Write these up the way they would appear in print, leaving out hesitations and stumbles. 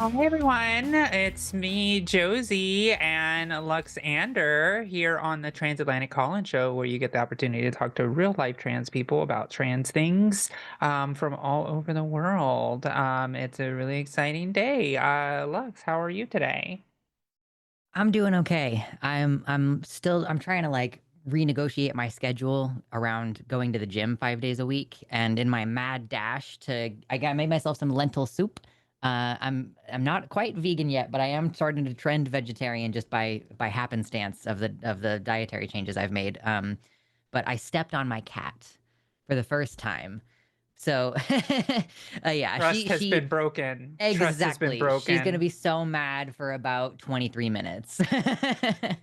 Oh, hey everyone, it's me, Josie, and Luxander here on the Transatlantic Call-In Show, where you get the opportunity to talk to real-life trans people about trans things from all over the world. It's a really exciting day. Lux, how are you today? I'm doing okay. I'm trying to like renegotiate my schedule around going to the gym 5 days a week, and in my mad dash to I made myself some lentil soup. I'm not quite vegan yet, but I am starting to trend vegetarian just by happenstance of the dietary changes I've made. But I stepped on my cat for the first time. So yeah, Trust she has she been broken. Trust has been exactly. She's gonna broken. be so mad for about 23 minutes.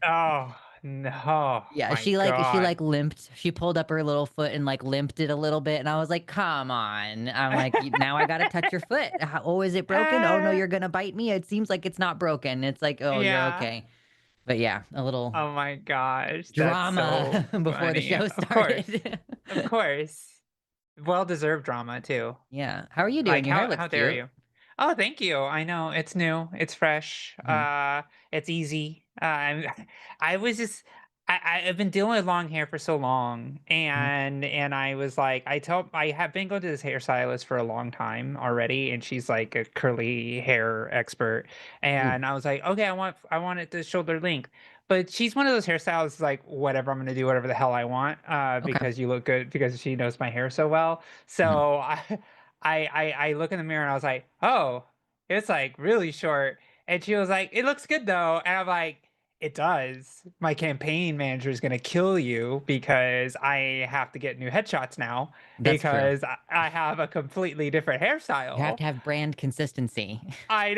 Oh, no, Yeah, my she God. limped. She pulled up her little foot and, like, limped it a little bit, and I was like, "Come on." I'm like, "Y now I gotta touch your foot. How oh, is it broken? Oh, no, Uh, you're gonna bite me? It seems like it's not broken." It's like, "Oh, you're yeah. okay." But yeah, a little Oh my gosh, that's drama so before the funny. show Of course. started. Of course. Well-deserved drama too. Yeah. How are you doing? Like, Your hair how looks dare cute. you? Oh, thank you. I know it's new, it's fresh, Mhm, it's easy. I was just I've been dealing with long hair for so long, mhm, and I was like, I have been going to this hairstylist for a long time already, and she's like a curly hair expert, ooh, and I was like, okay, I want it to shoulder length. But she's one of those hairstylists like whatever, I'm gonna do whatever the hell I want, okay, because you look good because she knows my hair so well. mhm. So I look in the mirror and I was like, "Oh, it's, like, really short." And she was like, "It looks good, though." And I'm like, "It does. My campaign manager is gonna kill you because I have to get new headshots now That's true. because I have a completely different You have hairstyle." to have brand consistency. I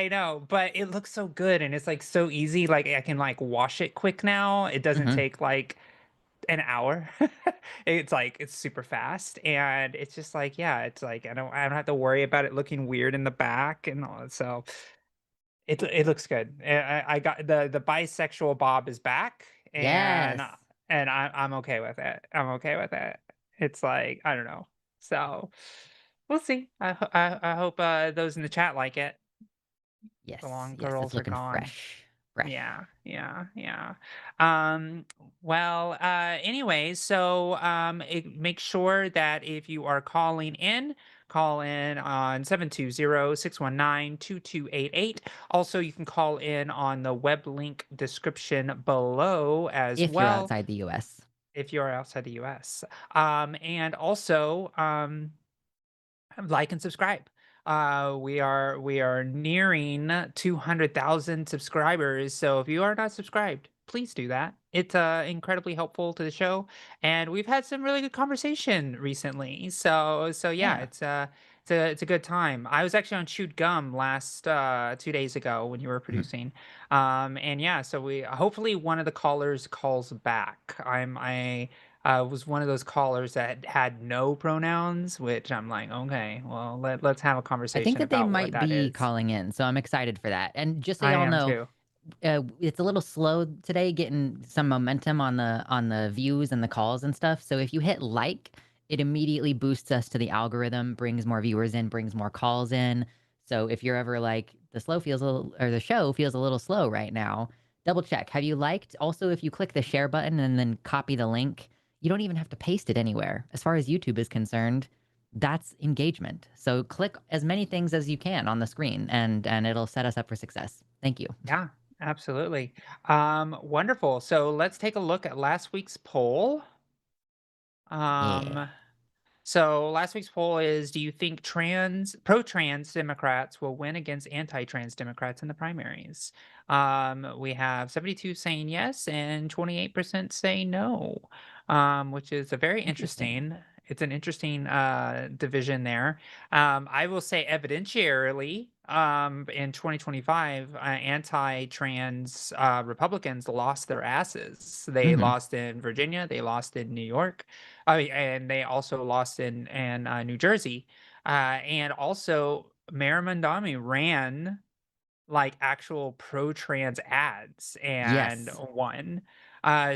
know, but it looks so good and it's, like, so easy, like, I can, like, wash it quick now. It doesn't Mhm. take, like, an hour. It's like it's super fast, and it's just like, yeah, it's like I don't have to worry about it looking weird in the back and all that, so it looks good. I got the bisexual bob is back, and Yes. I'm okay with it. I'm okay with it. It's like, I don't know. So, we'll see. I hope, those in the chat like it. The Yes, long yes, it's girls are looking gone. fresh. Fresh. Yeah, yeah, yeah. Well, anyways, so make sure that if you are calling in, call in on 720-619-2288. Also, you can call in on the web link description below as If you're well outside the US. if you're outside the US. And also, like and subscribe. We are nearing 200,000 subscribers. So if you are not subscribed, please do that. It's incredibly helpful to the show, and we've had some really good conversation recently. So yeah, Yeah. it's a good time. I was actually on Chewed Gum last 2 days ago when you were Mhm. producing, and yeah, so we hopefully one of the callers calls back. I was one of those callers that had no pronouns, which I'm like, okay, well, let's have a I think conversation that they about what might that be is. calling in, so I'm excited for that. And just so I y'all am know, too. it's a little slow today getting some momentum on the views and the calls and stuff. So if you hit like, it immediately boosts us to the algorithm, brings more viewers in, brings more calls in. So if you're ever like the slow feels a little or the show feels a little slow right now, double check. Have you liked? Also, if you click the share button and then copy the link, you don't even have to paste it anywhere. As far as YouTube is concerned, that's engagement. So click as many things as you can on the screen and it'll set us up for success. Thank you. Yeah, absolutely. Wonderful. So let's take a look at last week's poll. Yeah. Um, so last week's poll is: do you think pro-trans Democrats will win against anti-trans Democrats in the primaries? We have 72 saying yes and 28% saying no, which is a very Interesting. interesting. It's an interesting division there. I will say evidentiarily, in 2025, anti-trans Republicans lost their asses. They Mhm. lost in Virginia. They lost in New York. And they also lost in New Jersey, and also Mayor Mondami ran like actual pro-trans ads and Yes. won.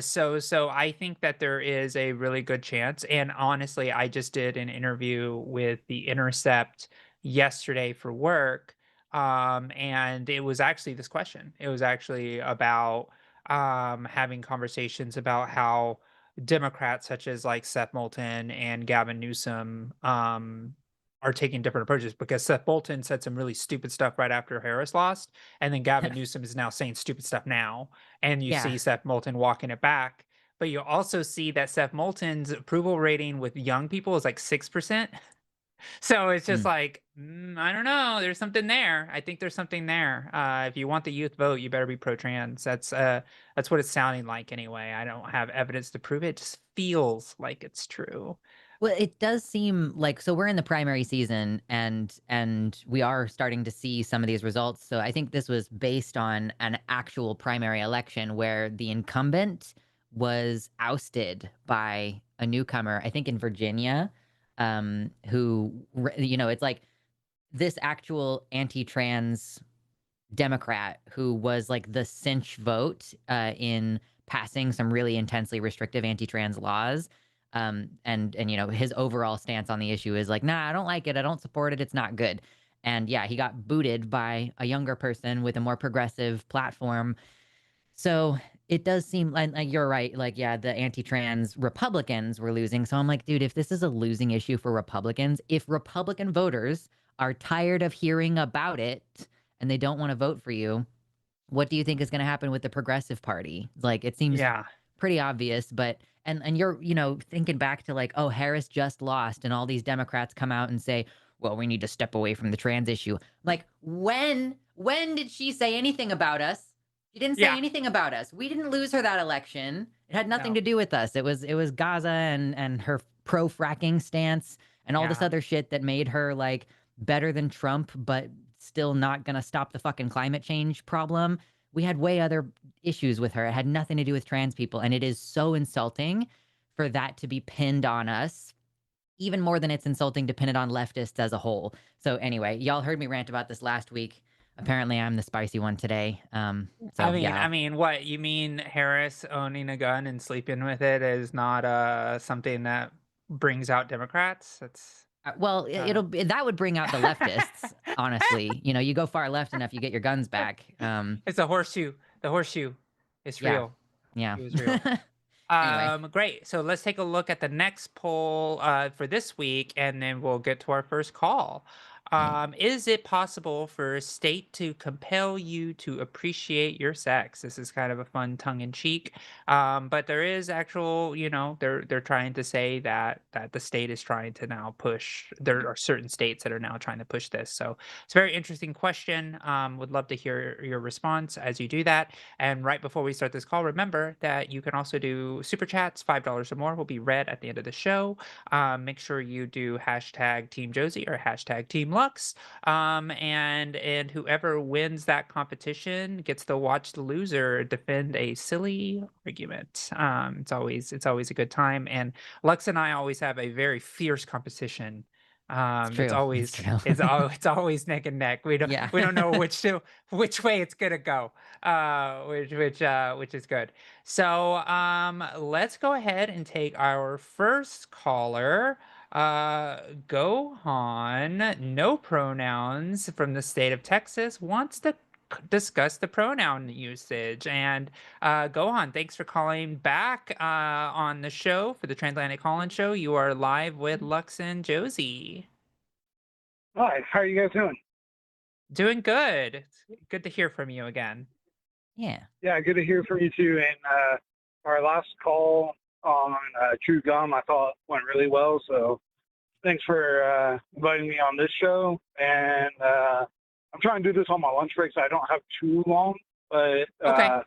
So I think that there is a really good chance. And honestly, I just did an interview with the Intercept yesterday for work. And it was actually this question. It was actually about having conversations about how Democrats such as like Seth Moulton and Gavin Newsom are taking different approaches because Seth Moulton said some really stupid stuff right after Harris lost, and then Gavin Newsom is now saying stupid stuff now, and you Yeah. see Seth Moulton walking it back. But you also see that Seth Moulton's approval rating with young people is like 6%. So it's just Mm. like, I don't know. There's something there. I think there's something there. If you want the youth vote, you better be pro-trans. That's what it's sounding like anyway. I don't have evidence to prove it. It just feels like it's true. Well, it does seem like so we're in the primary season and we are starting to see some of these results. So I think this was based on an actual primary election where the incumbent was ousted by a newcomer, I think in Virginia, it's like this actual anti-trans Democrat who was like the cinch vote in passing some really intensely restrictive anti-trans laws. And his overall stance on the issue is like, nah, I don't like it. I don't support it. It's not good. And yeah, he got booted by a younger person with a more progressive platform. So it does seem like you're right. Like, yeah, the anti-trans Republicans were losing. So I'm like, dude, if this is a losing issue for Republicans, if Republican voters are tired of hearing about it and they don't want to vote for you, what do you think is going to happen with the Progressive Party? Like, it seems Yeah. pretty obvious, but and you're thinking back to like, oh, Harris just lost, and all these Democrats come out and say, well, we need to step away from the trans issue. Like, when did she say anything about us? She didn't say Yeah. anything about us. We didn't lose her that election. It had nothing No. to do with us. It was Gaza and her pro fracking stance and all this Yeah. other shit that made her like better than Trump, but still not gonna stop the fucking climate change problem. We had way other issues with her. It had nothing to do with trans people. And it is so insulting for that to be pinned on us, even more than it's insulting to pin it on leftists as a whole. So anyway, y'all heard me rant about this last week. Apparently I'm the spicy one today. I So mean, yeah. I mean, what you mean? Harris owning a gun and sleeping with it is not something that brings out Democrats. That's Well, uh, that would bring out the leftists, honestly. You go far left enough, you get your guns back. it's a horseshoe. The horseshoe. It's Yeah. real. Yeah. It was real. Anyway. Great. So let's take a look at the next poll for this week, and then we'll get to our first call. Yeah. Is it possible for a state to compel you to appreciate your sex? This is kind of a fun tongue-in-cheek, but there is actual, they're trying to say that the state is trying to now push. There are certain states that are now trying to push this. So it's a very interesting question. Would love to hear your response as you do that. And right before we start this call, remember that you can also do super chats. $5 or more will be read at the end of the show. Make sure you do hashtag Team Josie or hashtag Team Lux. And whoever wins that competition gets to watch the loser defend a silly argument. It's always a good time. And Lux and I always have a very fierce competition. It's It's true. It's always true. it's always neck and neck. We don't Yeah. we don't know which way it's gonna go, which is good. So let's go ahead and take our first caller. Gohan, no pronouns from the state of Texas, wants to discuss the pronoun usage. And Gohan, thanks for calling back on the show for the Transatlantic Call-In Show. You are live with Lux and Josie. Hi, how are you guys doing? Doing good. It's good to hear from you again. Yeah. Yeah, good to hear from you too. And our last call on True Gum, I thought went really well. So thanks for inviting me on this show. And I'm trying to do this on my lunch break, so I don't have too long. But Okay.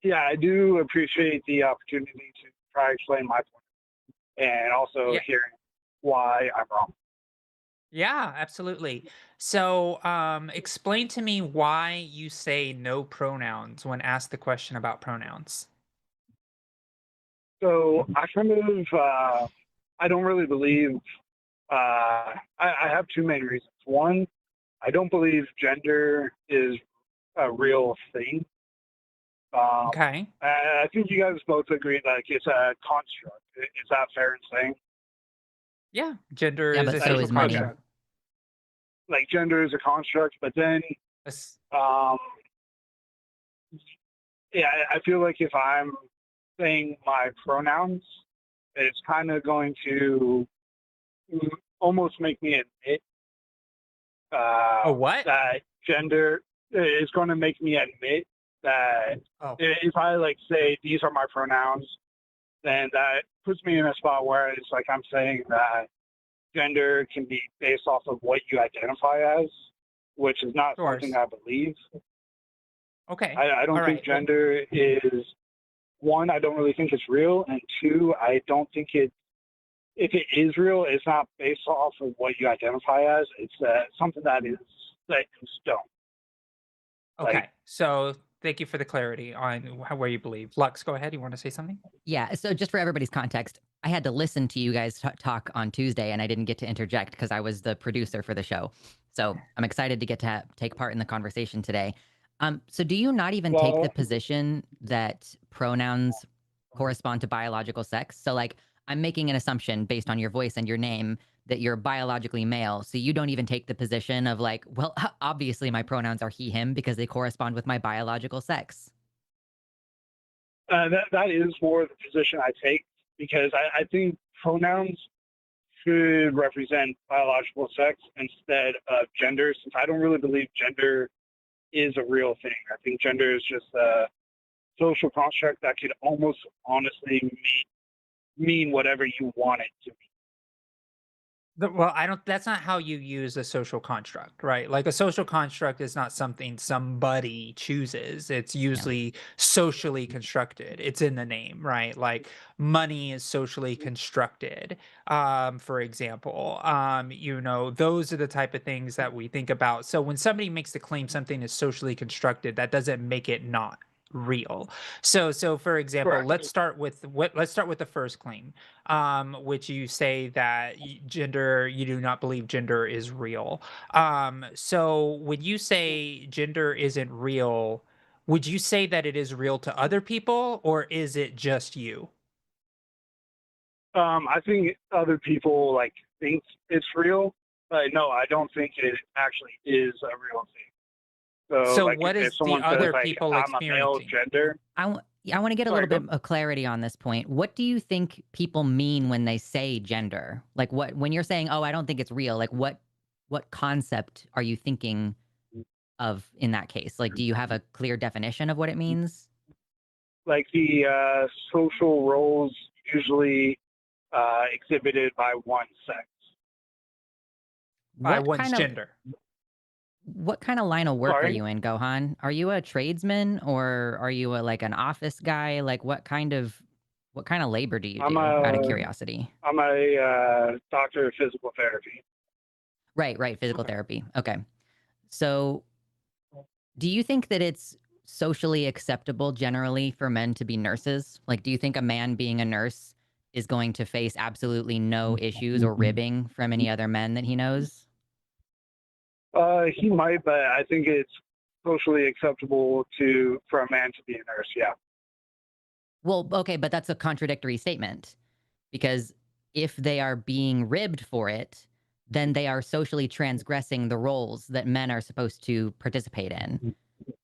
yeah, I do appreciate the opportunity to try to explain my point and also Yeah. hearing why I'm wrong. Yeah, absolutely. So, explain to me why you say no pronouns when asked the question about pronouns. So I kind of I don't really believe. I have two main reasons. One, I don't believe gender is a real thing. Okay. I think you guys both agree like it's a construct. Is that fair in saying? Yeah, gender Yeah, is but a so social is money. Okay. construct. like gender is a construct, but then That's- um, yeah, I feel like if I'm saying my pronouns, it's kind of going to almost make me admit Oh, what? that gender is going to make me admit that Oh, if I like say these are my pronouns, then that puts me in a spot where it's like I'm saying that gender can be based off of what you identify as, which is not of course. something I believe. Okay. I All don't think right. Well, gender is one. I don't really think it's real, and two, I don't think it. If it is real, it's not based off of what you identify as. It's something that is set in stone. Like, okay. So thank you for the clarity on where you believe. Lux, go ahead. You want to say something? Yeah, so just for everybody's context, I had to listen to you guys talk on Tuesday, and I didn't get to interject because I was the producer for the show. So I'm excited to get to take part in the conversation today. So do you not even take the well, position that pronouns correspond to biological sex? So like, I'm making an assumption based on your voice and your name that you're biologically male. So you don't even take the position of like, well, obviously my pronouns are he, him because they correspond with my biological sex. that is more the position I take because I think pronouns should represent biological sex instead of gender, since I don't really believe gender is a real thing. I think gender is just a social construct that could almost honestly mean whatever you want it to Well, I don't that's not how you use a social construct, right? Like a social construct is not something somebody chooses. It's Yeah. usually socially constructed. It's in the name, right? Like money is socially constructed. For example, those are the type of things that we think about. So when somebody makes the claim something is socially constructed, that doesn't make it not real. So for example, Correct. let's start with the first claim, which you say that you do not believe gender is real. So when you say gender isn't real, would you say that it is real to other people or is it just you? I think other people like think it's real, but no, I don't think it actually is a real thing. So So like what if is the someone says other like people I'm a male experiencing? gender, I want to get a sorry, little go. bit of clarity on this point. What do you think people mean when they say gender? Like what when you're saying, "Oh, I don't think it's real." Like what concept are you thinking of in that case? Like do you have a clear definition of what it means? Like the social roles usually exhibited by one sex. By What one's kind of gender. line of work are Sorry, you in, Gohan? Are you a tradesman or are you like an office guy? Like what kind of labor do you I'm do out of a curiosity? doctor of physical therapy. Right, right, physical therapy. Okay. So do you think that it's socially acceptable generally for men to be nurses? Like, do you think a man being a nurse is going to face absolutely no issues or ribbing from any other men that he knows? He might, but I think it's socially acceptable for a man to be a nurse. Yeah. Well, okay, but that's a contradictory statement because if they are being ribbed for it, then they are socially transgressing the roles that men are supposed to participate in.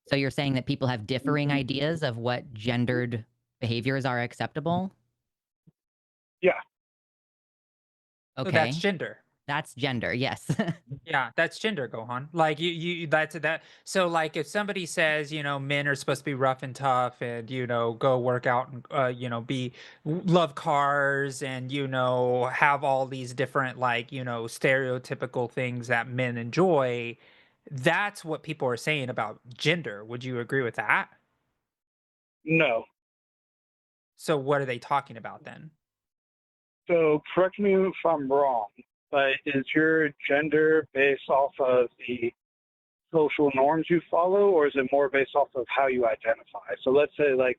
So you're saying that people have differing ideas of what gendered behaviors are acceptable? Yeah. So that's Okay. gender. That's gender, yes. Yeah, that's gender, Gohan. Like that's that. So like if somebody says, men are supposed to be rough and tough and, go work out and, love cars and, have all these different like, stereotypical things that men enjoy. That's what people are saying about gender. Would you agree with that? No. So what are they talking about then? So correct me if I'm wrong, but is your gender based off of the social norms you follow, or is it more based off of how you identify? So let's say like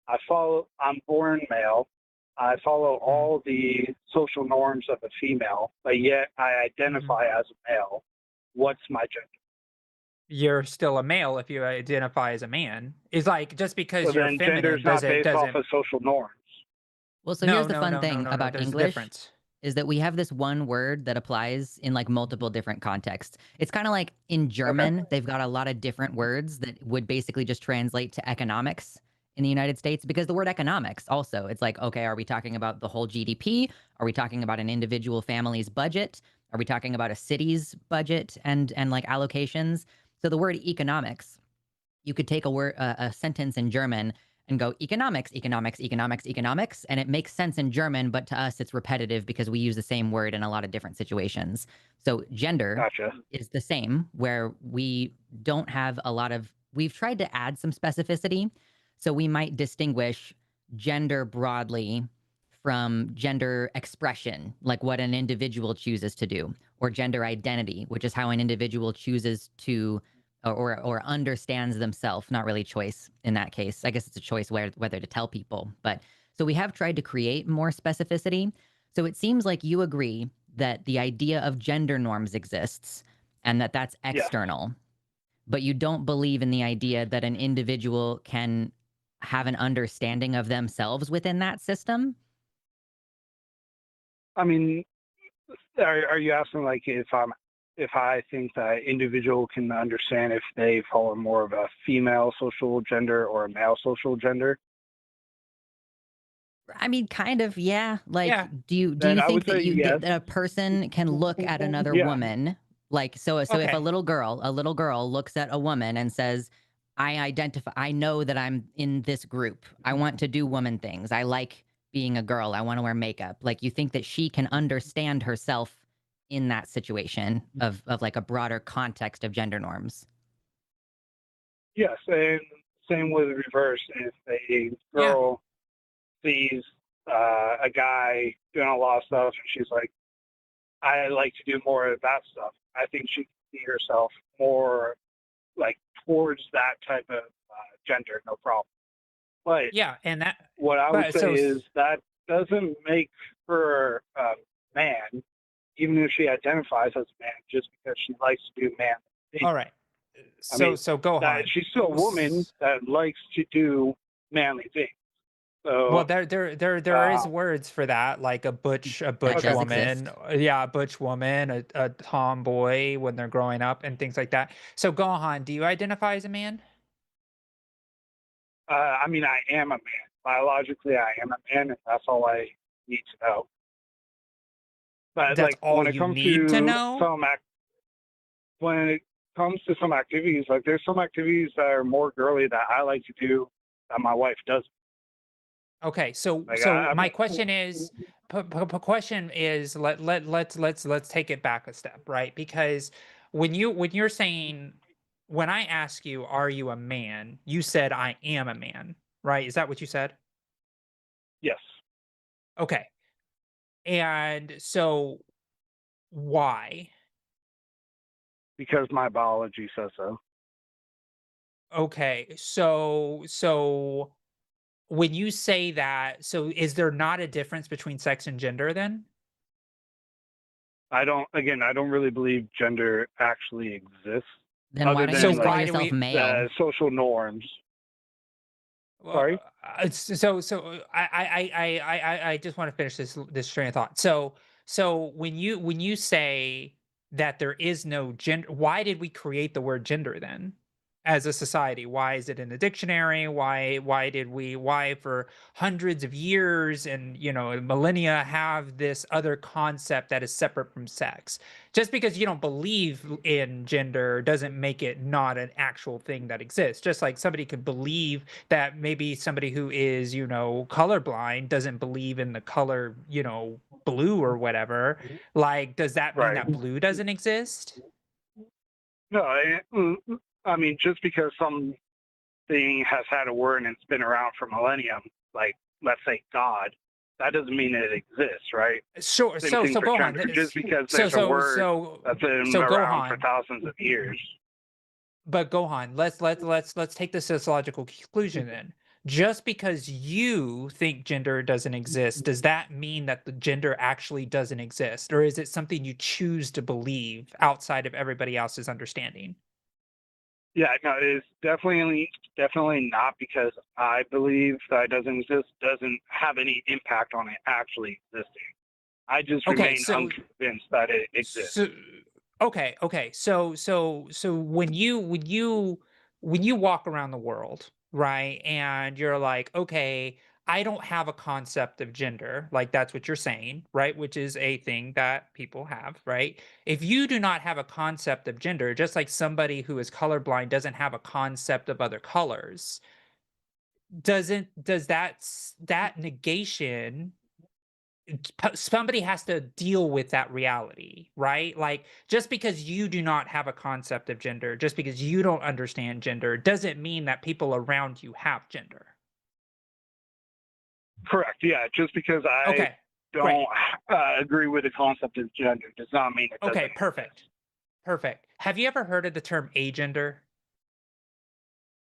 I'm born male. I follow Mhm, all the social norms of a female, but yet I mhm. identify as a male. What's my gender? You're still a male if you identify as a man. It's like just So because you're then gender feminine is not based off doesn't of social norms. Well, so here's No, the no, fun no, no, thing no, no, about there's a English difference. is that we have this one word that applies in like multiple different contexts. It's kind of like in Okay. German, they've got a lot of different words that would basically just translate to economics in the United States because the word economics also, it's like, okay, are we talking about the whole GDP? Are we talking about an individual family's budget? Are we talking about a city's budget and like allocations? So the word economics, you could take a sentence in German and go economics, economics, economics, economics, and it makes sense in German, but to us it's repetitive because we use the same word in a lot of different situations. So gender Gotcha. is the same, where we don't have a lot of. We've tried to add some specificity, so we might distinguish gender broadly from gender expression, like what an individual chooses to do, or gender identity, which is how an individual chooses to or understands themselves, not really choice in that case. I guess it's a choice whether to tell people. But so we have tried to create more specificity. So it seems like you agree that the idea of gender norms exists and that that's Yes. external, but you don't believe in the idea that an individual can have an understanding of themselves within that system. I mean, are you asking like if I think that individual can understand if they follow more of a female social gender or a male social gender? I mean, kind of, yeah. Like, Yeah. do Then you I would think that say yes. that a person can look at another Yeah. woman, like, so if a Okay. little girl looks at a woman and says, I know that I'm in this group. I want to do woman things. I like being a girl. I want to wear makeup. Like, you think that she can understand herself in that situation of like a broader context of gender norms? Yes, and same with reverse. If a Yeah. girl sees a guy doing a lot of stuff and she's like, I like to do more of that stuff, I think she can see herself more like towards that type of gender, no problem. But Yeah. And that, what I would but say so, is that doesn't make her a man, even if she identifies as a man, just because she likes to do manly things. all right. I mean, So that Gohan. she's still a woman that likes to do manly things. Well, So, there is uh, words for that, like a That butch does okay, woman, exist. yeah, a butch woman, a tomboy when they're growing up and things like that. So Gohan, do you identify as a man? I mean, I am a man. Biologically, I am a man, and that's all I need to know. But That's like all you need to know? when it comes to some activities, like there's some activities that are more girly that I like to do that my wife doesn't. Okay, so Like so my I'm question is, question is, let's take it back a step, right? Because when you're saying, when I ask you, are you a man? You said I am a man, right? Is that what you said? yes, Okay. And so why? because my biology says so. Okay. So when you say that, so is there not a difference between sex and gender then? I don't really believe gender actually exists Then why other don't you So than just call like why do yourself we male? the social norms. well, Sorry. I just want to finish this train of thought. So when you say that there is no gender, why did we create the word gender then? As a society, why is it in the dictionary? Why for hundreds of years and millennia have this other concept that is separate from sex? Just because you don't believe in gender doesn't make it not an actual thing that exists. Just like somebody could believe that maybe somebody who is, colorblind doesn't believe in the color, blue or whatever. Like, does that mean Right. that blue doesn't exist? No, I mean just because something has had a word and it's been around for millennium, like let's say God, that doesn't mean it exists, right? Sure. Same So thing so for Gohan, gender. that Just is because so there's a so word so that's been so around for Gohan, thousands of years. but Gohan, let's take the sociological conclusion then. Just because you think gender doesn't exist, does that mean that the gender actually doesn't exist? Or is it something you choose to believe outside of everybody else's understanding? Yeah, no, it's definitely not because I believe that it doesn't exist, doesn't have any impact on it actually existing. I just Okay, remain so unconvinced that it exists. so okay. So when you walk around the world, right? And you're like, okay, I don't have a concept of gender. Like that's what you're saying, right? Which is a thing that people have, right? If you do not have a concept of gender, just like somebody who is colorblind doesn't have a concept of other colors, does that negation somebody has to deal with that reality, right? Like just because you do not have a concept of gender, just because you don't understand gender, doesn't mean that people around you have gender. Correct. Yeah. Just because I Okay, don't great. agree with the concept of gender does not mean it doesn't Okay, perfect. exist. Perfect. Have you ever heard of the term agender?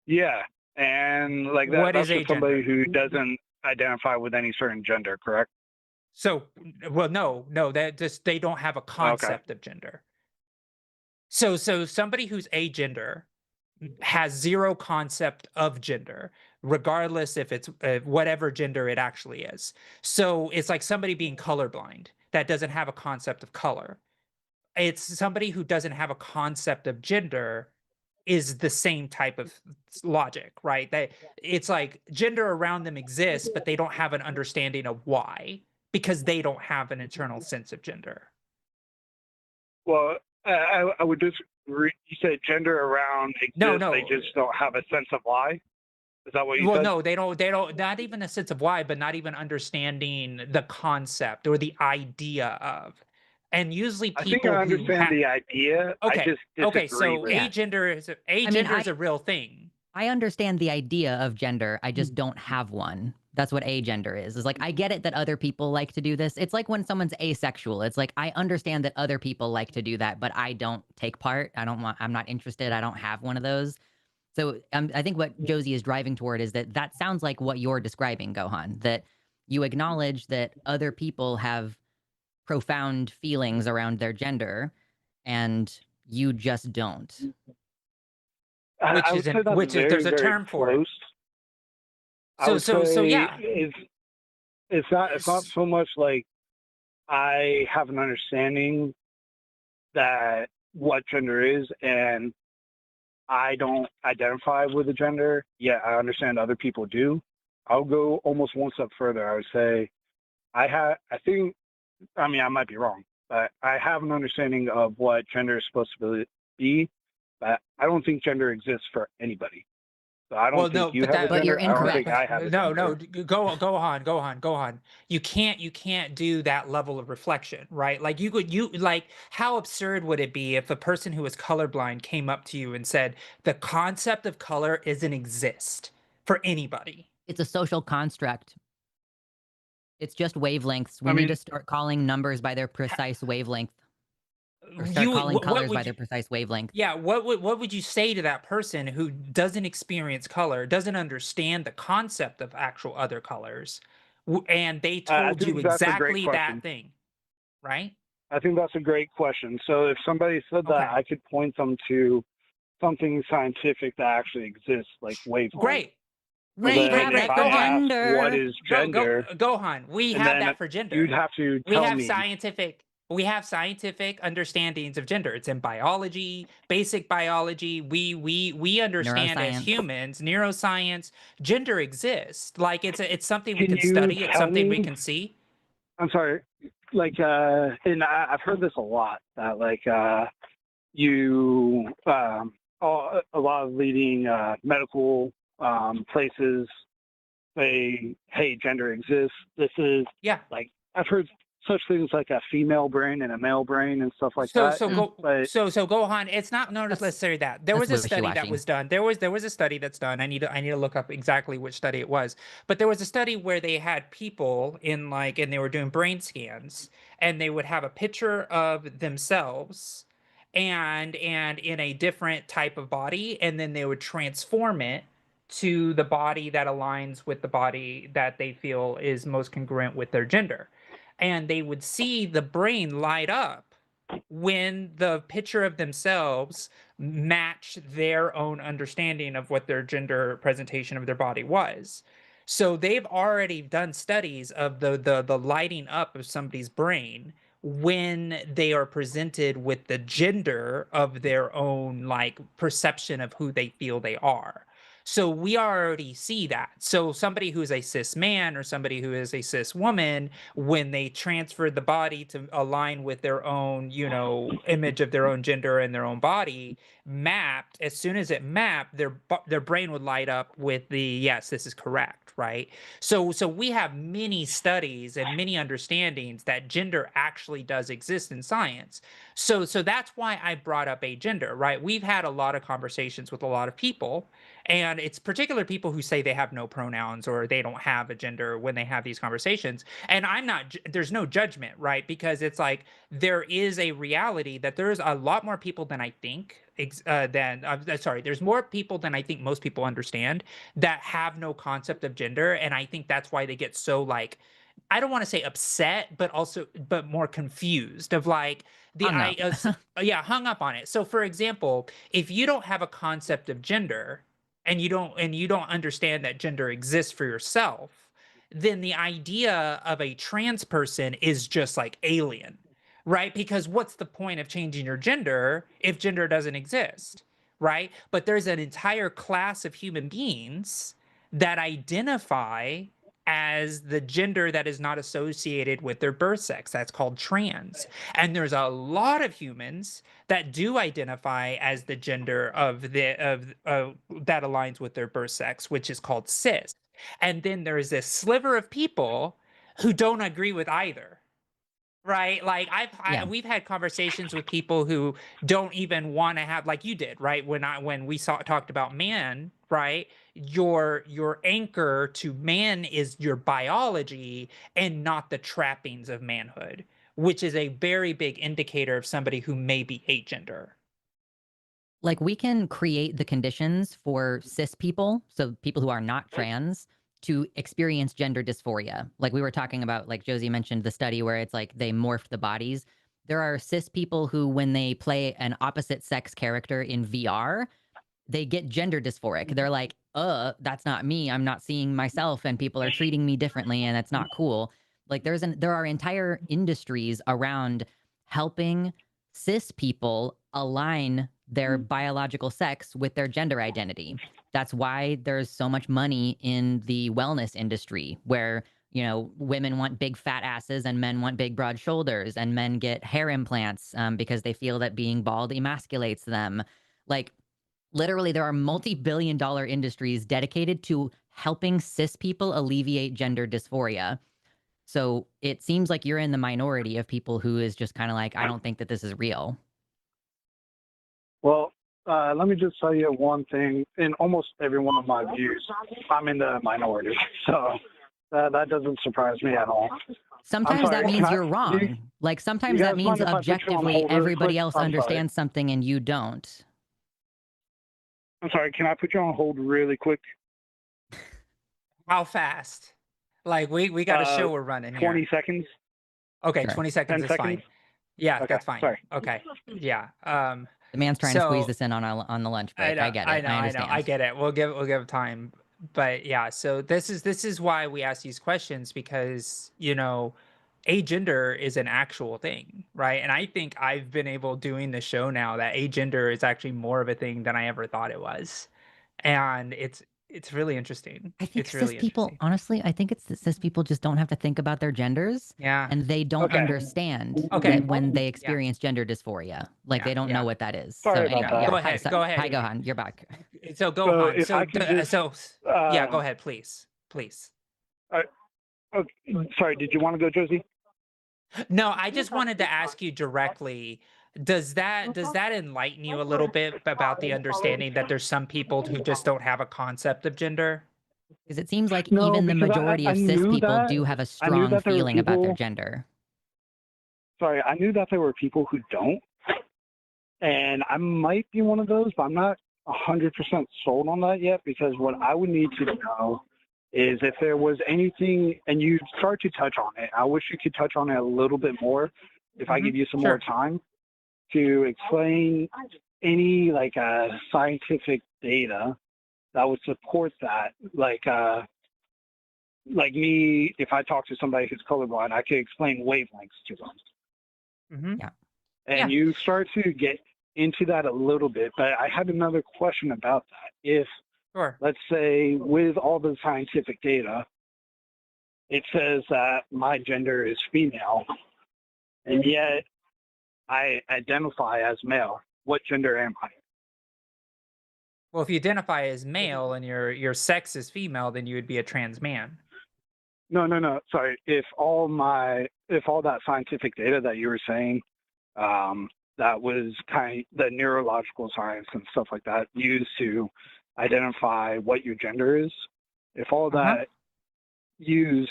Yeah. And like What that's is for somebody agender? who doesn't identify with any certain gender, correct? So, well, no, that just they don't have a Okay. concept of gender. So somebody who's agender has zero concept of gender, regardless if it's whatever gender it actually is. So it's like somebody being colorblind that doesn't have a concept of color. It's somebody who doesn't have a concept of gender is the same type of logic, right? It's like gender around them exists, but they don't have an understanding of why because they don't have an internal sense of gender. Well, I would disagree. You said gender around No, exists. They no. just don't have a sense of why. Is that what you Well, said? no, they don't, not even a sense of why, but not even understanding the concept or the idea of. And usually I think people I who understand have the idea. I okay, just okay, disagree so with it. Yeah. I mean, agender is a real thing. I understand the idea of gender, I just don't have one. That's what agender is like, I get it that other people like to do this. It's like when someone's asexual. It's like, I understand that other people like to do that, but I don't take part. I'm not interested. I don't have one of those. So, I think what Josie is driving toward is that that sounds like what you're describing, Gohan, that you acknowledge that other people have profound feelings around their gender, and you just don't. I would say that's Which is very, there's a very term for it. close. I So would so so say yeah. it's not so much like I have an understanding that what gender is and I don't identify with a gender, yet I understand other people do. I'll go almost one step further. I would say I think, I mean, I might be wrong, but I have an understanding of what gender is supposed to be, but I don't think gender exists for anybody. So I don't Well, think no, you have a But you're gender. I don't incorrect. think I have a no, gender. go on. You can't do that level of reflection, right? Like you like how absurd would it be if a person who is colorblind came up to you and said the concept of color doesn't exist for anybody? It's a social construct. It's just wavelengths. We I need mean, to start calling numbers by their Ha- precise wavelength, or start You calling what colors by would their you precise wavelength. yeah, what would you say to that person who doesn't experience color, doesn't understand the concept of actual other colors, and they I told you think that's a great exactly that question. thing, right? I think that's a great question. So if somebody said that, Okay. I could point them to something scientific that actually exists, like wavelength. Great. So We then have if that I for Gohan. ask what gender. is Go gender, Gohan. We and have then that for you'd gender. have to We tell have me, scientific understandings of gender. It's in biology, basic biology. We understand as Neuroscience. humans, neuroscience, gender exists. Like it's something we can can you study, it's tell something we me? can see. I'm sorry, like, and I've heard this a lot, that like you, a lot of leading medical places say, hey, gender exists. This is Yeah. like, I've heard such things like a female brain and a male brain and stuff like So that. so Mm, go But so Gohan, it's not that's necessarily that. There that's was a study that wishy-washy. was done. There was a study that's done. I need to look up exactly which study it was. But there was a study where they had people in like and they were doing brain scans and they would have a picture of themselves and in a different type of body and then they would transform it to the body that aligns with the body that they feel is most congruent with their gender. And they would see the brain light up when the picture of themselves matched their own understanding of what their gender presentation of their body was. So they've already done studies of the lighting up of somebody's brain when they are presented with the gender of their own like perception of who they feel they are. So we already see that. So somebody who's a cis man or somebody who is a cis woman, when they transfer the body to align with their own, image of their own gender and their own body, mapped, as soon as it mapped, their brain would light up with the yes, this is correct, right? So we have many studies and many understandings that gender actually does exist in science. So that's why I brought up agender, right? We've had a lot of conversations with a lot of people, and it's particular people who say they have no pronouns or they don't have a gender when they have these conversations. And I'm not, there's no judgment, right? Because it's like there is a reality that there's a lot more people than I think, sorry, there's more people than I think most people understand that have no concept of gender. And I think that's why they get so like, I don't want to say upset, but more confused of like Hung up. yeah, hung up on it. So for example, if you don't have a concept of gender and you don't understand that gender exists for yourself, then the idea of a trans person is just like alien, right? Because what's the point of changing your gender if gender doesn't exist, right? But there's an entire class of human beings that identify as the gender that is not associated with their birth sex. That's called trans. And there's a lot of humans that do identify as the gender of that aligns with their birth sex, which is called cis. And then there's this sliver of people who don't agree with either. Right? Like Yeah. we've had conversations with people who don't even want to have, like you did, right? When we talked about man, right? Your anchor to man is your biology and not the trappings of manhood, which is a very big indicator of somebody who may be agender. Like, we can create the conditions for cis people, so people who are not trans, to experience gender dysphoria. Like we were talking about, like Josie mentioned the study where it's like they morph the bodies. There are cis people who, when they play an opposite sex character in VR, they get gender dysphoric. They're like, that's not me. I'm not seeing myself, and people are treating me differently, and it's not cool. Like there are entire industries around helping cis people align their biological sex with their gender identity. That's why there's so much money in the wellness industry where, women want big fat asses and men want big broad shoulders, and men get hair implants because they feel that being bald emasculates them. Like, literally, there are multi-billion-dollar industries dedicated to helping cis people alleviate gender dysphoria. So it seems like you're in the minority of people who is just kind of like, I don't think that this is real. Well, let me just tell you one thing. In almost every one of my views, I'm in the minority. So that doesn't surprise me at all. Sometimes that means you're wrong. Like sometimes that means mind if I put you on objectively hold really everybody quick? else I'm sorry. understands something and you don't. I'm sorry, can I put you on hold really quick? How fast? Like we got a show we're running 20 here. seconds. Okay, Sure. 20 seconds 10 is seconds? fine. Yeah, Okay, that's fine. sorry. Okay. Yeah. The man's trying to squeeze So this in on the lunch break. I get it. I understand. I get it. We'll give time. But yeah, so this is why we ask these questions, because, agender is an actual thing, right? And I think I've been able, doing the show now, that agender is actually more of a thing than I ever thought it was. And it's really interesting. I think It's cis really people, interesting. honestly, I think it's that cis people just don't have to think about their genders, Yeah. and they don't Okay. understand Okay. that when they Yeah. experience gender dysphoria. Like Yeah, they don't yeah. know what that is. Sorry So about anyway, that. yeah. Go ahead. Go ahead. Hi, Gohan. You're back. So Gohan. if I could just, Yeah, go ahead, please. Please. Okay, sorry, did you want to go, Josie? No, I just wanted to ask you directly, does that enlighten you a little bit about the understanding that there's some people who just don't have a concept of gender? Because it seems like No, even the because majority I of cis knew people that. do have a I knew strong that there were feeling about their people. gender. Sorry, I knew that there were people who don't, and I might be one of those, but I'm not 100% sold on that yet, because what I would need to know is if there was anything, and you start to touch on it. I wish you could touch on it a little bit more if I give you some more time to explain any scientific data that would support that. like me, if I talk to somebody who's colorblind, I can explain wavelengths to them. Mm-hmm. Yeah. And Yeah. you start to get into that a little bit, but I had another question about that. If, Sure. let's say, with all the scientific data, it says that my gender is female, and yet I identify as male, what gender am I? Well, if you identify as male and your sex is female, then you would be a trans man. No. Sorry. If all that scientific data that you were saying, that was kind of the neurological science and stuff like that used to identify what your gender is, if all that use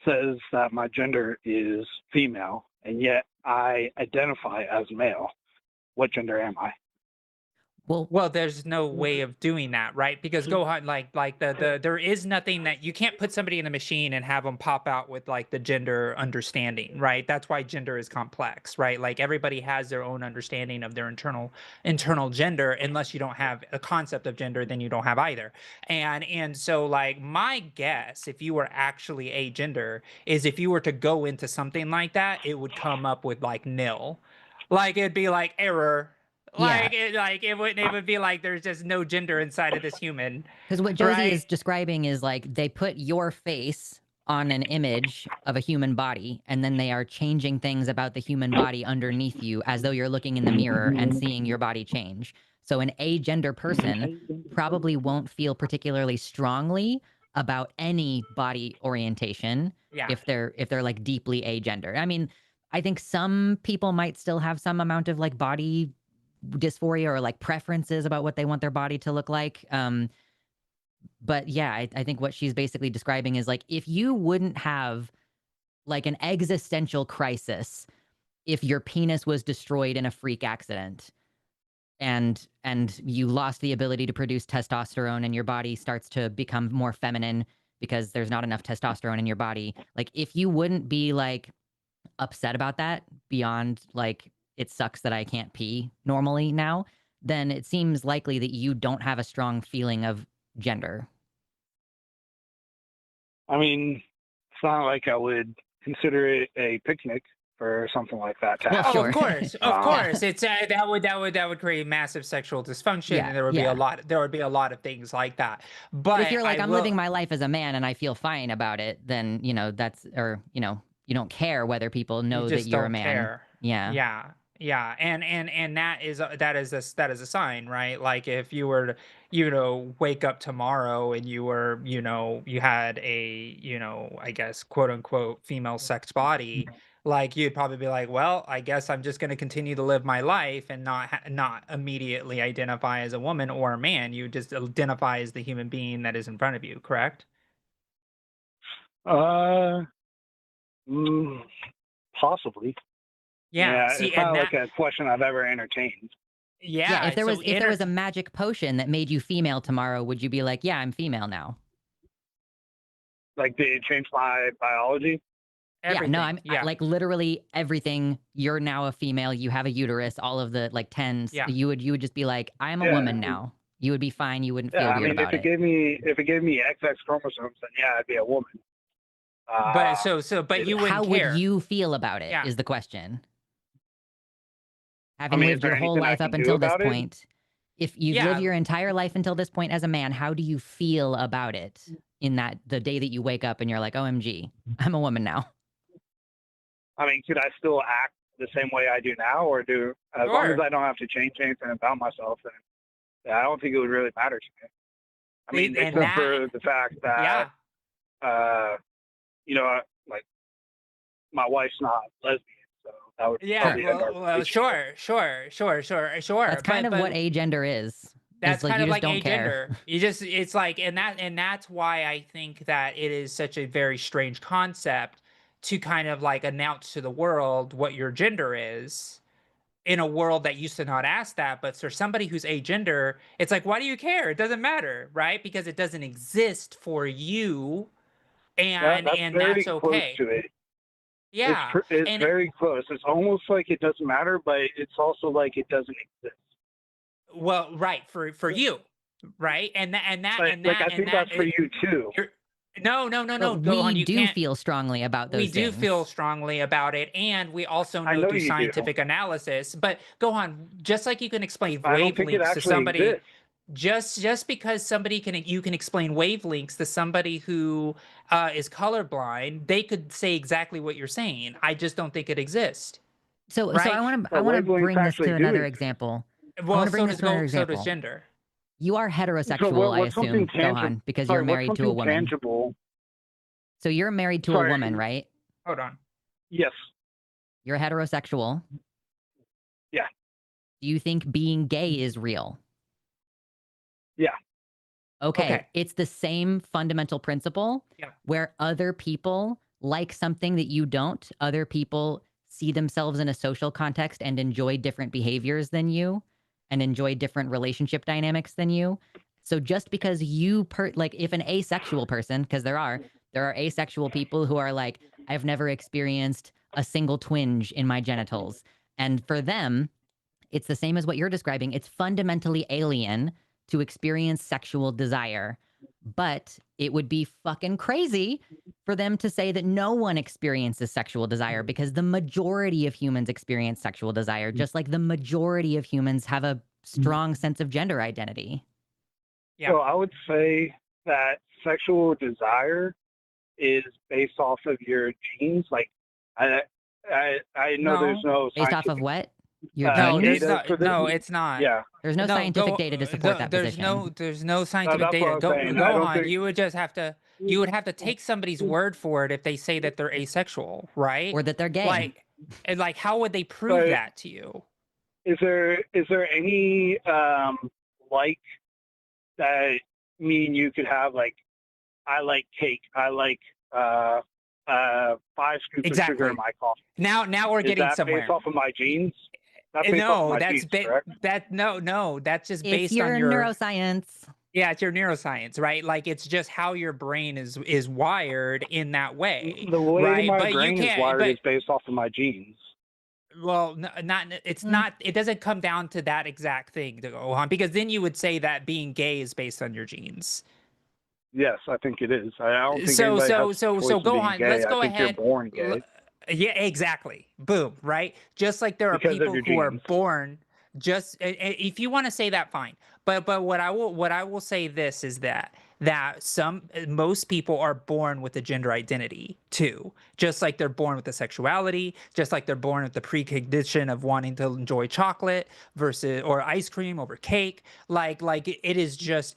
says that my gender is female and yet I identify as male, what gender am I? Well, there's no way of doing that, right? Because Gohan, like there is nothing that you can't put somebody in a machine and have them pop out with like the gender understanding, right? That's why gender is complex, right? Like everybody has their own understanding of their internal gender. Unless you don't have a concept of gender, then you don't have either. And so like my guess, if you were actually a gender, is if you were to go into something like that, it would come up with like nil. Like it'd be like error, Yeah. it would be like there's just no gender inside of this human, Because what Josie right? is describing is like they put your face on an image of a human body, and then they are changing things about the human body underneath you as though you're looking in the mirror and seeing your body change. So an agender person probably won't feel particularly strongly about any body orientation Yeah. if they're like deeply agender. I mean, I think some people might still have some amount of like body dysphoria or like preferences about what they want their body to look like. But yeah, I think what she's basically describing is like if you wouldn't have like an existential crisis if your penis was destroyed in a freak accident and you lost the ability to produce testosterone and your body starts to become more feminine because there's not enough testosterone in your body. Like if you wouldn't be like upset about that beyond like it sucks that I can't pee normally now, then it seems likely that you don't have a strong feeling of gender. I mean, it's not like I would consider it a picnic for something like that to Well, happen. Oh, sure. of Um, course. It's that would create massive sexual dysfunction, Yeah, and yeah. there would be a lot of things like that. But if But you're like, I I'm will. living my life as a man and I feel fine about it, then, that's, or, you don't care whether people You know that just you're a don't man. care. Yeah. Yeah. Yeah. And that is a sign, right? Like if you were to, wake up tomorrow and you were, you had a, I guess, quote unquote female sex body, like you'd probably be like, well, I guess I'm just going to continue to live my life and not immediately identify as a woman or a man. You just identify as the human being that is in front of you, correct? uh, mm, possibly. Yeah. Yeah, See, it's and not like that, a question I've ever entertained. Yeah, if yeah. there was So if there was a magic potion that made you female tomorrow, would you be like, "Yeah, I'm female now"? Like, did it change my biology? Yeah, no, everything. Yeah. like literally everything. You're now a female. You have a uterus. All of the like tens. Yeah. You would just be like, "I'm a Yeah, woman now." You would be fine. You wouldn't yeah. feel I weird mean, about it. if it gave me XX chromosomes, then yeah, I'd be a woman. But Uh, but you How wouldn't would care. you feel about it? Yeah. Is the question. I Having mean, is lived there your whole anything I life can up do until this about it? point, if you've lived Yeah. your entire life until this point as a man, how do you feel about it in that the day that you wake up and you're like, OMG, I'm a woman now? I mean, could I still act the same way I do now, or as long as Sure. I don't have to change anything about myself, then yeah, I don't think it would really matter to me. I mean, And except that, for the fact that, yeah. uh, like my wife's not lesbian, so that would Yeah. Sure. probably end our relationship. Sure. That's kind of what agender is That's like kind you of just like don't care. agender. It's like, and that's why I think that it is such a very strange concept to kind of like announce to the world what your gender is in a world that used to not ask that. But for somebody who's agender, it's like, why do you care? It doesn't matter, right? Because it doesn't exist for you, That's and very that's close okay. to it. Yeah. It's And very close. It's almost like it doesn't matter, but it's also like it doesn't exist. well, right, for you, right? Like I And think that's that for it, you too. you're No, no, no, no, But we Gohan, you do can't. feel strongly about We those do feel things. strongly about it, and we also I know know through you do. scientific analysis. But Gohan, just like you can explain I don't think it wavelengths to actually somebody, exists. just because somebody can you can explain wavelengths to somebody who is colorblind, they could say exactly what you're saying. I just don't think it exists, So I right? want to But wavelengths bring this actually to do another exist. example. I want Well, to bring this to another so does example. gender. You are So heterosexual, I what's something assume, tangible? Gohan, because you're Sorry, what's married to a something woman. tangible? So you're married to a Sorry. woman, right? Hold on. Yes. You're heterosexual. Yeah. Do you think being gay is real? Yeah. Okay, Okay. it's the same fundamental principle Yeah. where other people like something that you don't. Other people see themselves in a social context and enjoy different behaviors than you and enjoy different relationship dynamics than you. So just because you like if an asexual person, because there are asexual people who are like, I've never experienced a single twinge in my genitals. And for them, it's the same as what you're describing. It's fundamentally alien to experience sexual desire. But it would be fucking crazy for them to say that no one experiences sexual desire because the majority of humans experience sexual desire, just like the majority of humans have a strong sense of gender identity. Yeah. So I would say that sexual desire is based off of your genes. Like, I know there's no Based off of scientific what? Your No, genes? it's data not. for this. No, it's not. Yeah, There's no No, scientific data to support that position. there's no scientific that's what data. I was saying. I don't Gohan, think. you would just have to you would have to take somebody's word for it if they say that they're asexual, right? Or that they're gay. Like, and like, how would they prove But that to you? is there any like that me and you could have? Like, I like cake. I like 5 scoops of sugar in Exactly. my coffee. Now we're Is getting that somewhere. based off of my genes? That's based off of No, my that's genes, correct? no, that's just It's based your on your neuroscience. yeah, it's your neuroscience, right? Like it's just how your brain is wired in that way, The way right? my But you brain is can't. wired But is based off of my genes. well, not it's not. It doesn't come down to that exact thing to go on because then you would say that being gay is based on your genes. Yes, I think it is. I don't think So anybody has so a so choice so in go being on. gay. Let's I go think you're ahead. born L- gay Yeah, exactly. Boom, right? Just like there are because of people your who are genes. born if you want to say that fine. But what I will say this is that most people are born with a gender identity too. Just like they're born with the sexuality, just like they're born with the precondition of wanting to enjoy chocolate versus or ice cream over cake. Like it is just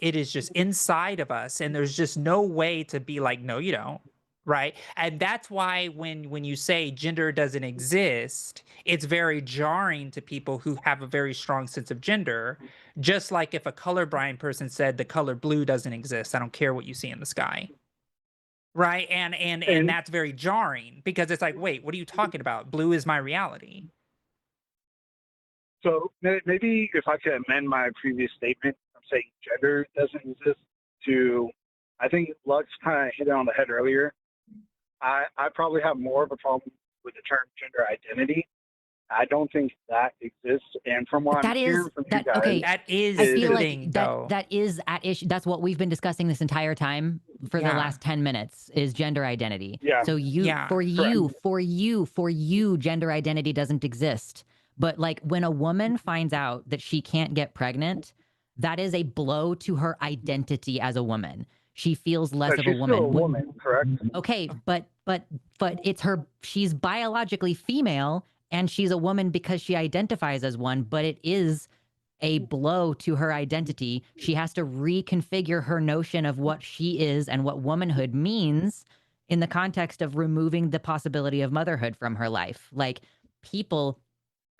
inside of us and there's just no way to be like no you don't, right? And that's why when you say gender doesn't exist, it's very jarring to people who have a very strong sense of gender. Just like if a colorblind person said the color blue doesn't exist, I don't care what you see in the sky, right? And And that's very jarring because it's like, wait, what are you talking about? Blue is my reality. so maybe if I could amend my previous statement from saying gender doesn't exist to, I think Lux kind of hit it on the head earlier. I probably have more of a problem with the term gender identity. I don't think that exists. And from what I'm hearing from you guys, okay. That is I feel the like thing, though. that is at issue. That's what we've been discussing this entire time for the Yeah. last 10 minutes is gender identity. Yeah. So Yeah, for you, gender identity doesn't exist. But like when a woman finds out that she can't get pregnant, that is a blow to her identity as a woman. She feels less but of a she's woman. still a woman, correct? Okay, but it's her. She's biologically female, and she's a woman because she identifies as one. But it is a blow to her identity. She has to reconfigure her notion of what she is and what womanhood means in the context of removing the possibility of motherhood from her life. Like people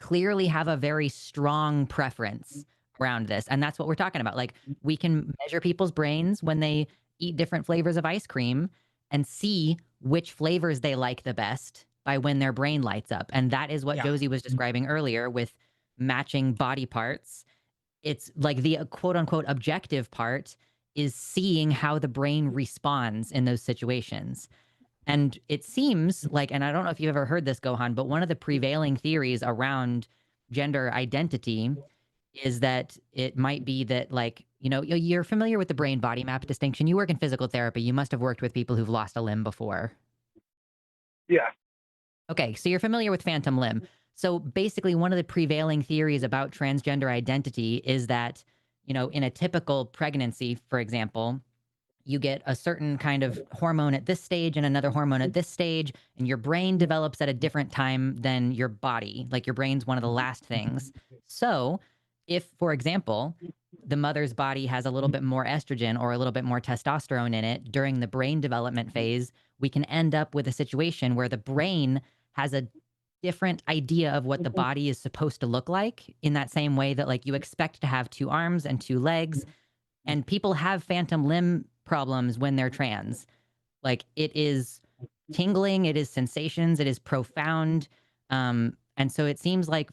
clearly have a very strong preference around this, and that's what we're talking about. Like we can measure people's brains when they eat different flavors of ice cream and see which flavors they like the best by when their brain lights up. And that is what Yeah. Josie was describing earlier with matching body parts. It's like the quote unquote objective part is seeing how the brain responds in those situations. And it seems like, and I don't know if you've ever heard this, Gohan, but one of the prevailing theories around gender identity is that it might be that, like, You know, you're familiar with the brain body map distinction. You work in physical therapy. You must have worked with people who've lost a limb before. Yeah. Okay, so you're familiar with phantom limb. So basically, one of the prevailing theories about transgender identity is that, you know, in a typical pregnancy, for example, you get a certain kind of hormone at this stage and another hormone at this stage, and your brain develops at a different time than your body. Like your brain's one of the last things. So, if, for example, the mother's body has a little bit more estrogen or a little bit more testosterone in it during the brain development phase, we can end up with a situation where the brain has a different idea of what the body is supposed to look like, in that same way that, like, you expect to have two arms and two legs, and people have phantom limb problems when they're trans. Like, it is tingling, it is sensations, it is profound. And so it seems like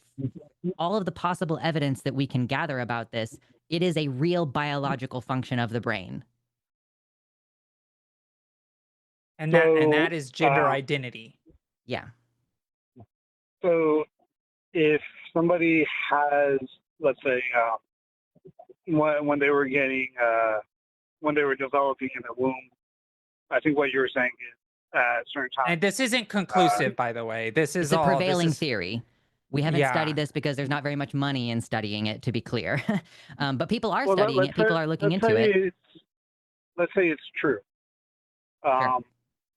all of the possible evidence that we can gather about this, it is a real biological function of the brain. And So, that is gender identity. Yeah. So if somebody has, let's say, when they were getting, when they were developing in the womb, I think what you were saying is at certain times. And this isn't conclusive, by the way. This is It's a all prevailing theory. We haven't Yeah. studied this because there's not very much money in studying it, to be clear. But people are Well, studying it. People are looking into it. Let's say it's true. Sure.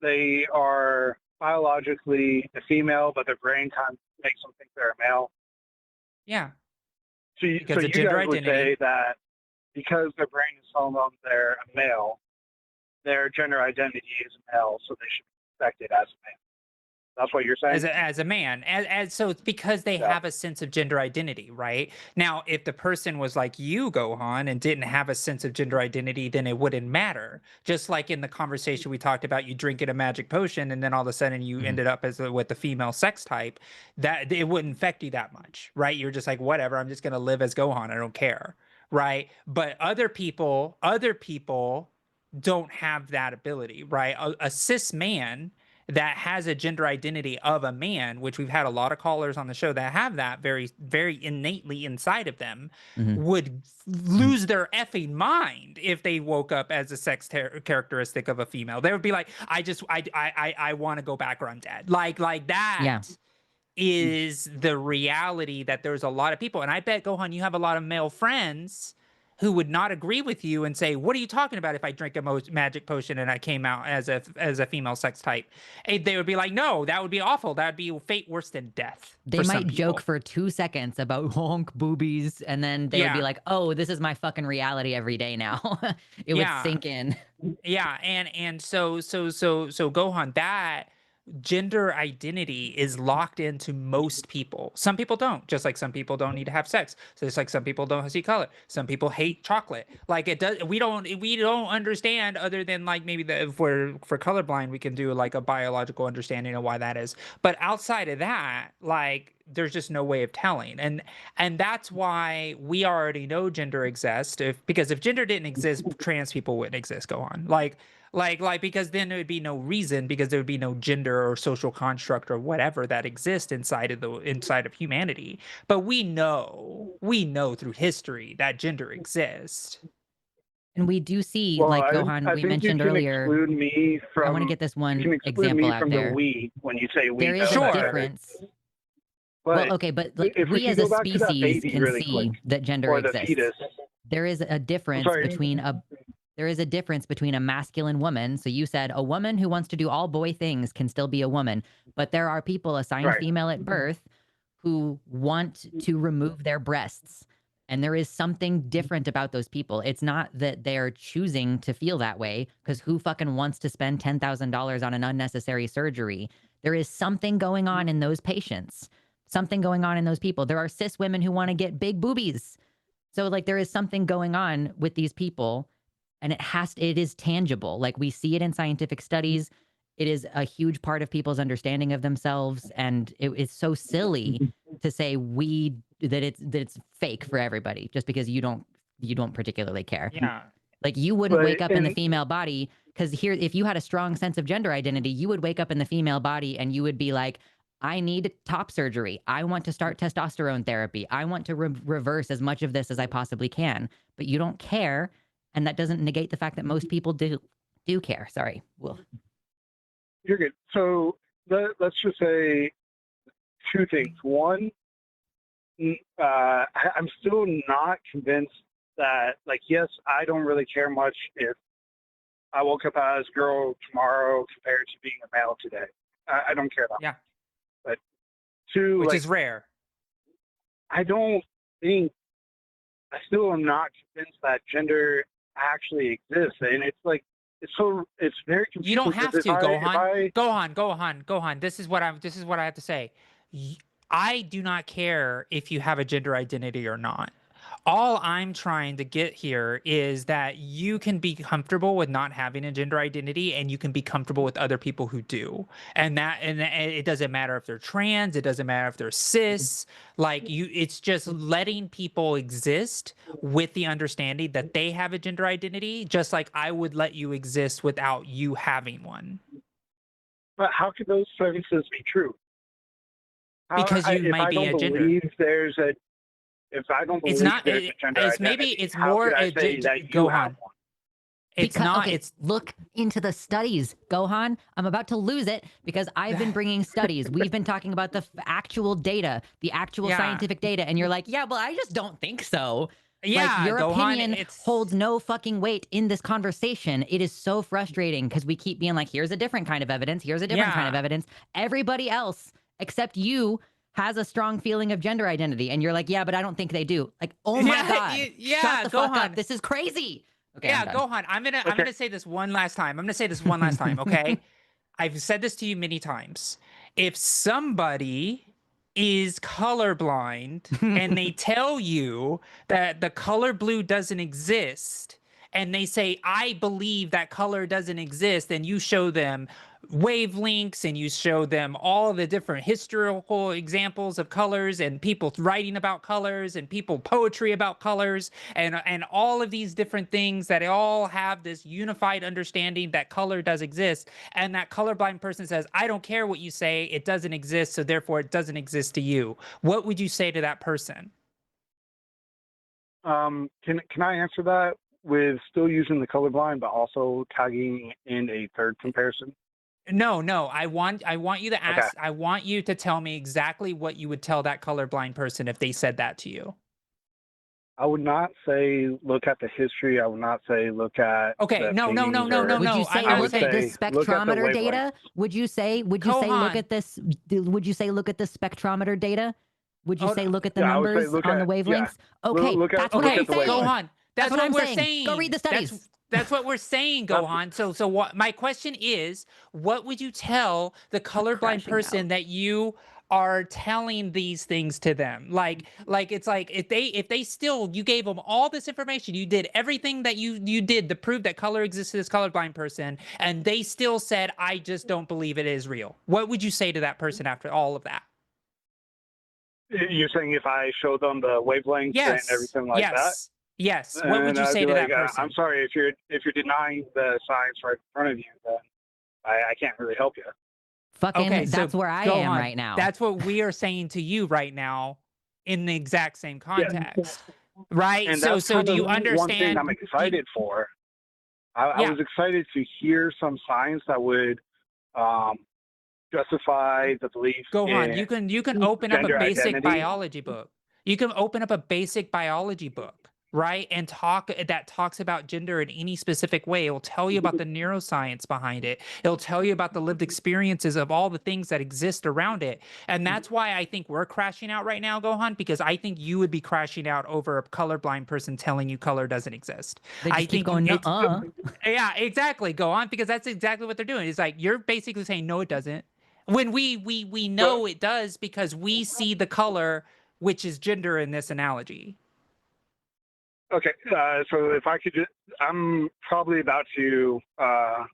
They are biologically a female, but their brain kind of makes them think they're a male. Yeah. So you, Because so of you gender guys would identity. say that because their brain is telling them they're a male, their gender identity is male, so they should be expected as a male. That's what you're saying? As a man. So it's because they Yeah. have a sense of gender identity, right? Now, if the person was like you, Gohan, and didn't have a sense of gender identity, then it wouldn't matter. Just like in the conversation we talked about, you drinking a magic potion, and then all of a sudden you ended up with the female sex type, that it wouldn't affect you that much, right? You're just like, whatever, I'm just gonna live as Gohan, I don't care, right? But other people don't have that ability, right? A cis man that has a gender identity of a man, which we've had a lot of callers on the show that have that very, very innately inside of them, would lose their effing mind if they woke up as a sex characteristic of a female. They would be like, I want to go back or I'm dead. Like that. Yeah. Is the reality that there's a lot of people, and I bet, Gohan, you have a lot of male friends who would not agree with you and say, what are you talking about if I drink a magic potion and I came out as a female sex type? And they would be like, no, that would be awful. That would be fate worse than death. They might joke for 2 seconds about honk boobies, and then they would be like, oh, this is my fucking reality every day now. It would sink in. Yeah, and so Gohan, that gender identity is locked into most people. Some people don't, just like some people don't need to have sex. So it's like some people don't see color. Some people hate chocolate. Like it does. We don't understand, other than like maybe if we're for colorblind, we can do like a biological understanding of why that is. But outside of that, like there's just no way of telling. And that's why we already know gender exists. Because if gender didn't exist, trans people wouldn't exist. Gohan. Like because then there would be no reason, because there would be no gender or social construct or whatever that exists inside of humanity. But we know through history that gender exists. And we do see, Well, like Gohan, we mentioned earlier. Exclude me from, I want to get this one you can exclude example me out from there. the we when you say we. There is a difference. Well, okay, but like, we as a species can see that gender exists. There is a difference between a masculine woman. So you said a woman who wants to do all boy things can still be a woman, but there are people assigned female at birth who want to remove their breasts. And there is something different about those people. It's not that they're choosing to feel that way, because who fucking wants to spend $10,000 on an unnecessary surgery? There is something going on in those patients, something going on in those people. There are cis women who want to get big boobies. So like there is something going on with these people, and it is tangible. Like we see it in scientific studies. It is a huge part of people's understanding of themselves. And it is so silly to say that it's fake for everybody just because you don't particularly care. Yeah. Like you wouldn't wake up in the female body, because here, if you had a strong sense of gender identity, you would wake up in the female body and you would be like, I need top surgery. I want to start testosterone therapy. I want to reverse as much of this as I possibly can. But you don't care, and that doesn't negate the fact that most people do care. Sorry. Well, You're good. So let's just say two things. One, I'm still not convinced that, like, yes, I don't really care much if I woke up as a girl tomorrow compared to being a male today. I don't care that. Yeah. But two, Which like, is rare. I don't think, I still am not convinced that gender actually exists. And it's like, it's very confusing. You don't have to, Gohan. Gohan. This is what I have to say. I do not care if you have a gender identity or not. All I'm trying to get here is that you can be comfortable with not having a gender identity, and you can be comfortable with other people who do. And it doesn't matter if they're trans, it doesn't matter if they're cis. Like, it's just letting people exist with the understanding that they have a gender identity, just like I would let you exist without you having one. But how could those sentences be true? Because you might be a gender. If I don't believe It's not. there's a gender It's identity, maybe it's how more. could I say that you Gohan. have one? It's not. Okay, It's look into the studies, Gohan. I'm about to lose it because I've been bringing studies. We've been talking about the actual data, the actual scientific data, and you're like, yeah, well, I just don't think so. yeah. Like, your Gohan, opinion holds no fucking weight in this conversation. It is so frustrating because we keep being like, here's a different kind of evidence. Here's a different kind of evidence. Everybody else except you has a strong feeling of gender identity, and you're like, yeah, but I don't think they do. Like, oh my god, shut the fuck up. This is crazy. Okay, yeah, Gohan. I'm gonna say this one last time. Okay. I've said this to you many times. If somebody is colorblind and they tell you that the color blue doesn't exist, and they say, I believe that color doesn't exist, and you show them wavelengths and you show them all the different historical examples of colors and people writing about colors and people poetry about colors and all of these different things that all have this unified understanding that color does exist, and that colorblind person says, I don't care what you say, it doesn't exist, so therefore it doesn't exist to you, what would you say to that person? Can I answer that with still using the colorblind, but also tagging in a third comparison? No, I want you to ask. Okay. I want you to tell me exactly what you would tell that colorblind person if they said that to you. I would not say look at the history. I would not say look at. Okay, no. Would you say I look would at the say, spectrometer data? Would you say look at this? Would you say look at the spectrometer data? Would you say look at the numbers on the wavelengths? Okay, that's what I'm saying. Gohan, that's what we're saying. Go read the studies. That's what we're saying, Gohan. So what? My question is, what would you tell the colorblind person that you are telling these things to them? Like it's like if they still, you gave them all this information, you did everything that you did to prove that color exists to this colorblind person, and they still said, I just don't believe it is real. What would you say to that person after all of that? You're saying if I show them the wavelengths and everything like that? Yes. What would you say to that person? I'm sorry, if you're denying the science right in front of you, then I can't really help you. Fucking, that's where I am right now. That's what we are saying to you right now, in the exact same context, right? And so do you understand? One thing I'm excited for. I was excited to hear some science that would justify the belief. Gohan, you can open up a basic identity. biology book. You can open up a basic biology book, right? And talks about gender in any specific way. It will tell you about the neuroscience behind it. It'll tell you about the lived experiences of all the things that exist around it. And that's why I think we're crashing out right now, Gohan, because I think you would be crashing out over a colorblind person telling you color doesn't exist. I think going, yeah, exactly, Gohan, because that's exactly what they're doing. It's like, you're basically saying, no, it doesn't. When we know it does, because we see the color, which is gender in this analogy. Okay, so if I could just, I'm probably about to, I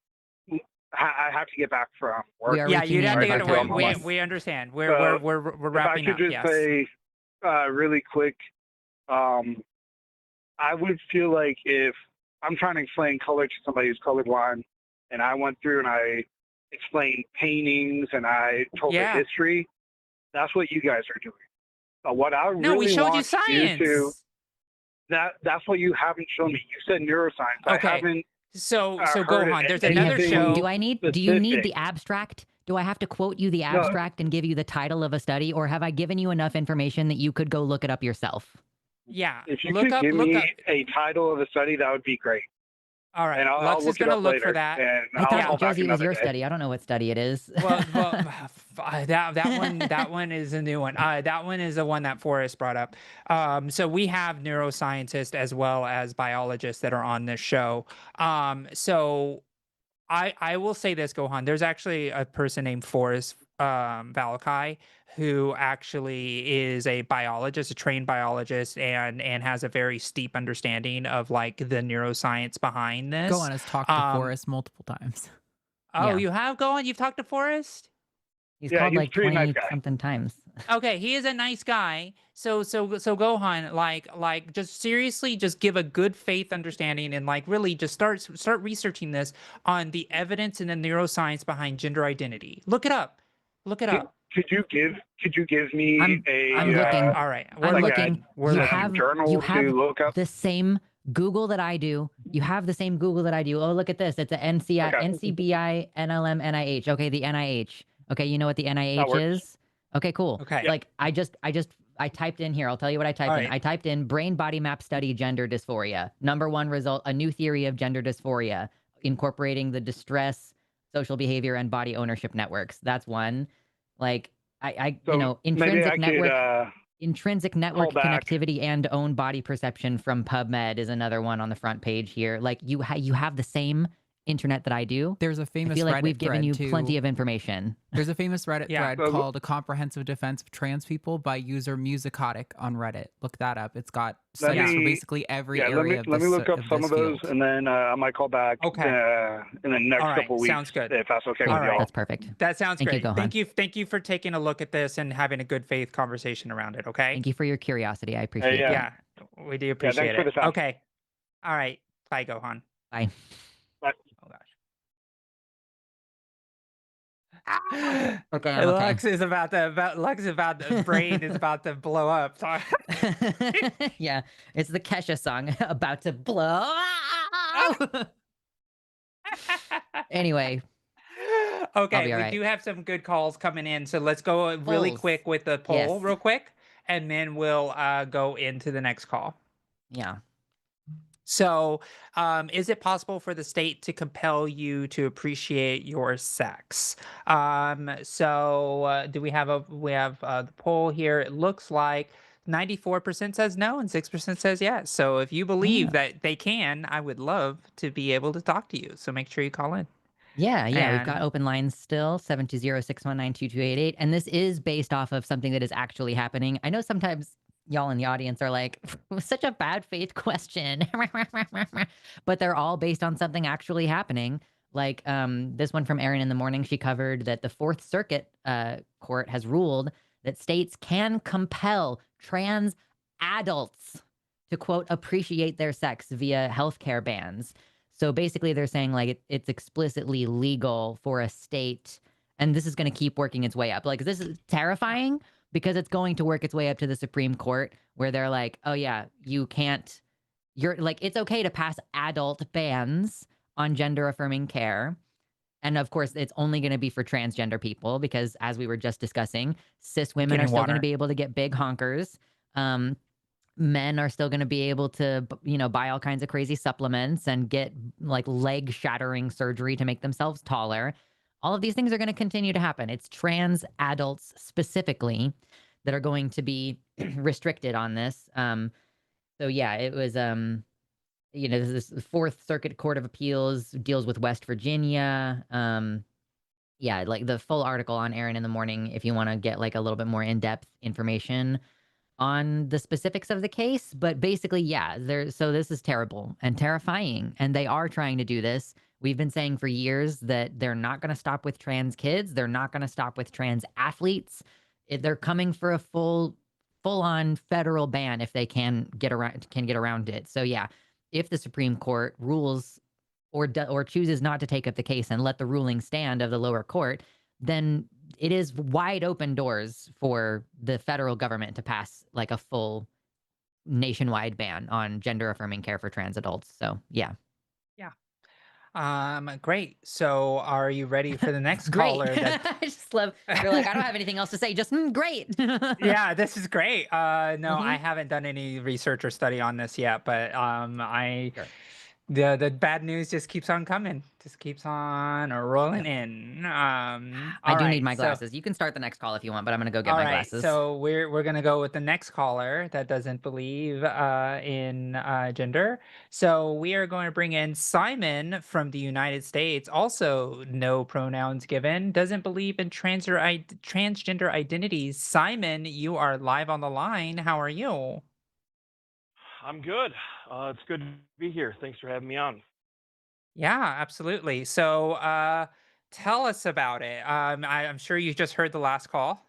have to get back from work. Yeah, you'd have to get away. We understand. We're wrapping up. If I could just say really quick, I would feel like if I'm trying to explain color to somebody who's colorblind, and I went through and I explained paintings and I told the history. That's what you guys are doing. What I No, we really showed you want you to science. that's what you haven't shown me. You said neuroscience. Okay. I haven't So heard Gohan, there's another anything show. Do you need specific. the abstract? Do I have to quote you the No. abstract and give you the title of a study, or have I given you enough information that you could go look it up yourself? Yeah. If you look could up, give look me up. a title of a study, that would be great. All right. And I'll Lux look is it gonna up look later. for that. And I I'll call thought, back Josie, it was another your day. study. I don't know what study it is. Well, that one is a new one. That one is the one that Forrest brought up. So we have neuroscientists as well as biologists that are on this show. So I will say this, Gohan. There's actually a person named Forrest Valakai who actually is a biologist, a trained biologist, and has a very steep understanding of like the neuroscience behind this. Gohan has talked to Forrest multiple times. Oh, Yeah. you have Gohan? You've talked to Forrest? He's Yeah, called he's a like pretty nice 20 guy. something times. Okay, he is a nice guy. So Gohan, like just seriously just give a good faith understanding and like really just start researching this on the evidence and the neuroscience behind gender identity. Look it up. Look it up. Could you give me I'm looking. All right. I'm like looking. We're You looking. have journal to look up? the same Google that I do. You have the same Google that I do. Oh, look at this. It's a NCI, Okay. NCBI, NLM, NIH. Okay, the NIH. Okay, you know what the NIH works. is? Okay, cool. Okay. Like I typed in here. I'll tell you what I typed in. Alright. I typed in brain body map study gender dysphoria. Number one result, a new theory of gender dysphoria, incorporating the distress, social behavior, and body ownership networks. That's one. Like So maybe intrinsic I network. could Intrinsic network back. connectivity and own body perception from PubMed is another one on the front page here. Like you have the same internet that I do. There's a I famous feel like Reddit we've given thread you too. plenty of information. There's a famous Reddit Yeah. thread called "A Comprehensive Defense of Trans People" by user Musicotic on Reddit. Look that up. It's got studies for me- basically every Yeah, area let me look up some of those, field. and then I might call back Okay. in the next All right, couple weeks. sounds good. If that's okay Cool. with y'all. That's perfect. That sounds Thank you, great. Gohan. Thank you for taking a look at this and having a good faith conversation around it. Okay. Thank you for your curiosity. I appreciate yeah. Yeah, we do appreciate for it. the time. Okay. All right. Bye, Gohan. it. Bye. Oh gosh. Okay, I'm okay. Lux is about the brain is about to blow up. Sorry. Yeah, it's the Kesha song about to blow. Anyway, Okay, be we all right. do have some good calls coming in, so let's go really Polls. quick with the poll, Yes. real quick, and then we'll go into the next call. yeah. So, is it possible for the state to compel you to appreciate your sex? Do we have the poll here? It looks like 94% says no and 6% says yes. So if you believe that they can, I would love to be able to talk to you. So make sure you call in. Yeah, we've got And- open lines still, 720-619-2288. And this is based off of something that is actually happening. I know sometimes y'all in the audience are like, such a bad faith question. But they're all based on something actually happening. Like this one from Erin in the morning, she covered that the Fourth Circuit Court has ruled that states can compel trans adults to, quote, appreciate their sex via healthcare bans. So basically they're saying like it's explicitly legal for a state, and this is going to keep working its way up. Like this is terrifying because it's going to work its way up to the Supreme Court where they're like, oh yeah, you're like, it's okay to pass adult bans on gender affirming care. And of course, it's only going to be for transgender people because, as we were just discussing, cis women Getting are still going water. to be able to get big honkers. Men are still going to be able to, buy all kinds of crazy supplements and get like leg shattering surgery to make themselves taller. All of these things are going to continue to happen. It's trans adults specifically that are going to be restricted on this. So yeah, it was, this Fourth Circuit Court of Appeals deals with West Virginia. Yeah, like the full article on Erin in the morning, if you want to get like a little bit more in-depth information on the specifics of the case. But basically, yeah, so this is terrible and terrifying. And they are trying to do this. We've been saying for years that they're not going to stop with trans kids. They're not going to stop with trans athletes. They're coming for a full-on federal ban if they can get around it. So yeah, if the Supreme Court rules or chooses not to take up the case and let the ruling stand of the lower court, then it is wide open doors for the federal government to pass like a full nationwide ban on gender affirming care for trans adults. So, yeah. Yeah. Great. So are you ready for the next Great. caller that I just love you're like, I don't have anything else to say. Just great. Yeah, this is great. No, I Mhm. haven't done any research or study on this yet, but I Sure. the bad news just keeps on coming. Just keeps on rolling Yep. in. I All do need right. my So glasses. You can start the next call if you want, but I'm gonna go get all my right. glasses. So we're gonna go with the next caller that doesn't believe in gender. So we are going to bring in Simon from the United States. Also, no pronouns given. Doesn't believe in transgender identities. Simon, you are live on the line. How are you? I'm good. It's good to be here. Thanks for having me on. Yeah, absolutely. So tell us about it. I'm sure you just heard the last call.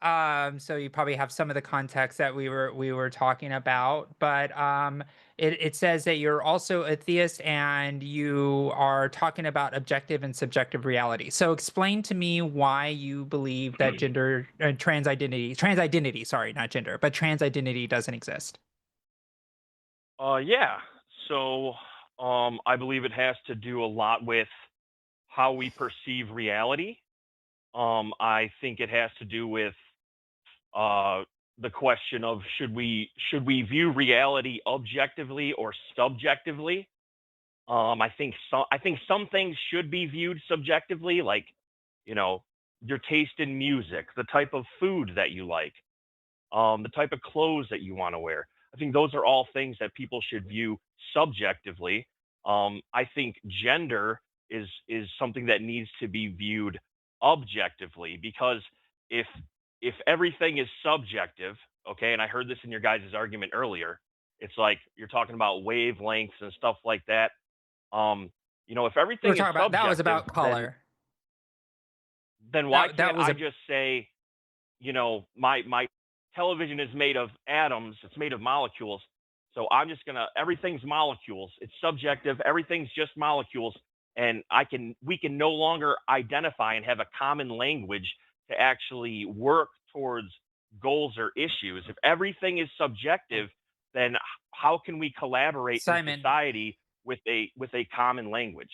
So you probably have some of the context that we were talking about, but it says that you're also a theist and you are talking about objective and subjective reality. So explain to me why you believe that trans identity, sorry, not gender, but trans identity doesn't exist. Yeah. So, I believe it has to do a lot with how we perceive reality. I think it has to do with uh, the question of should we view reality objectively or subjectively. I think some things should be viewed subjectively, like you know your taste in music, the type of food that you like, the type of clothes that you want to wear. I think those are all things that people should view subjectively. I think gender is something that needs to be viewed objectively because if if everything is subjective, okay, and I heard this in your guys' argument earlier, it's like you're talking about wavelengths and stuff like that. Um, if We were everything is talking about that was subjective, about then color. why That can't was I a just say my television is made of atoms, it's made of molecules. So I'm just gonna everything's molecules. It's subjective, everything's just molecules. And we can no longer identify and have a common language to actually work towards goals or issues. If everything is subjective, then how can we collaborate in Simon. society with a common language?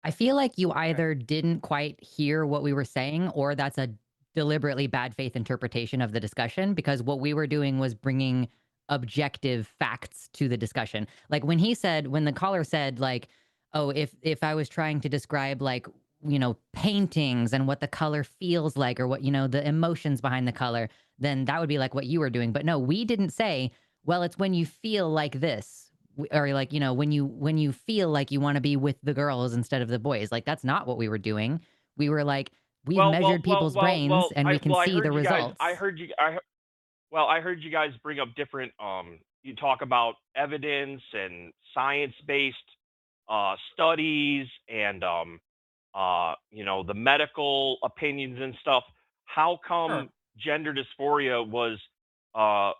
I feel like you Okay. either didn't quite hear what we were saying or that's a deliberately bad faith interpretation of the discussion because what we were doing was bringing objective facts to the discussion. Like when the caller said like, "Oh, if I was trying to describe like, paintings and what the color feels like or what, the emotions behind the color, then that would be like what you were doing." But no, we didn't say, "Well, it's when you feel like this." Or like when you feel like you want to be with the girls instead of the boys, like that's not what we were doing. We were like, we've Well, well, measured well, people's well, brains well. and we can I see the heard you guys. results. I heard you guys bring up different. You talk about evidence and science-based studies and the medical opinions and stuff. How Sure. come gender dysphoria uh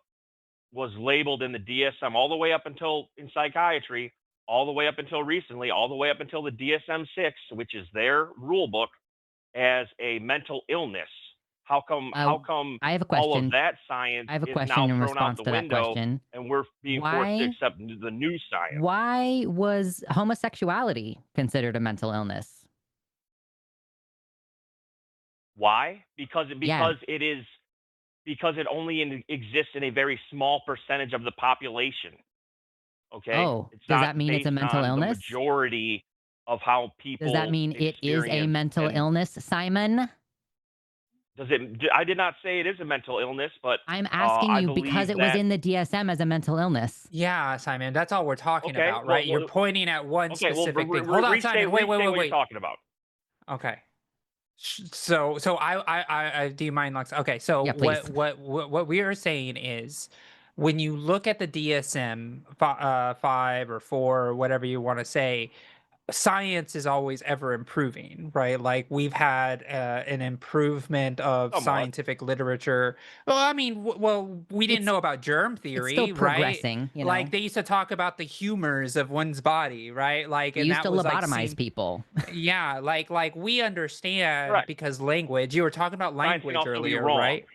was labeled in the DSM all the way up until in psychiatry, all the way up until recently, all the way up until the DSM-6, which is their rule book, as a mental illness? Uh, How come I have a all of question. that science I have a is now question in thrown out response the to that window question. and we're being forced to Why accept the new science? why was homosexuality considered a mental illness? Why? Yeah. Because it only exists in a very small percentage of the population. Okay? Oh, It's does not that mean it's a based mental on the illness? majority of how Does that people mean it is a experience mental and illness, Simon? does it I did not say it is a mental illness, but I'm asking I you because believe it was that in the DSM as a mental illness. Yeah, Simon, that's all we're talking okay, about, right? You're pointing at one okay, well specific thing. Hold on, restate Simon. Wait, wait, wait, what you're wait. talking about. Okay. So I do you mind, Lux? Okay, so Yeah, please. what we are saying is, when you look at the DSM 5 or 4 or whatever you want to say, science is always ever improving, right? Like we've had an improvement of Somewhat. scientific literature. Well, I mean, well, we didn't It's know about germ it's still theory, right? progressing, you Like know. they used to talk about the humors of one's body, right? Like, We and used that to was like lobotomize seen. people. Yeah, like we understand Correct. because language. You were talking about Science can language also be earlier, wrong. right?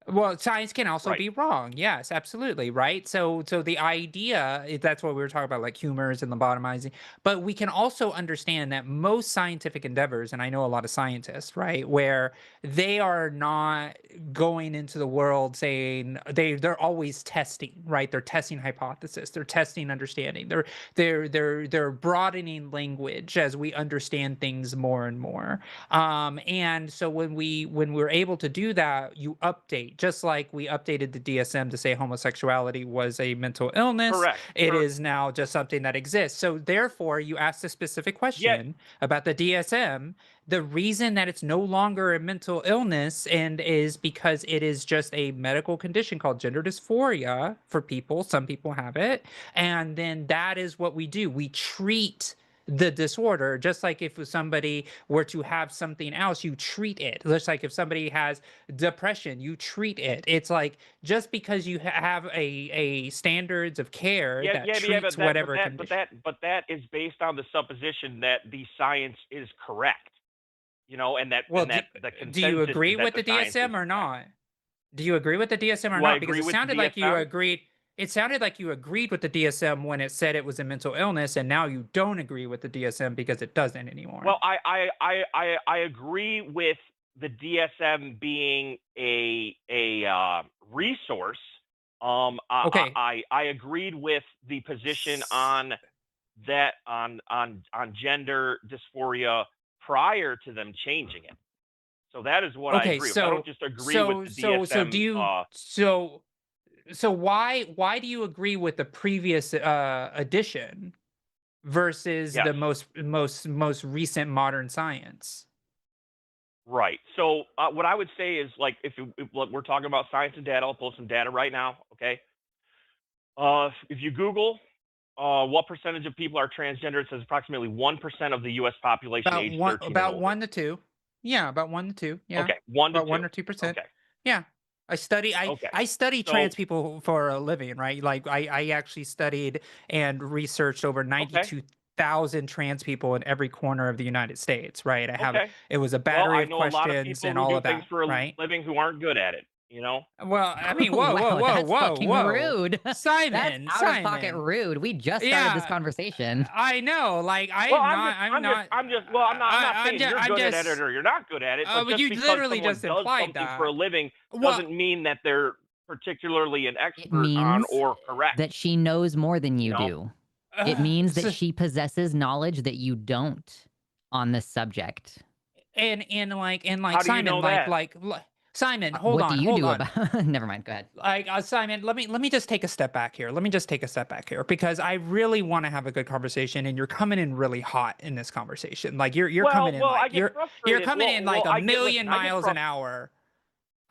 Well, science can also Right. be wrong. Yes, absolutely. Right. So the idea that's what we were talking about, like humors and lobotomizing. But we can also understand that most scientific endeavors, and I know a lot of scientists, right, where they are not going into the world saying they're always testing, right? They're testing hypothesis, they're testing understanding, they're broadening language as we understand things more and more. And so when we're able to do that, you update, just like we updated the DSM to say homosexuality was a mental illness. Correct. It is now just something that exists. So therefore, you asked a specific Yet, question about the DSM. The reason that it's no longer a mental illness and is because it is just a medical condition called gender dysphoria for people. Some people have it. And then that is what we do. We treat the disorder, just like if somebody were to have something else, you treat it. Just like if somebody has depression, you treat it. It's like just because you have a standards of care yeah, that yeah, yeah, treats whatever condition. but that is based on the supposition that the science is correct, Well, and that the do you consensus agree is that with the the science is DSM or correct. not? Do you agree with the DSM or Do I not? Because agree it with the sounded like you DSM? agreed. It sounded like you agreed with the DSM when it said it was a mental illness, and now you don't agree with the DSM because it doesn't anymore. Well, I agree with the DSM being a resource. Okay. I agreed with the position on that on gender dysphoria prior to them changing it. So that is what I Okay, agree with. I don't just agree with the do DSM. you so why do you agree with the previous edition versus Yes, the most recent modern science? right. So what I would say is like if look, we're talking about science and data, I'll pull some data right now. Okay. If you Google what percentage of people are transgender, it says approximately 1% of the U.S. population age 13 and About older. 1 to 2. Yeah, about 1 to 2. Yeah. Okay, 1 to About 2. 1 or 2%. Okay, Yeah. okay. I study So trans people for a living, right? Like I actually studied and researched over okay, 92,000 trans people in every corner of the United States, right? okay. It was a Well, battery I of know a lot of questions people and who all do of things that, for a right? living who aren't good at it. Well, I mean, whoa, whoa, Wow, whoa, that's whoa, fucking whoa. rude. That's Simon, out of pocket Simon. rude. We just started this Yeah, conversation. I know. Like I Well, am not I'm not saying you're I'm good at it just or you're not good at it, but but just you because literally someone just does implied something for a that. living Well, doesn't mean that they're particularly an It expert on means or correct. that she knows more than You you know? do. It means that so, she possesses knowledge that you don't on this subject. and like How do you Simon, know that? Simon, What do you hold do on. about Never mind, go ahead. Like Simon, let me just take a step back here. Let me just take a step back here because I really want to have a good conversation, and you're coming in really hot in this conversation. Like you're coming in I like get you're frustrated. coming in like a I get million listen. I get miles an frustrated. hour.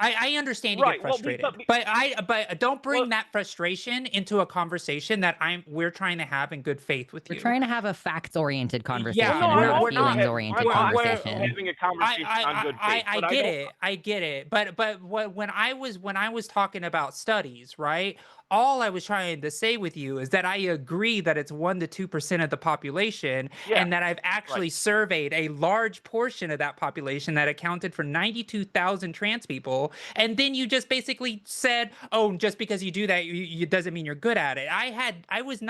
I understand you get Right. Well, frustrated, but don't well, bring that frustration into a conversation that we're trying to have in good faith with We're you. trying to have a facts-oriented Yeah, conversation no, and I'm not a we're not. feelings-oriented I'm conversation. having a conversation on good faith, I but I get don't. it. I get it. But when I was talking about studies, right? All I was trying to say with you is that I agree that it's 1 to 2% of the population, Yeah. and that I've Right. actually surveyed a large portion of that population that accounted for 92,000 trans people. And then you just basically said, "Oh, just because you do that, you doesn't mean you're good at it." I was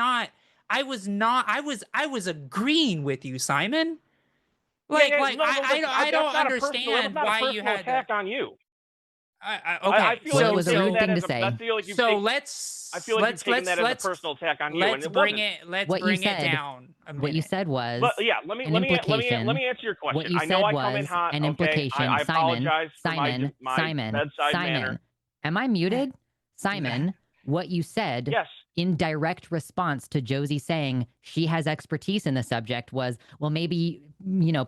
agreeing with you, Simon. Yeah. Yeah. No. No. Listen. I That's don't not a personal. That was understand not a why you personal had to. attack on you. I Okay, feel Well, like it you've was a taken rude that thing as to a. I say. feel like you've so taken. I feel like you've taken that as a personal attack on you, and it wasn't. let's What you bring it said, down a what you minute. said But was yeah, an let implication. me answer your What question. you I know said I come in was hot. an Okay, implication. I Simon, apologize for Simon, my Simon, bedside manner. Simon. Am I muted? Simon, what you said Yes. in direct response to Josie saying she has expertise in the subject was, well, maybe,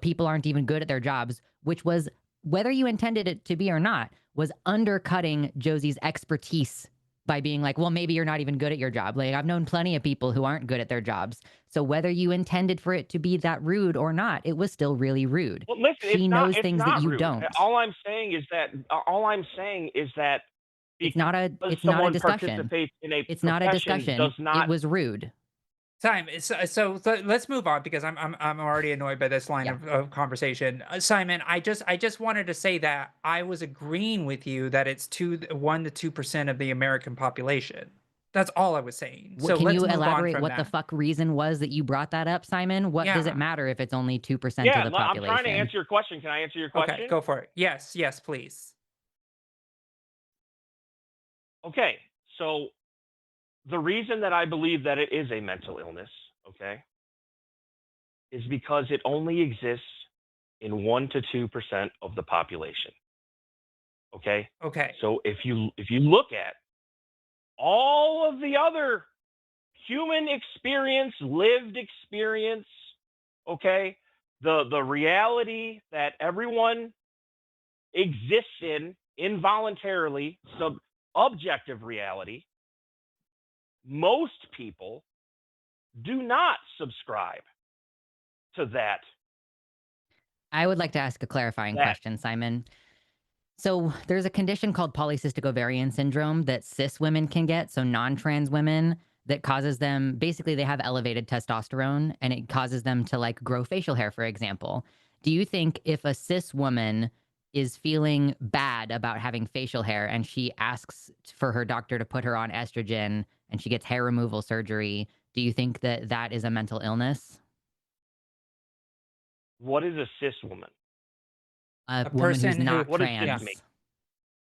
people aren't even good at their jobs, which was, whether you intended it to be or not, was undercutting Josie's expertise by being like, well, maybe you're not even good at your job. Like, I've known plenty of people who aren't good at their jobs. So whether you intended for it to be that rude or not, it was still really rude. Well, listen, She knows it's things that not you rude. don't. All I'm saying is that It's not a someone discussion. participates in a It's not a profession discussion. does It not. was rude. Simon, so let's move on because I'm already annoyed by this line Yeah. of conversation. Simon, I just wanted to say that I was agreeing with you that it's 1 to 2% of the American population. That's all I was saying. So Can let's you move on elaborate from what the that. fuck reason was that you brought that up, Simon? What does it Yeah. matter if it's only 2% of Yeah, the I'm trying to population? answer your question. Can I answer your question? Okay, go for it. Yes, please. Okay, so the reason that I believe that it is a mental illness, okay, is because it only exists in 1 to 2% of the population. Okay? Okay. So if you look at all of the other human experience, lived experience, okay, the reality that everyone exists in involuntarily, objective reality, most people do not subscribe to that. I would like to ask a clarifying question, Simon. So there's a condition called polycystic ovarian syndrome that cis women can get, so non-trans women, that causes them, basically they have elevated testosterone and it causes them to like grow facial hair, for example. Do you think if a cis woman is feeling bad about having facial hair and she asks for her doctor to put her on estrogen and she gets hair removal surgery, do you think that that is a mental illness? What is a cis woman? A woman person who's who- not What does trans. cis mean?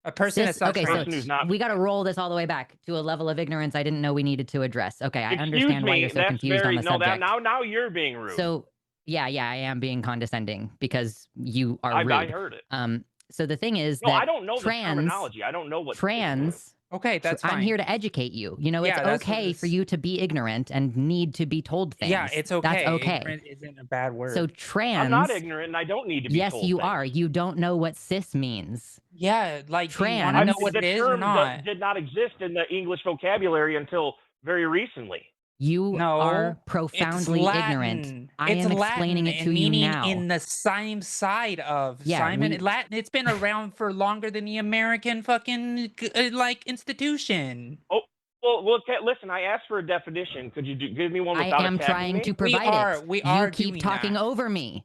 A person that's not Okay, trans. Person who's not. we got to roll this all the way back to a level of ignorance I didn't know we needed to address. Okay, I Excuse understand why me, you're so that's confused very on the no. subject. Now you're being rude. So, yeah, I am being condescending because you are rude. I heard it. So the thing is No, that I don't know the trans, terminology. I don't know what trans. Okay, that's fine. I'm here to educate you. You know, it's Yeah, that's what okay for this- you to be ignorant and need to be told things. Yeah, it's okay. That's okay. Ignorant isn't a bad word. So trans. I'm not ignorant, and I don't need to be Yes, told you things. are. You don't know what cis means. yeah, like do you want to Trans- know what the it is or term not? did not exist in the English vocabulary until very recently. You No, are it's profoundly ignorant. Latin. I It's am Latin explaining it and to you meaning now. in the same side of Yeah, Simon. Latin. It's been around for longer than the American fucking like institution. Oh, well, okay, listen. I asked for a definition. Could you give me one I without am attacking trying me? to provide it. We You are keep doing talking that. over me.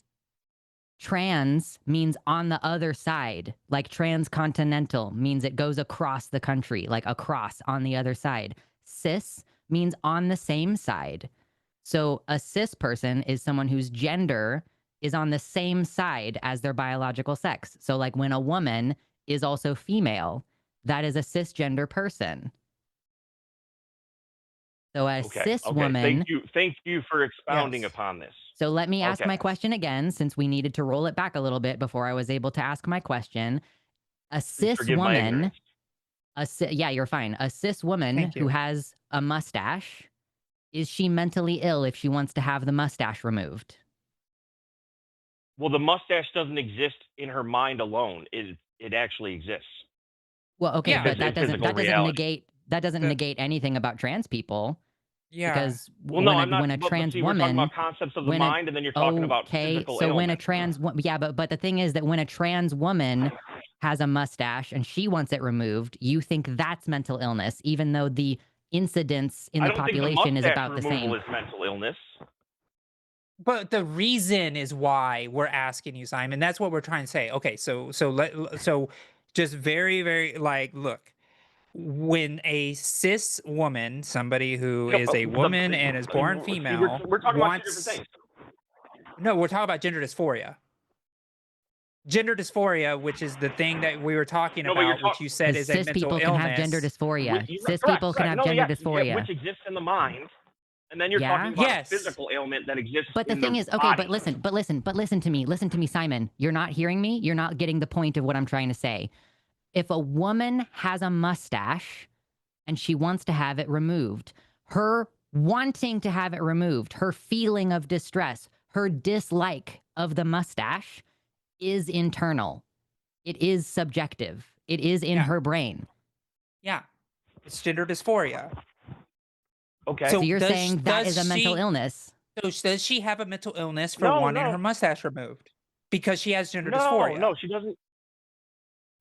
Trans means on the other side, like transcontinental means it goes across the country, like across on the other side. Cis means on the same side. So a cis person is someone whose gender is on the same side as their biological sex. So like when a woman is also female, that is a cisgender person. So a cis woman. Thank you for expounding Yes. upon this. So let me ask Okay. my question again, since we needed to roll it back a little bit before I was able to ask my question. A cis Forgive my woman, ignorance. yeah, you're fine. A cis woman Thank who you. has a mustache, is she mentally ill if she wants to have the mustache removed? Well, the mustache doesn't exist in her mind alone. It actually exists. Well, okay, Yeah. but that doesn't Reality. negate anything about trans people. Yeah. Because Well, no, I'm not. when a but trans see, we're talking woman, about concepts of the when a- mind, and then you're talking about physical so when a ailments. trans yeah, but the thing is that when a trans woman has a mustache and she wants it removed, you think that's mental illness, even though the incidence in I the don't think population is mustache about the removal same. is mental illness. But the reason is why we're asking you, Simon. That's what we're trying to say. Okay, so just very, very like, look, when a cis woman, somebody who No, is a woman and is born see, female, we're talking about two different wants things. no, we're talking about gender dysphoria. Gender dysphoria, which is the thing that we were talking No, but you're about, which you said is a Cis mental people can illness. have gender dysphoria. You're Cis correct, people can have No, gender yes, dysphoria. which exists in the mind, and then you're Yeah? talking about Yes. a physical ailment that exists. But the in thing the is, okay, body. but listen to me, Simon. You're not hearing me. You're not getting the point of what I'm trying to say. If a woman has a mustache and she wants to have it removed, her wanting to have it removed, her feeling of distress, her dislike of the mustache is internal. It is subjective. It is in Yeah. her brain. Yeah, it's gender dysphoria. Okay. So you're does- saying that does is a mental she- illness. So does she have a mental illness for No, wanting her no, mustache removed? Because she has gender no, dysphoria. no. She doesn't.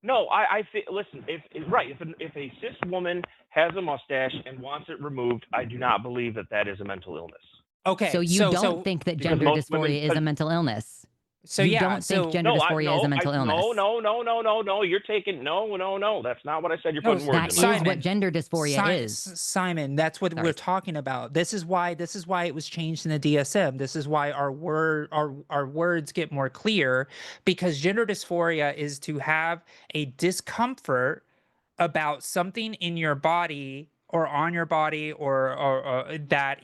No, I think. Listen, if a cis woman has a mustache and wants it removed, I do not believe that that is a mental illness. So Okay, you don't think that Because gender most women, dysphoria is a mental illness? so You yeah, don't think so gender dysphoria is a mental no, illness? no, no, no, no, no. You're taking no, no, no. That's not what I said. You're no, putting words That in my is mouth. what Simon, gender dysphoria is. Simon, that's what we're Sorry. talking about. This is why it was changed in the DSM. This is why our words get more clear, because gender dysphoria is to have a discomfort about something in your body or on your body or that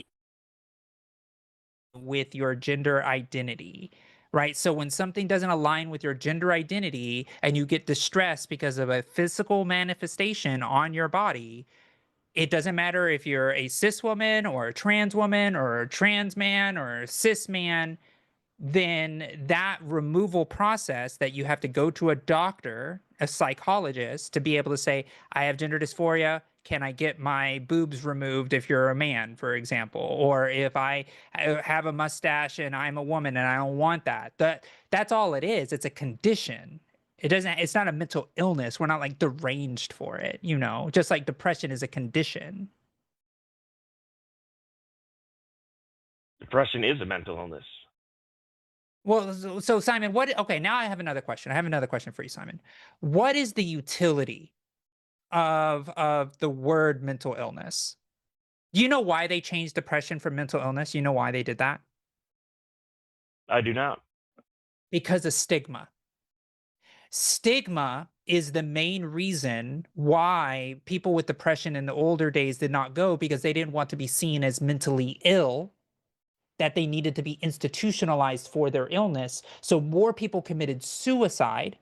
with your gender identity, right? So when something doesn't align with your gender identity and you get distressed because of a physical manifestation on your body, it doesn't matter if you're a cis woman or a trans woman or a trans man or a cis man, then that removal process that you have to go to a doctor, a psychologist, to be able to say, I have gender dysphoria. Can I get my boobs removed if you're a man, for example? Or if I have a mustache and I'm a woman and I don't want that. That's all it is. It's a condition. It's not a mental illness. We're not like deranged for it, just like depression is a condition. Depression is a mental illness. Well, so Simon, okay, now I have another question. I have another question for you, Simon. What is the utility of the word mental illness? Do you know why they changed depression from mental illness? You know why they did that? I do not. Because of stigma. Stigma is the main reason why people with depression in the older days did not go, because they didn't want to be seen as mentally ill, that they needed to be institutionalized for their illness. So more people committed suicide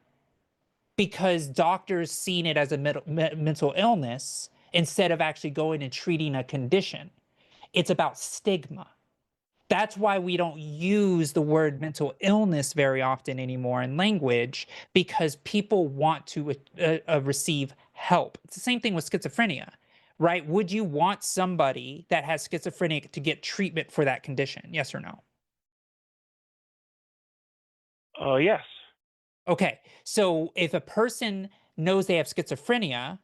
because doctors seen it as a mental illness instead of actually going and treating a condition. It's about stigma. That's why we don't use the word mental illness very often anymore in language, because people want to receive help. It's the same thing with schizophrenia, right? Would you want somebody that has schizophrenia to get treatment for that condition? Yes or no? Yes. Okay, so if a person knows they have schizophrenia,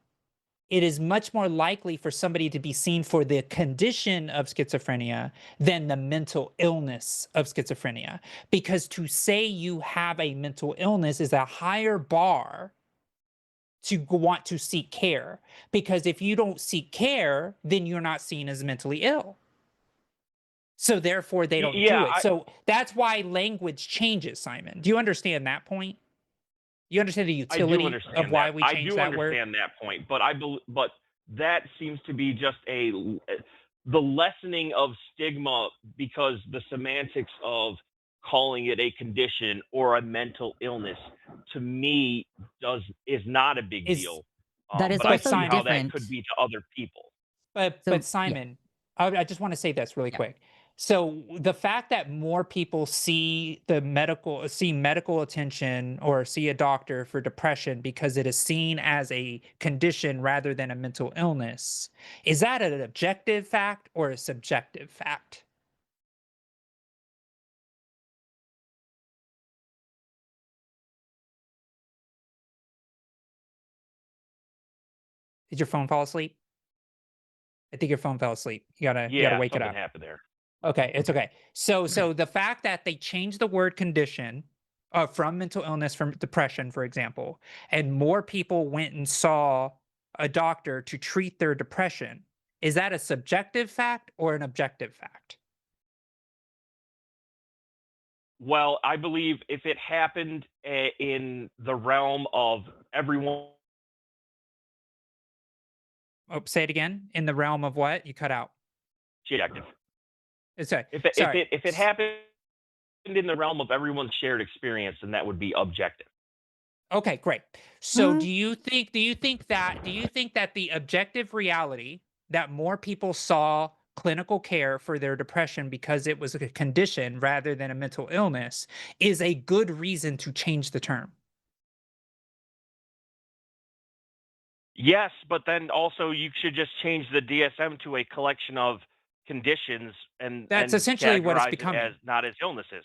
it is much more likely for somebody to be seen for the condition of schizophrenia than the mental illness of schizophrenia. Because to say you have a mental illness is a higher bar to want to seek care. Because if you don't seek care, then you're not seen as mentally ill. So therefore, they don't do Yeah, it. So that's why language changes, Simon. Do you understand that point? You understand the I do utility of understand why that. we I changed do that word? understand that point, but that seems to be just the lessening of stigma, because the semantics of calling it a condition or a mental illness, to me, is not a big Is deal. That is But I but also see how Simon, that could different. be to other people. but So yeah, Simon, I just want to say this really yeah. quick. So the fact that more people see medical attention or see a doctor for depression because it is seen as a condition rather than a mental illness, is that an objective fact or a subjective fact? Did your phone fall asleep? I think your phone fell asleep. You gotta Yeah, wake it something up. happened there. Okay, it's okay. So Okay. so the fact that they changed the word condition from mental illness from depression, for example, and more people went and saw a doctor to treat their depression, is that a subjective fact or an objective fact? Well, I believe if it happened in the realm of everyone Oh, say it again. In the realm of what? You cut out. objective. Sorry. If it, if Sorry. it if it happened in the realm of everyone's shared experience, then that would be objective. Okay, great. So Mm, do you think that the objective reality that more people saw clinical care for their depression because it was a condition rather than a mental illness is a good reason to change the term? Yes, but then also you should just change the DSM to a collection of conditions That's and essentially what it's categorize it as becoming. not as illnesses.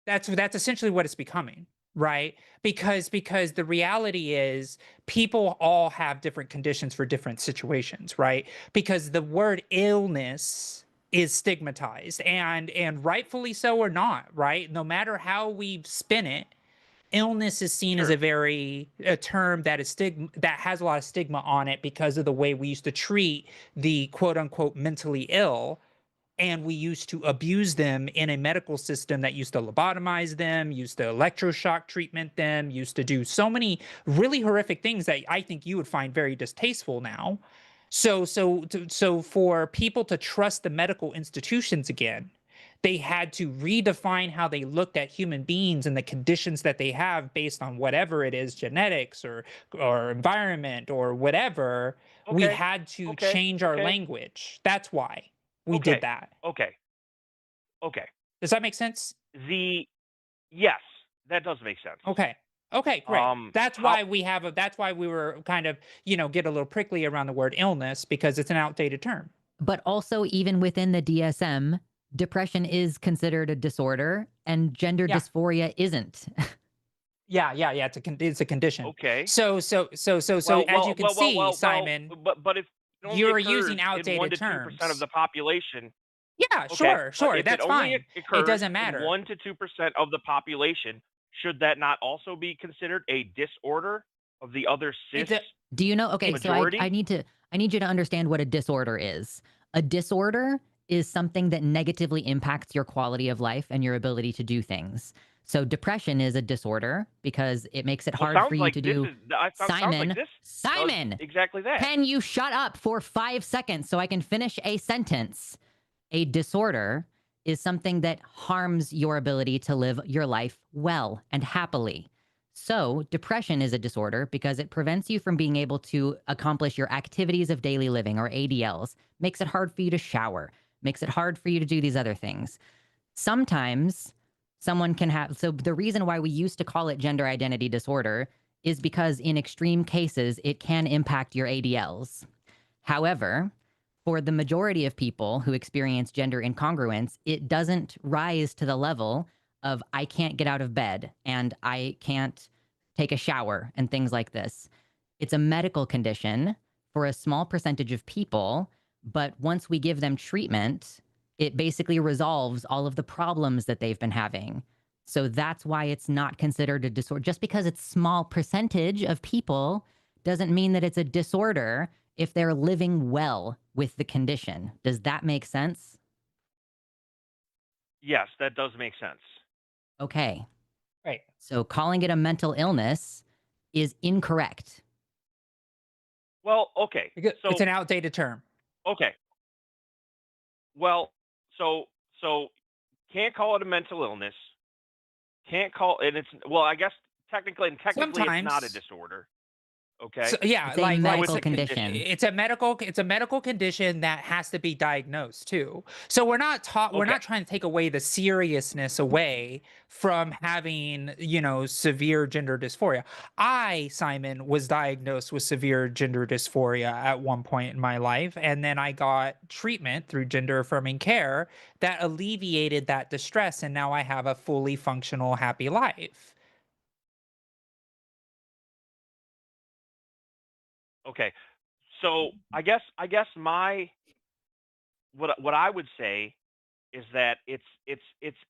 That's essentially what it's becoming, right? Because the reality is people all have different conditions for different situations, right? Because the word illness is stigmatized, and rightfully so or not, right? No matter how we spin it, illness is seen as Sure. a term that is that has a lot of stigma on it because of the way we used to treat the quote unquote mentally ill, and we used to abuse them in a medical system that used to lobotomize them, used to electroshock treatment them, used to do so many really horrific things that I think you would find very distasteful now. So for people to trust the medical institutions again, they had to redefine how they looked at human beings and the conditions that they have based on whatever it is, genetics or environment or whatever. We Okay. had to Okay. change our Okay. language. That's why we did Okay. that. Okay. Okay. Does that make sense? The Yes, that does make sense. Okay. Okay, great. That's How why that's why we were kind of, get a little prickly around the word illness because it's an outdated term. But also, even within the DSM, depression is considered a disorder and gender Yeah. dysphoria isn't. Yeah. It's a condition. Okay. So as you can see, Simon, But if it only you're occurs using in 1 outdated to 2% of terms. the population, Yeah, okay, but sure. if it That's only fine. It occurs doesn't in matter. 1 to 2% of the population, should that not also be considered a disorder of the other cis It's a Do you know? Okay, so I majority? need you to understand what a disorder is. A disorder is something that negatively impacts your quality of life and your ability to do things. So depression is a disorder because it makes it Well, hard for you to do. sounds like Simon, this does Simon, exactly that. can you shut up for 5 seconds so I can finish a sentence? A disorder is something that harms your ability to live your life well and happily. So, depression is a disorder because it prevents you from being able to accomplish your activities of daily living or ADLs, makes it hard for you to shower, makes it hard for you to do these other things. Sometimes someone can have, so the reason why we used to call it gender identity disorder is because in extreme cases, it can impact your ADLs. However, for the majority of people who experience gender incongruence, it doesn't rise to the level of I can't get out of bed and I can't take a shower and things like this. It's a medical condition for a small percentage of people, but once we give them treatment, it basically resolves all of the problems that they've been having. So that's why it's not considered a disorder. Just because it's small percentage of people doesn't mean that it's a disorder if they're living well with the condition. Does that make sense? Yes, that does make sense. Okay. right. So calling it a mental illness is incorrect. Well, okay. Because it's So, an outdated term. okay. Well, so can't call it a mental illness. Can't call and it's well, I guess technically it's not a Sometimes. disorder. Okay. So, yeah, It's a So like it's medical a condition. condition. it's a medical condition that has to be diagnosed too. So we're Okay. not trying to take away the seriousness away from having, severe gender dysphoria. I, Simon, was diagnosed with severe gender dysphoria at one point in my life, and then I got treatment through gender affirming care that alleviated that distress, and now I have a fully functional, happy life. Okay. So I guess my what I would say is that it's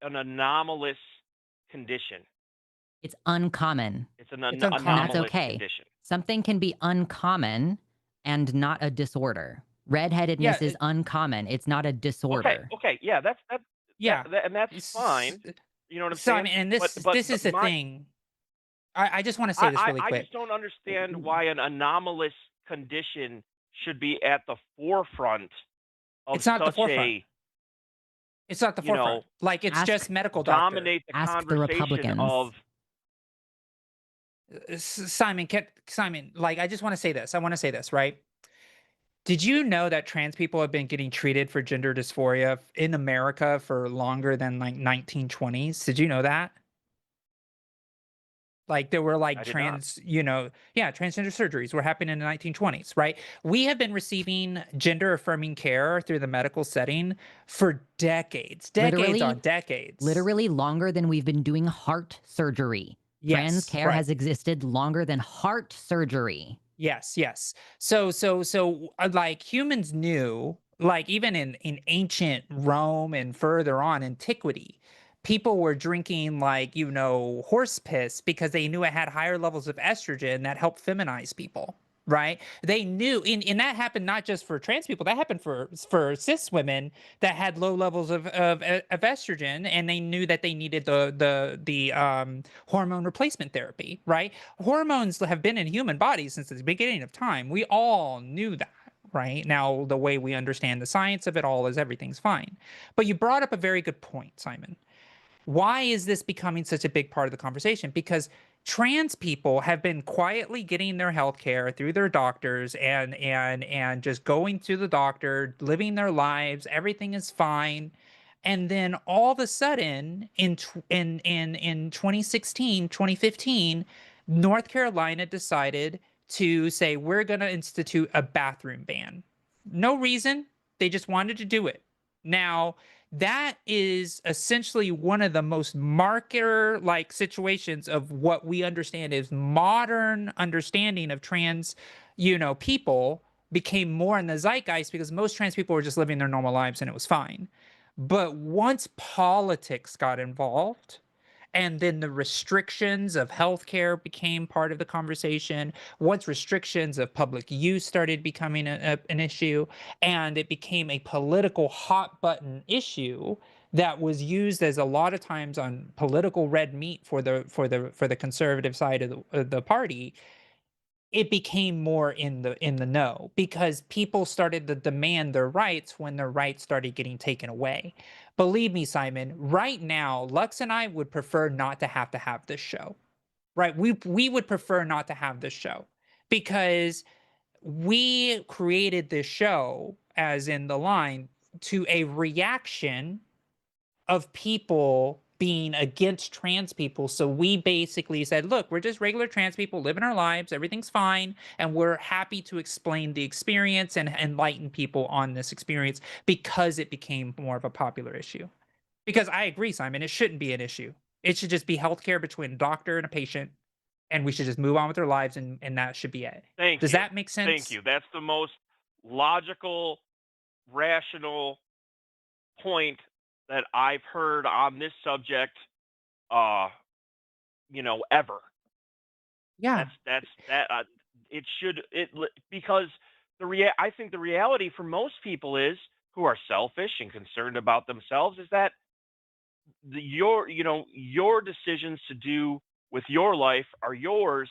an anomalous condition. It's uncommon, It's an It's and that's uncommon. anomalous okay. condition. Something can be uncommon and not a disorder. Yeah, Redheadedness is uncommon. It's not a Okay. disorder. Okay. Yeah, yeah. and that's S- fine. You know what I'm saying? Simon, and But this but this but is the my thing. I just want to say this really I quick. just don't understand why an anomalous condition should be at the forefront of It's not the such forefront. a, It's not the you forefront. know, Like it's Ask just medical doctor. dominate the ask the conversation Republicans. of Simon, like I just want to say this. I want to say this, right? Did you know that trans people have been getting treated for gender dysphoria in America for longer than like 1920s? Did you know that? Like there were like I did not. transgender surgeries were happening in the 1920s, right? We have been receiving gender affirming care through the medical setting for decades on Literally, decades. literally longer than we've been doing heart surgery. Trans Yes, care right. has existed longer than heart surgery. Yes. So like humans knew, like even in ancient Rome and further on antiquity, people were drinking like, horse piss because they knew it had higher levels of estrogen that helped feminize people. Right? They knew, and that happened not just for trans people, that happened for cis women that had low levels of estrogen, and they knew that they needed the hormone replacement therapy, right? Hormones have been in human bodies since the beginning of time. We all knew that, right? Now, the way we understand the science of it all is everything's fine. But you brought up a very good point, Simon. Why is this becoming such a big part of the conversation? Because trans people have been quietly getting their health care through their doctors and just going to the doctor, living their lives, everything is fine. And then all of a sudden in 2016, 2015, North Carolina decided to say we're going to institute a bathroom ban. No reason, they just wanted to do it. Now, that is essentially one of the most marketer like situations of what we understand is modern understanding of trans, people became more in the zeitgeist because most trans people were just living their normal lives and it was fine. But once politics got involved, and then the restrictions of healthcare became part of the conversation. Once restrictions of public use started becoming an issue, and it became a political hot button issue that was used as a lot of times on political red meat for the conservative side of the party, it became more in the know because people started to demand their rights when their rights started getting taken away. Believe me, Simon, right now, Lux and I would prefer not to have this show. Right? We would prefer not to have this show because we created this show, as in the line, to a reaction of people being against trans people. So we basically said, look, we're just regular trans people living our lives. Everything's fine. And we're happy to explain the experience and enlighten people on this experience because it became more of a popular issue. Because I agree, Simon, it shouldn't be an issue. It should just be healthcare between a doctor and a patient. And we should just move on with our lives and that should be it. Thank Does you. that make Thank sense? you. That's the most logical, rational point that I've heard on this subject, uh, ever. Yeah. It should because I think the reality for most people is who are selfish and concerned about themselves is that your decisions to do with your life are yours,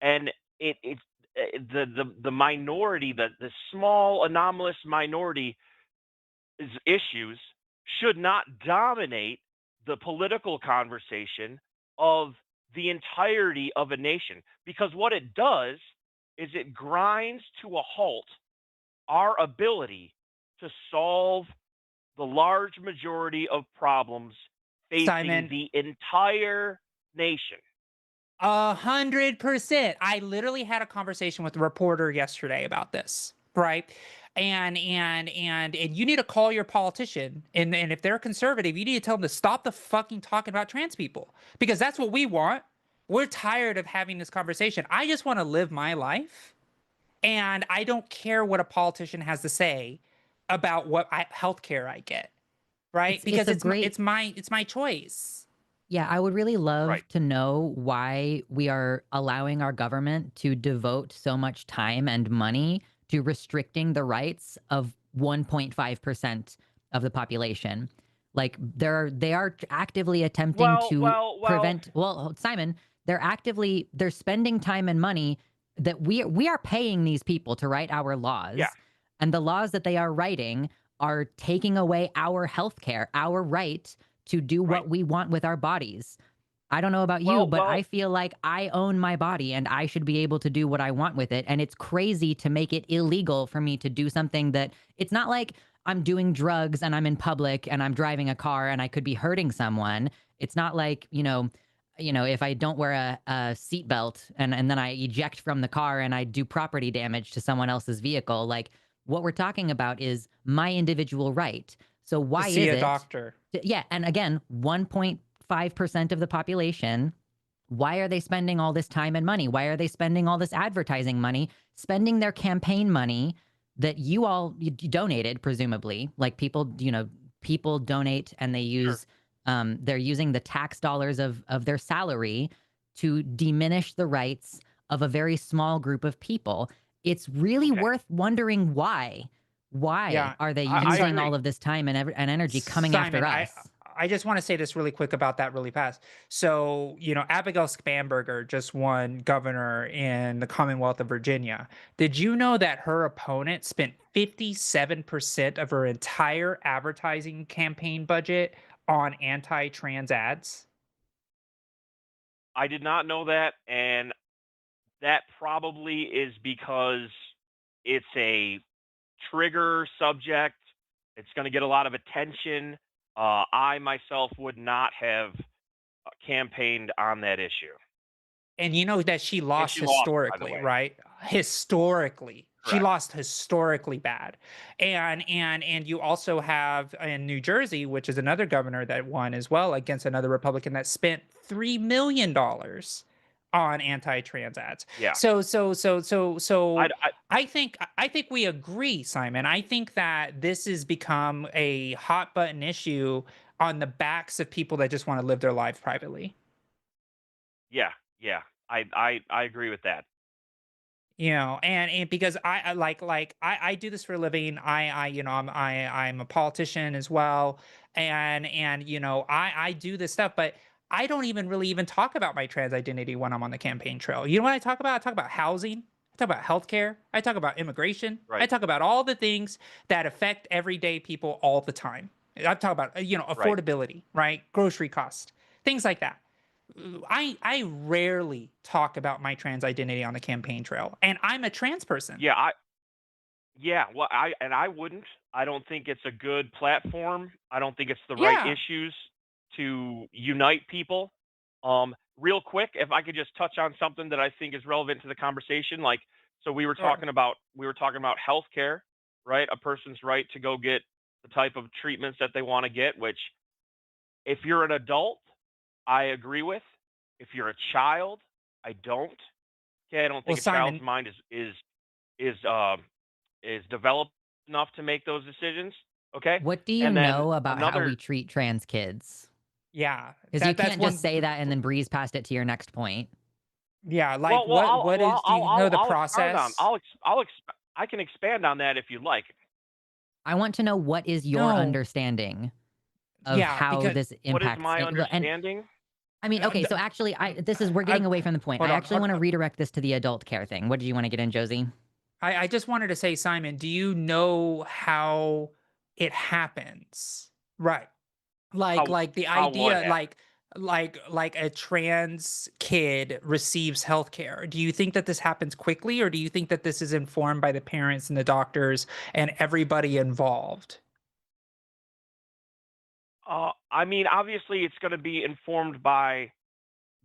and the minority, the small anomalous minority issues should not dominate the political conversation of the entirety of a nation, because what it does is it grinds to a halt our ability to solve the large majority of problems facing Simon, the entire nation. 100%. I literally had a conversation with a reporter yesterday about this, right? And you need to call your politician, and if they're conservative, you need to tell them to stop the fucking talking about trans people because that's what we want. We're tired of having this conversation. I just want to live my life, and I don't care what a politician has to say about what healthcare I get, right? It's Because a great it's my choice. Yeah, I would really love Right. to know why we are allowing our government to devote so much time and money to restricting the rights of 1.5% of the population. Like they are actively attempting Well, to well, well. prevent, well, Simon, they're spending time and money that we are paying these people to write our Yeah. laws. And the laws that they are writing are taking away our health care, our right to do Right. what we want with our bodies. I don't know about you, but I Well. feel like I own my body and I should be able to do what I want with it. And it's crazy to make it illegal for me to do something that it's not like I'm doing drugs and I'm in public and I'm driving a car and I could be hurting someone. It's not like, you know, if I don't wear a seatbelt and then I eject from the car and I do property damage to someone else's vehicle, like what we're talking about is my individual right. So To why see is a it? doctor. Yeah, and again, 1.5% of the population. Why are they spending all this time and money? Why are they spending all this advertising money, spending their campaign money that you donated, presumably? Like people, you know, people donate and they Sure. use, they're using the tax dollars of their salary to diminish the rights of a very small group of people. It's really Okay. worth wondering why. Why Yeah, are they I using agree. all of this time and energy coming after Simon, us? I just want to say this really quick about that really fast. So, you know, Abigail Spanberger just won governor in the Commonwealth of Virginia. Did you know that her opponent spent 57% of her entire advertising campaign budget on anti-trans ads? I did not know that, and that probably is because it's a trigger subject. It's going to get a lot of attention. I myself would not have campaigned on that issue, And you know that she and lost she lost, by the historically, way. right? Historically. She Correct. lost historically bad. And you also have in New Jersey, which is another governor that won as well against another Republican that spent $3 million on anti-trans ads. Yeah. I, So I I think we agree, Simon. I think that this has become a hot button issue on the backs of people that just want to live their lives privately. yeah, yeah. I agree with that. You know, and because I do this for a living. I you know I'm a politician as well, and you know I do this stuff, but I don't even really even talk about my trans identity when I'm on the campaign trail. You know what I talk about? I talk about housing. I talk about healthcare. I talk about immigration. I Right. talk about all the things that affect everyday people all the time. I talk about you know Right. affordability, right? Grocery cost, things like that. I rarely talk about my trans identity on the campaign trail, and I'm a trans person. Yeah. Yeah. Well, I wouldn't. I don't think it's a good platform. I don't think it's the right Yeah, issues to unite people. Real quick, if I could just touch on something that I think is relevant to the conversation, like so sure. we were talking about healthcare, right? A person's right to go get the type of treatments that they want to get, which if you're an adult, I agree with. If you're a child, I don't. Okay, I don't Well, think a child's Simon, mind is developed enough to make those decisions. Okay, What do you and then know about how another. we treat trans kids? yeah, Because you that's can't just one. say that and then breeze past it to your next point. Yeah, like what is? Do you know the I'll expound on. process? I can expand on that if you'd like. I want to know what is your No. understanding of Yeah, how because this What is impacts my and understanding? I mean, uh, okay, d- so actually we're I getting away from the point. I hold on. actually want to redirect this to the adult care thing. What did you want to get in, Josie? I just wanted to say, Simon, do you know how it happens? Right. How Like the how what idea happened? like a trans kid receives healthcare. Do you think that this happens quickly, or do you think that this is informed by the parents and the doctors and everybody involved? I mean, obviously, it's going to be informed by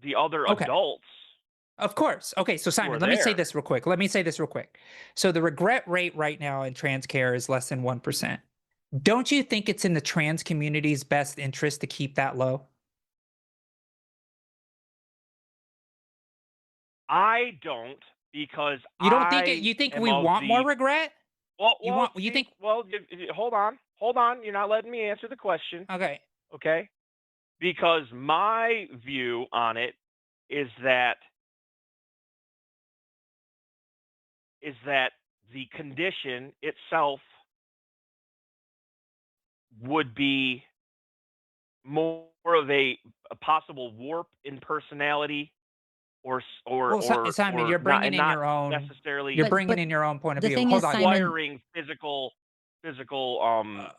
the other Okay. adults Of course. Okay, so who Simon, are let me say there. this real quick. Let me say this real quick. So the regret rate right now in trans care is less than 1%. Don't you think it's in the trans community's best interest to keep that low? I don't because You don't think it I you think am we of want more the. regret? You See, think hold on, hold on. You're not letting me answer the question, okay. okay? Because my view on it is that is that the condition itself would be more of a possible warp in personality Well, Simon, or not, and not you're necessarily But bringing in your own point of the view. thing Hold is, on. Simon, requiring physical Uh,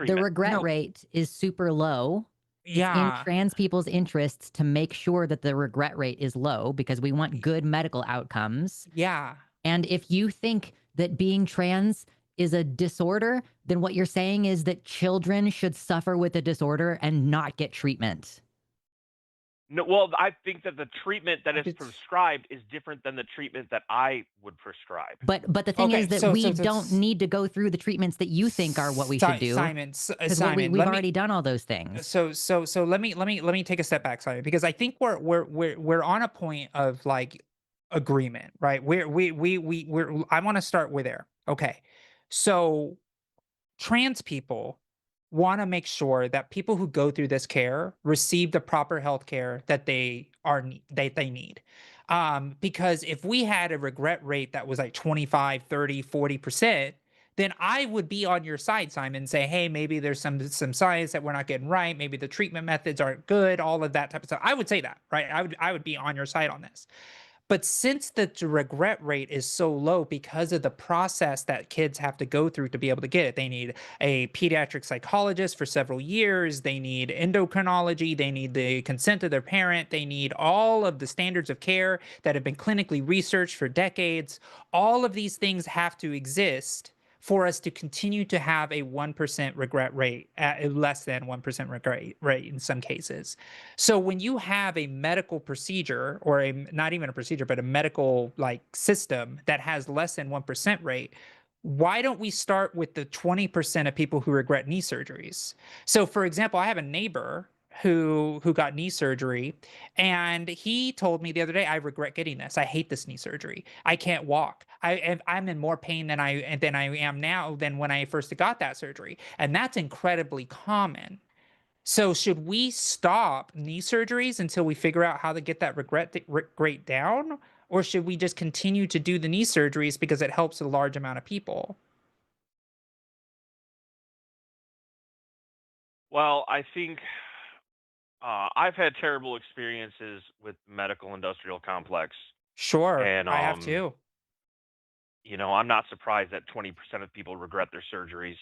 the treatment. regret no. rate is super low. It's in Yeah. trans people's interests to make sure that the regret rate is low because we want good medical outcomes. Yeah. And if you think that being trans is a disorder, then what you're saying is that children should suffer with a disorder and not get treatment. No, well, I think that the treatment that is It's prescribed is different than the treatment that I would prescribe. But the thing is okay. that we don't need to go through the treatments that you think are what we should do, Simon, because Simon, we've let me already done all those things. so let me take a step back, Simon, because I think we're on a point of like agreement, right? We're I want to start with there. Okay. So trans people want to make sure that people who go through this care receive the proper health care that they need. Because if we had a regret rate that was like 25, 30, 40%, then I would be on your side, Simon, and say, hey, maybe there's some science that we're not getting right, maybe the treatment methods aren't good, all of that type of stuff. I would say that, right? I would be on your side on this. But since the regret rate is so low because of the process that kids have to go through to be able to get it, they need a pediatric psychologist for several years, they need endocrinology, they need the consent of their parent, they need all of the standards of care that have been clinically researched for decades. All of these things have to exist for us to continue to have a 1% regret rate, at less than 1% regret rate in some cases. So when you have a medical procedure, or a not even a procedure, but a medical like system that has less than 1% rate, why don't we start with the 20% of people who regret knee surgeries? So for example, I have a neighbor who got knee surgery, and he told me the other day, I regret getting this. I hate this knee surgery. I can't walk. I'm in more pain than I am now than when I first got that surgery. And that's incredibly common. So should we stop knee surgeries until we figure out how to get that regret rate down? Or should we just continue to do the knee surgeries because it helps a large amount of people? Well, I think I've had terrible experiences with medical industrial complex, Sure, and I have too. I'm not surprised that 20% of people regret their surgeries.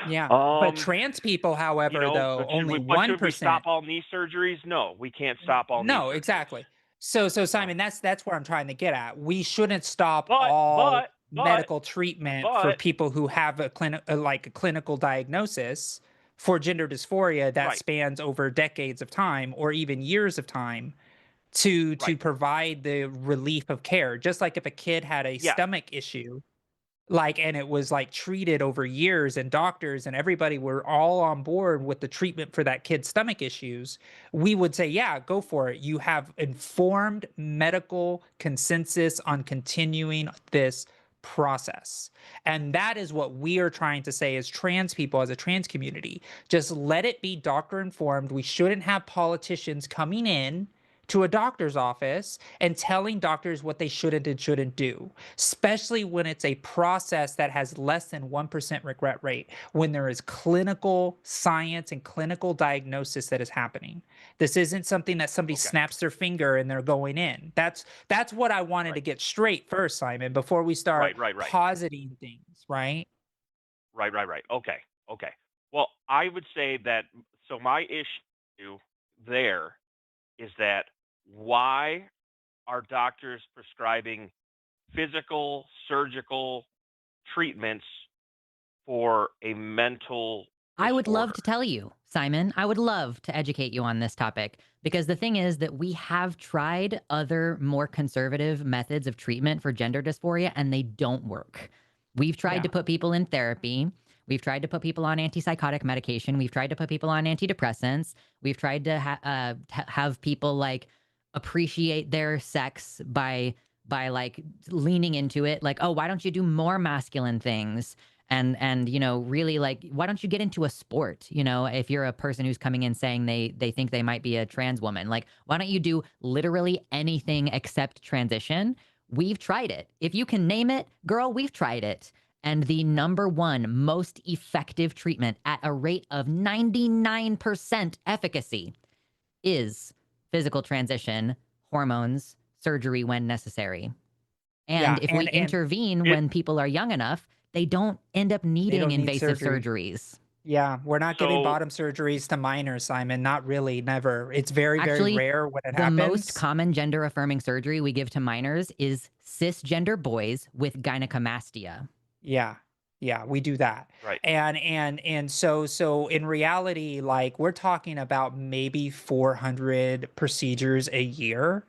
Yeah. But Um, trans people, however, but though, should only should we stop 1%. all knee surgeries? No, we can't stop all knee No, surgeries. exactly. So No. Simon, that's where I'm trying to get at. We shouldn't stop But all but but medical treatment for but people who have like a clinical diagnosis for gender dysphoria that right, spans over decades of time or even years of time to right. provide the relief of care. Just like if a kid had a Yes. stomach issue, like, and it was like treated over years, and doctors and everybody were all on board with the treatment for that kid's stomach issues, we would say, yeah, go for it. You have informed medical consensus on continuing this process. And that is what we are trying to say as trans people, as a trans community. Just let it be doctor informed. We shouldn't have politicians coming in to a doctor's office and telling doctors what they should and shouldn't do, especially when it's a process that has less than 1% regret rate, when there is clinical science and clinical diagnosis that is happening. This isn't something that somebody Okay. snaps their finger and they're going in. That's what I wanted to Right. get straight first, Simon, before we start Right. positing things, right? Right. Okay. Well, I would say that so my issue there is that why are doctors prescribing physical surgical treatments for a mental I would love disorder? to tell you, Simon. I would love to educate you on this topic, because the thing is that we have tried other more conservative methods of treatment for gender dysphoria and they don't work. We've tried Yeah. to put people in therapy. We've tried to put people on antipsychotic medication. We've tried to put people on antidepressants. We've tried to have people like appreciate their sex by like leaning into it, like, oh, why don't you do more masculine things? And really, like, why don't you get into a sport? If you're a person who's coming in saying they think they might be a trans woman, like, why don't you do literally anything except transition? We've tried it. If you can name it, girl, we've tried it. And the number one most effective treatment at a rate of 99% efficacy is physical transition, hormones, surgery when necessary. And Yeah. if we And intervene It when people are young enough, they don't end up they needing don't need invasive surgery. surgeries. Yeah, we're not giving so bottom surgeries to minors, Simon. Not really, never. It's very, very Actually, rare when it the most happens. common gender affirming surgery we give to minors is cisgender boys with gynecomastia. Yeah. Yeah, we do that. Right. And so in reality, like we're talking about maybe 400 procedures a year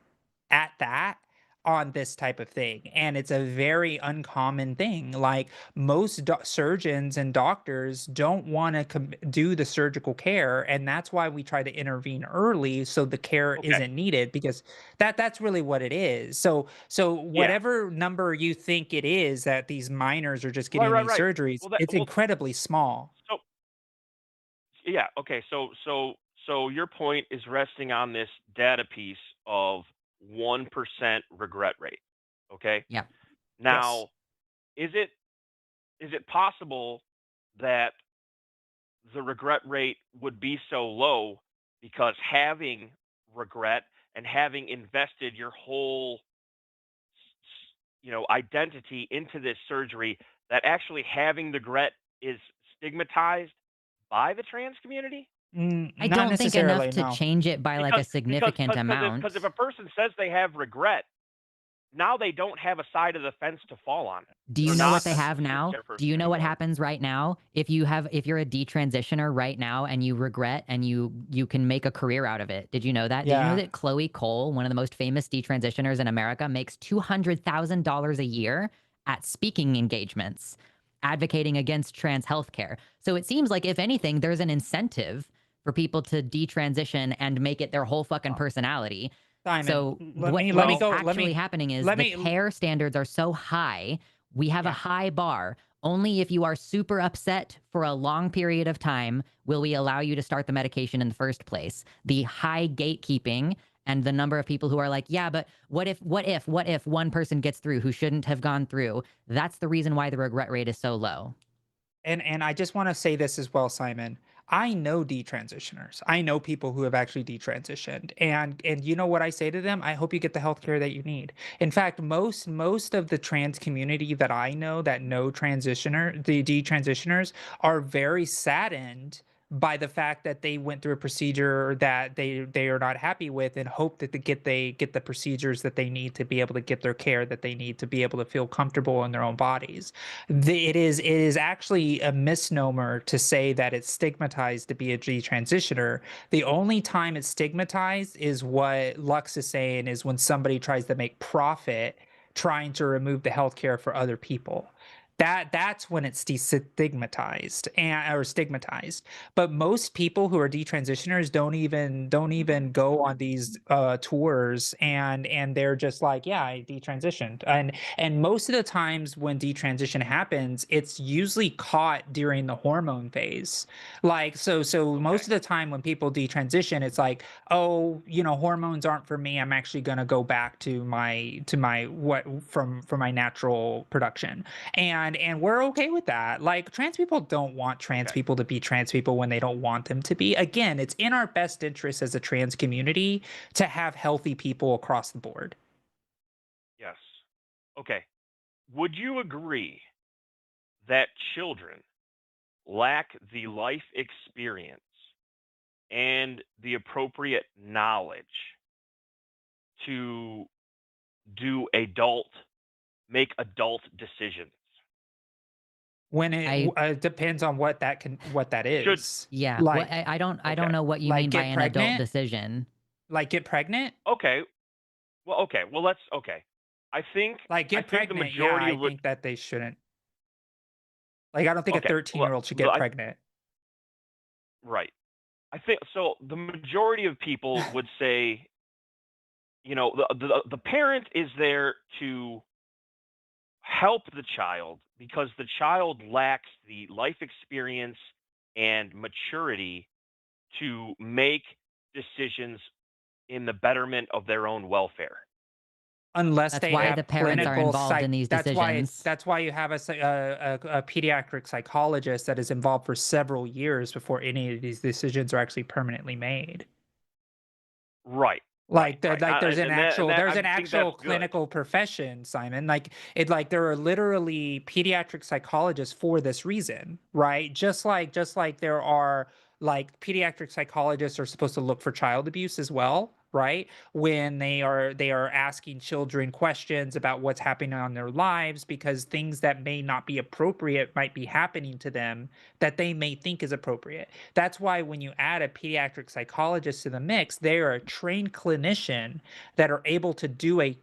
at that on this type of thing. And it's a very uncommon thing. Like most surgeons and doctors don't want to do the surgical care, and that's why we try to intervene early so the care Okay. isn't needed, because that's really what it is. So Yeah. whatever number you think it is that these minors are just Right. getting Right. these Right. surgeries, Well, that it's well. incredibly small. So yeah. Okay. So your point is resting on this data piece of 1% regret rate. Okay. Yeah. Yes. Now, is it possible that the regret rate would be so low because having regret and having invested your whole identity into this surgery, that actually having the regret is stigmatized by the trans community? I Not don't think enough necessarily, to no. change it by like Because a significant if amount. a person says they have regret, now they don't have a side of the fence to fall on. Do you They're know not what they a have now? cisgender Do person you know what anymore. happens right now? If you're a detransitioner right now and you regret and you can make a career out of it. Did you know that? Did you know Yeah. that Chloe Cole, one of the most famous detransitioners in America, makes $200,000 a year at speaking engagements advocating against trans healthcare? So it seems like if anything, there's an incentive for people to detransition and make it their whole fucking Uh, personality. Simon, So let me what is Well, go. actually happening is Let the me care standards are so high. We have a yeah. high bar. Only if you are super upset for a long period of time will we allow you to start the medication in the first place. The high gatekeeping and the number of people who are like, yeah, but what if one person gets through who shouldn't have gone through? That's the reason why the regret rate is so low. And I just want to say this as well, Simon. I know detransitioners. I know people who have actually detransitioned. And you know what I say to them? I hope you get the healthcare that you need. In fact, most of the trans community that I know that know the detransitioners are very saddened by the fact that they went through a procedure that they are not happy with, and hope that they get the procedures that they need to be able to get their care that they need to be able to feel comfortable in their own bodies. It is actually a misnomer to say that it's stigmatized to be a detransitioner. The only time it's stigmatized is what Lux is saying, is when somebody tries to make profit trying to remove the healthcare for other people. That's when it's destigmatized and or stigmatized. But most people who are detransitioners don't even go on these tours, and they're just like, yeah, I detransitioned. And most of the times when detransition happens, it's usually caught during the hormone phase. Like so okay. most of the time when people detransition, it's like, oh, hormones aren't for me. I'm actually going to go back to my what from my natural production. And we're okay with that. Like, trans people don't want trans Okay. people to be trans people when they don't want them to be. Again, it's in our best interest as a trans community to have healthy people across the board. Yes. Okay. Would you agree that children lack the life experience and the appropriate knowledge to do make adult decisions? When it I depends on what that Should is. Yeah. What Like I don't Okay. know what you like mean by get an adult pregnant, decision. like get pregnant, Okay. Well, okay. Well, let's okay. I think like I get think the pregnant. Yeah, majority I of what think that they shouldn't. Like, I don't think a okay. 13-year-old should get pregnant. Right. I think so. The majority of people would say, the parent is there to help the child because the child lacks the life experience and maturity to make decisions in the betterment of their own welfare. Unless That's they why have the parents are clinical involved psych in these that's why decisions. that's why you have a pediatric psychologist that is involved for several years before any of these decisions are actually permanently made. Right. Right. Like, Right. there's an And actual that there's I an think that's actual good. clinical profession, Simon. Like there are literally pediatric psychologists for this reason, right? Just like there are, like, pediatric psychologists are supposed to look for child abuse as well. right? When they are asking children questions about what's happening on their lives because things that may not be appropriate might be happening to them that they may think is appropriate. That's why when you add a pediatric psychologist to the mix, they are a trained clinician that are able to do a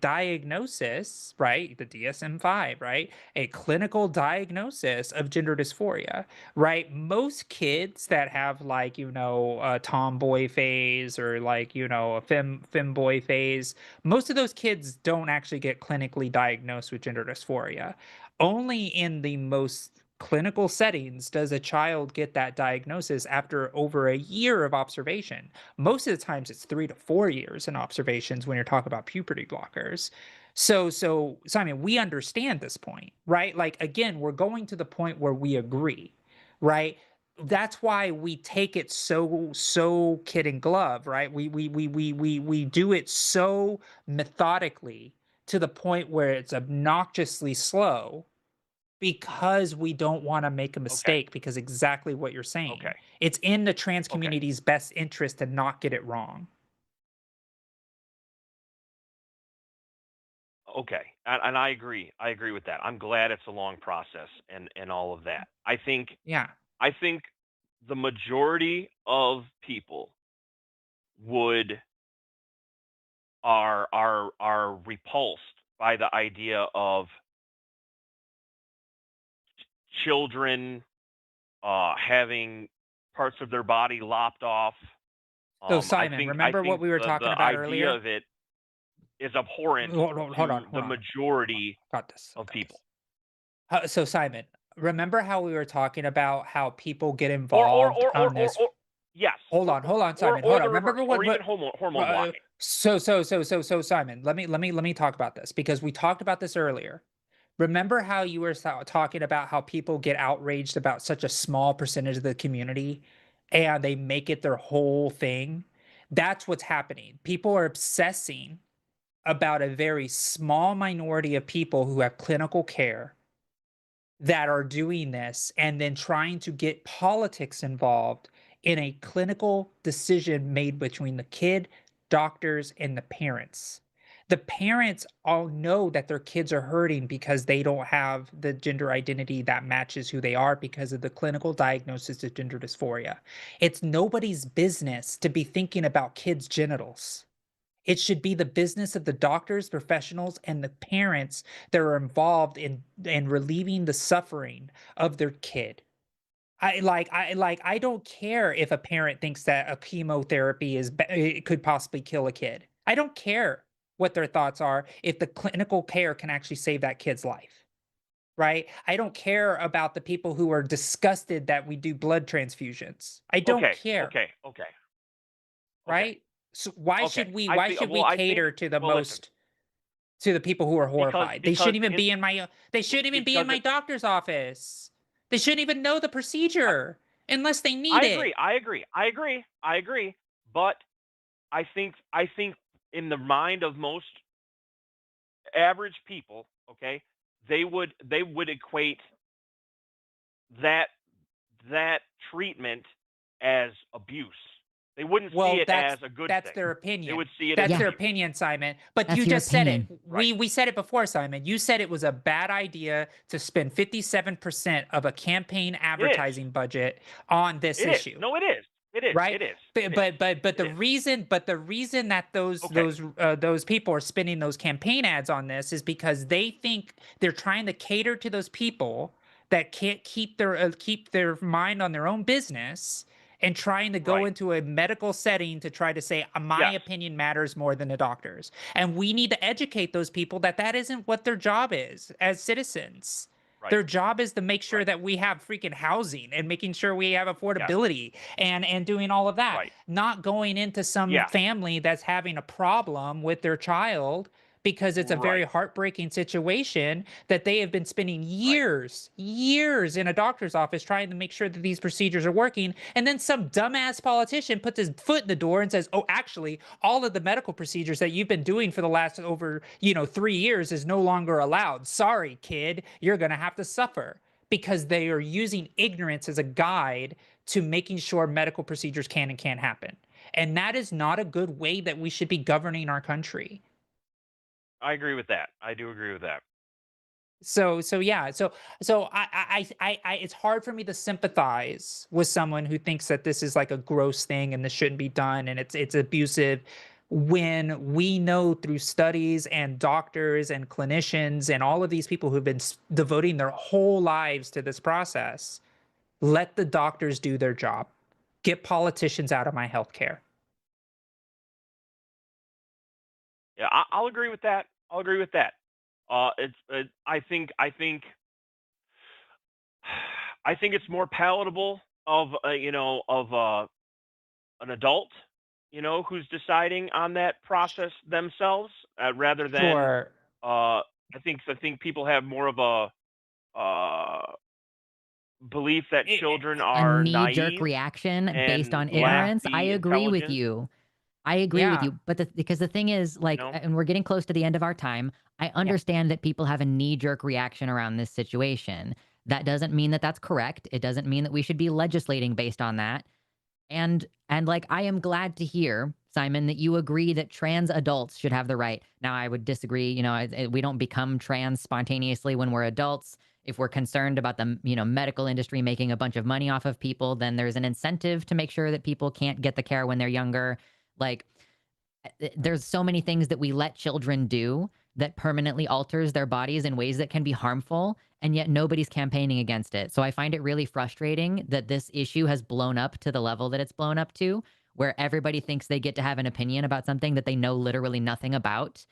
diagnosis, right? The DSM-5, right? A clinical diagnosis of gender dysphoria, right? Most kids that have like, a tomboy phase or like, a femboy phase, most of those kids don't actually get clinically diagnosed with gender dysphoria. Only in the most clinical settings does a child get that diagnosis after over a year of observation. Most of the times it's 3 to 4 years in observations when you're talking about puberty blockers. So Simon, we understand this point, right? Like again, we're going to the point where we agree, right? That's why we take it so kid and glove, right? We do it so methodically to the point where it's obnoxiously slow because we don't want to make a Okay. mistake because exactly what you're saying. Okay. It's in the trans Okay. community's best interest to not get it wrong. Okay. And I agree. I agree with that. I'm glad it's a long process and all of that. Yeah. I think the majority of people would are repulsed by the idea of children having parts of their body lopped off. So I Simon, think I remember what think we were the talking about idea earlier? of it is abhorrent Hold on, to hold the on. majority Got this. of Got people. this. So Simon, remember how we were talking about how people get Or or involved or or on or, this? or yes, Hold on, Simon. or Hold on. the reverse, Remember or even what hormone blocking. so Simon, let me talk about this because we talked about this earlier. Remember how you were talking about how people get outraged about such a small percentage of the community and they make it their whole thing? That's what's happening. People are obsessing about a very small minority of people who have clinical care that are doing this and then trying to get politics involved in a clinical decision made between the kid, doctors, and the parents. The parents all know that their kids are hurting because they don't have the gender identity that matches who they are because of the clinical diagnosis of gender dysphoria. It's nobody's business to be thinking about kids' genitals. It should be the business of the doctors, professionals, and the parents that are involved in relieving the suffering of their kid. I don't care if a parent thinks that a chemotherapy it could possibly kill a kid. I don't care what their thoughts are if the clinical care can actually save that kid's life, right? I don't care about the people who are disgusted that we do blood transfusions. I don't Okay, care, okay, okay, okay, right? So why okay. should we I why think. should Well, we I think. cater to the Well, listen, most to the people who are because horrified? They because shouldn't even in be in my they shouldn't even be in because my it. doctor's office. They shouldn't even know the procedure unless they need I it. agree. I agree. I agree. I agree. But I think in the mind of most average people, okay, they would equate that that treatment as abuse. They wouldn't see Well, it as a good that's thing. their They opinion. would see it as That's Yeah, their abuse. opinion, Simon. But you that's your just said it. opinion. Right. We said it before, Simon. You said it was a bad idea to spend 57% of a campaign It is. advertising budget on this It is. issue. No, it is. It is. Right? It is. But It is. but but but It the is. reason that Okay. those people are spending those campaign ads on this is because they think they're trying to cater to those people that can't keep their mind on their own business and trying to go Right. into a medical setting to try to say my Yes. opinion matters more than the doctors. And we need to educate those people that that isn't what their job is as citizens. Right. Their job is to make sure Right. that we have freaking housing and making sure we have Yes. affordability and doing all of that. Right. Not going into some Yes. family that's having a problem with their child because it's a very Right. heartbreaking situation that they have been spending Right. years in a doctor's office trying to make sure that these procedures are working. And then some dumbass politician puts his foot in the door and says, oh, actually, all of the medical procedures that you've been doing for the last over, 3 years is no longer allowed. Sorry, kid, you're going to have to suffer because they are using ignorance as a guide to making sure medical procedures can and can't happen. And that is not a good way that we should be governing our country. I agree with that. I do agree with that. So yeah, so it's hard for me to sympathize with someone who thinks that this is like a gross thing and this shouldn't be done and it's abusive, when we know through studies and doctors and clinicians and all of these people who've been devoting their whole lives to this process. Let the doctors do their job. Get politicians out of my healthcare. Yeah, I'll agree with that. I'll agree with that. I think it's more palatable of an adult, who's deciding on that process themselves, rather than Sure. I think people have more of a belief that It, children A are knee-jerk naive reaction based and on lack yeah, ignorance. I the agree with intelligence. you. I agree with yeah, you, but because the thing is, You like, know, and we're getting close to the end of our time. I yeah, understand that people have a knee-jerk reaction around this situation. That doesn't mean that that's correct. It doesn't mean that we should be legislating based on that. And like, I am glad to hear, Simon, that you agree that trans adults should have the right. Now, I would disagree. We don't become trans spontaneously when we're adults. If we're concerned about the medical industry making a bunch of money off of people, then there's an incentive to make sure that people can't get the care when they're younger. Like, there's so many things that we let children do that permanently alters their bodies in ways that can be harmful, and yet nobody's campaigning against it. So I find it really frustrating that this issue has blown up to the level that it's blown up to, where everybody thinks they get to have an opinion about something that they know literally nothing about.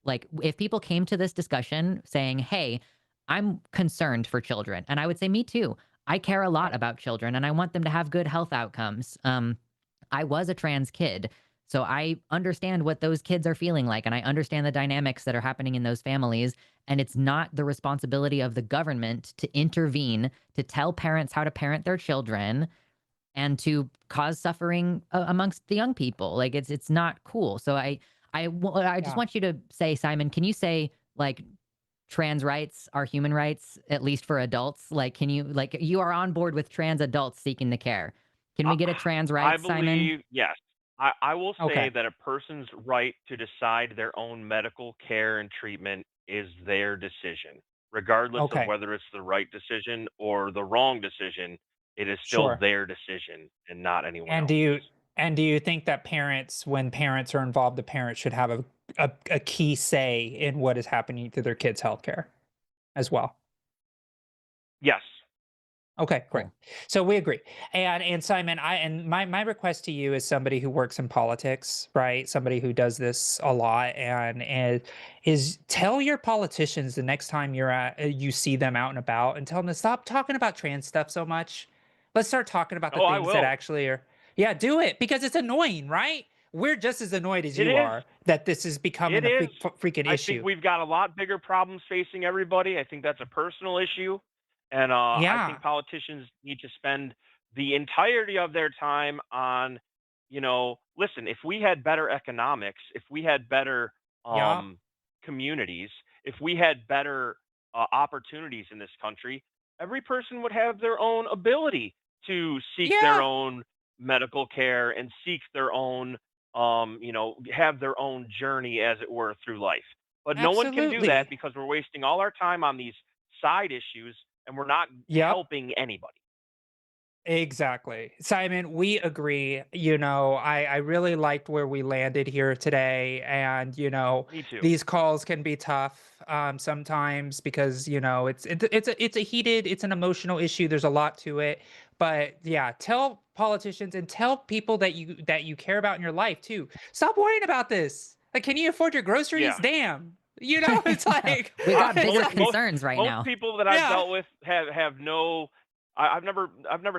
Like, if people came to this discussion saying, "Hey, I'm concerned for children," and I would say, "Me too. I care a lot yeah, about children and I want them to have good health outcomes." I was a trans kid. So I understand what those kids are feeling like, and I understand the dynamics that are happening in those families. And it's not the responsibility of the government to intervene, to tell parents how to parent their children, and to cause suffering amongst the young people. Like, it's not cool. So I just yeah. want you to say, Simon, can you say, like, trans rights are human rights, at least for adults? Like, can you, like, you are on board with trans adults seeking the care? Can I, we get a trans I rights, Simon? believe yes. I will say Okay, that a person's right to decide their own medical care and treatment is their decision, regardless of okay, whether it's the right decision or the wrong decision. It is still sure. their decision and not anyone And do you else's. and do you think that parents, when parents are involved, the parents should have a key say in what is happening to their kids' healthcare as well? Yes. Okay, great. Cool. So we agree. And Simon, my request to you, as somebody who works in politics, right? Somebody who does this a lot, and is, tell your politicians the next time you see them out and about, and tell them to stop talking about trans stuff so much. Let's start talking about the Oh, I things that will. actually are. Yeah, do it, because it's annoying, right? We're just as annoyed as It you is. are that this is It becoming a is. freaking I think issue. we've got a lot bigger problems facing everybody. I think that's a personal issue. And I Yeah, think politicians need to spend the entirety of their time on, listen, if we had better economics, if we had better yeah, communities, if we had better opportunities in this country, every person would have their own ability to seek their yeah. own medical care and seek their own have their own journey, as it were, through life. But no one can do that Absolutely. because we're wasting all our time on these side issues and we're not Yep. helping anybody. Exactly. Simon, we agree. I really liked where we landed here today. And, Me too. these calls can be tough sometimes because, it's a heated, it's an emotional issue. There's a lot to it. But yeah, tell politicians and tell people that you care about in your life too. Stop worrying about this. Like, can you afford your groceries? Yeah. Damn. It's like, We got it's bigger most like, most concerns right most now. people that I've yeah. dealt with have no. I've never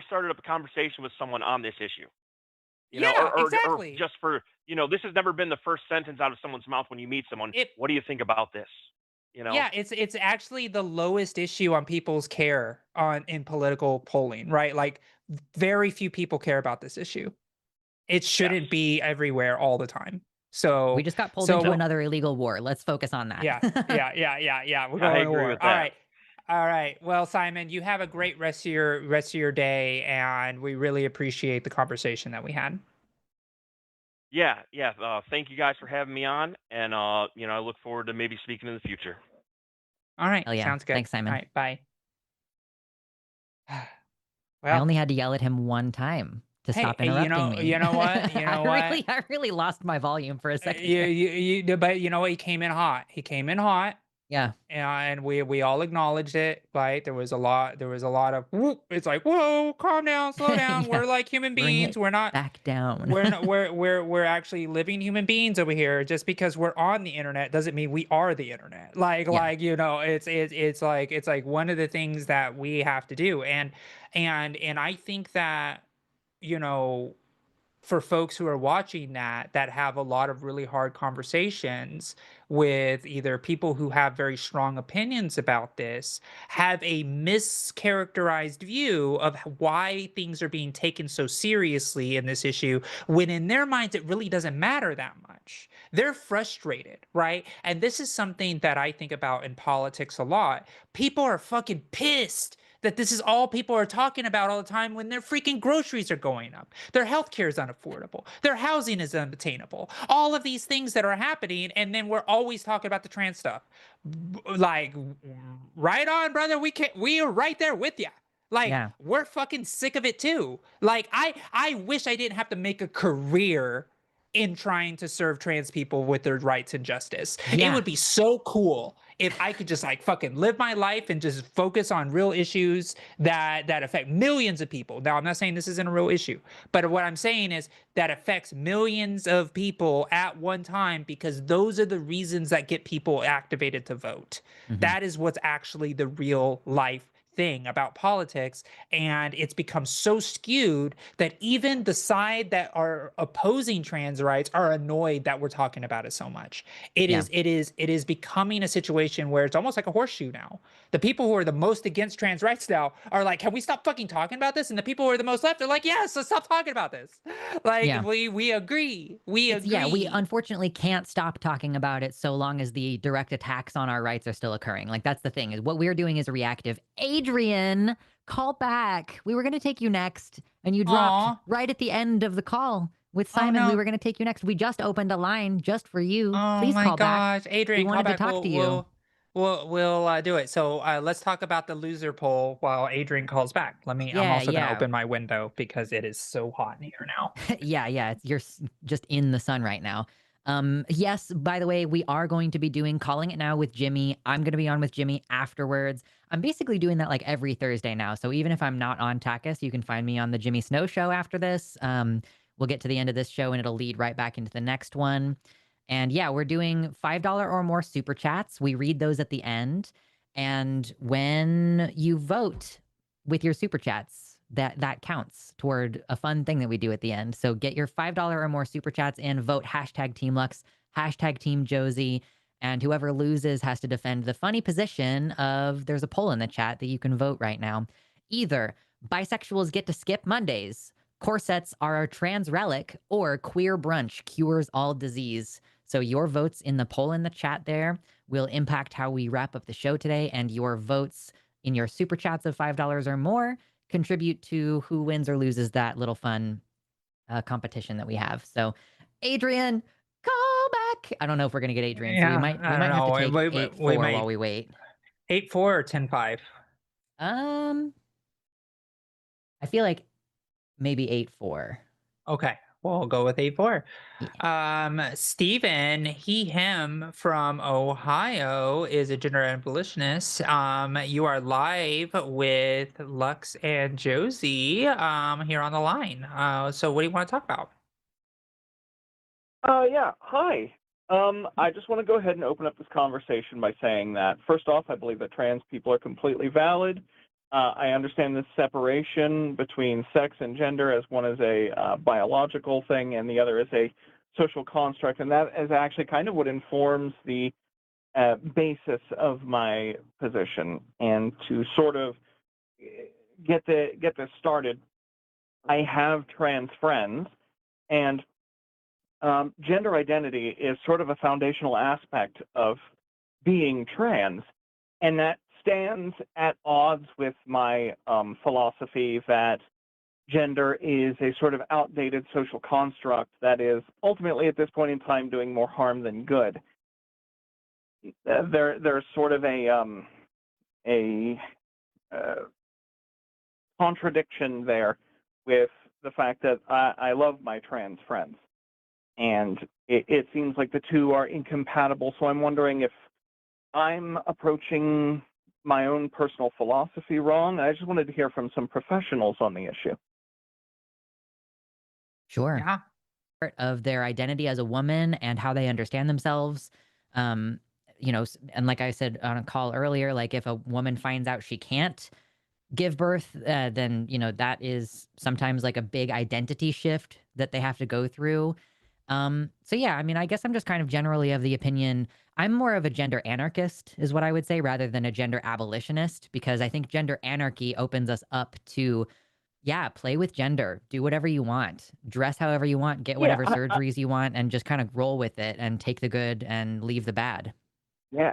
started up a conversation with someone on this issue. Yeah, Or exactly. just for this has never been the first sentence out of someone's mouth when you meet someone. It What do you think about this? You know? Yeah, it's actually the lowest issue on people's care on in political polling, right? Like, very few people care about this issue. It Yes. shouldn't be everywhere all the time. We So just got pulled into so No, another illegal war. Let's focus on yeah, that. yeah. We're I going to agree war. with All that. right. All right. Well, Simon, you have a great rest of your day, and we really appreciate the conversation that we had. Yeah. Thank you guys for having me on, and I look forward to maybe speaking in the future. All right, Hell yeah. sounds good. Thanks, All Simon. right, bye. I Well, only had to yell at him one time to hey, stop interrupting me. you know what? You know what? I really lost my volume for a second You, there. but you know what? He came in hot. He came in hot, Yeah. and we all acknowledged it. Right? There was a lot of whoop. It's like, whoa, calm down, slow down. Yeah. We're like human Bring beings. it We're not. back down. We're not. We're actually living human beings over here. Just because we're on the internet doesn't mean we are the internet. Yeah. It's like one of the things that we have to do, and I think that you know for folks who are watching that have a lot of really hard conversations with either people who have very strong opinions about this, have a mischaracterized view of why things are being taken so seriously in this issue, when in their minds it really doesn't matter that much. They're frustrated, right? And this is something that I think about in politics a lot. People are fucking pissed that this is all people are talking about all the time when their freaking groceries are going up. Their healthcare is unaffordable. Their housing is unattainable. All of these things that are happening, and then we're always talking about the trans stuff. Like, right on, brother. We are right there with you. Like, Yeah. we're fucking sick of it too. Like, I wish I didn't have to make a career in trying to serve trans people with their rights and justice. It Yeah. would be so cool if I could just like fucking live my life and just focus on real issues that affect millions of people. Now, I'm not saying this isn't a real issue, but what I'm saying is that affects millions of people at one time, because those are the reasons that get people activated to vote. Mhm. That is what's actually the real life thing about politics, and it's become so skewed that even the side that are opposing trans rights are annoyed that we're talking about it so much. Yeah. It is becoming a situation where it's almost like a horseshoe now. The people who are the most against trans rights now are like, can we stop fucking talking about this? And the people who are the most left are like, yes, let's stop talking about this. Like, Yeah. we agree. We We agree. unfortunately can't stop talking about it so long as the direct attacks on our rights are still occurring. Like, that's the thing, is what we're doing is reactive. Adrian, call back. We were going to take you next, and you dropped Aw. right at the end of the call with Oh Simon. We no. were going to take you next. We just opened a line just for you. Oh Please my call back. gosh, We Adrian, call wanted to back. talk to you. We'll do it. So let's talk about the loser poll while Adrian calls back. I'm Yeah, also gonna yeah. open my window because it is so hot in here now. Yeah. You're just in the sun right now. Yes, by the way, we are going to be doing Calling It Now with Jimmy. I'm going to be on with Jimmy afterwards. I'm basically doing that like every Thursday now. So even if I'm not on TACIS, you can find me on the Jimmy Snow show after this. We'll get to the end of this show and it'll lead right back into the next one. And yeah, we're doing $5 or more super chats. We read those at the end. And when you vote with your super chats, that counts toward a fun thing that we do at the end. So get your $5 or more super chats and vote hashtag Team Lux, hashtag Team Josie, and whoever loses has to defend the funny position of there's a poll in the chat that you can vote right now. Either bisexuals get to skip Mondays, corsets are a trans relic, or queer brunch cures all disease. So your votes in the poll in the chat there will impact how we wrap up the show today, and your votes in your super chats of $5 or more contribute to who wins or loses that little fun competition that we have. So, Adrian, call back. I don't know if we're gonna get Adrian, so we Yeah, might I don't have to know. take We 8-4 while might we wait. 8-4 or 10-5. I feel like maybe 8-4. Okay, we'll go with 8-4. Yeah. Stephen, he, him from Ohio is a gender abolitionist. You are live with Lux and Josie here on the line. So what do you want to talk about? Yeah. Hi. I just want to go ahead and open up this conversation by saying that, first off, I believe that trans people are completely valid. I understand this separation between sex and gender, as one is a biological thing and the other is a social construct, and that is actually kind of what informs the basis of my position. And to sort of get this started, I have trans friends, and gender identity is sort of a foundational aspect of being trans, and that stands at odds with my philosophy that gender is a sort of outdated social construct that is ultimately at this point in time doing more harm than good. There's sort of a contradiction there with the fact that I love my trans friends, and it seems like the two are incompatible. So I'm wondering if I'm approaching my own personal philosophy wrong. I just wanted to hear from some professionals on the issue. Sure. Yeah. Part of their identity as a woman and how they understand themselves. And like I said on a call earlier, like if a woman finds out she can't give birth, then, that is sometimes like a big identity shift that they have to go through. So yeah, I mean, I guess I'm just kind of generally of the opinion, I'm more of a gender anarchist is what I would say, rather than a gender abolitionist, because I think gender anarchy opens us up to, yeah, play with gender, do whatever you want, dress however you want, get Yeah, whatever surgeries you want, and just kind of roll with it and take the good and leave the bad. yeah.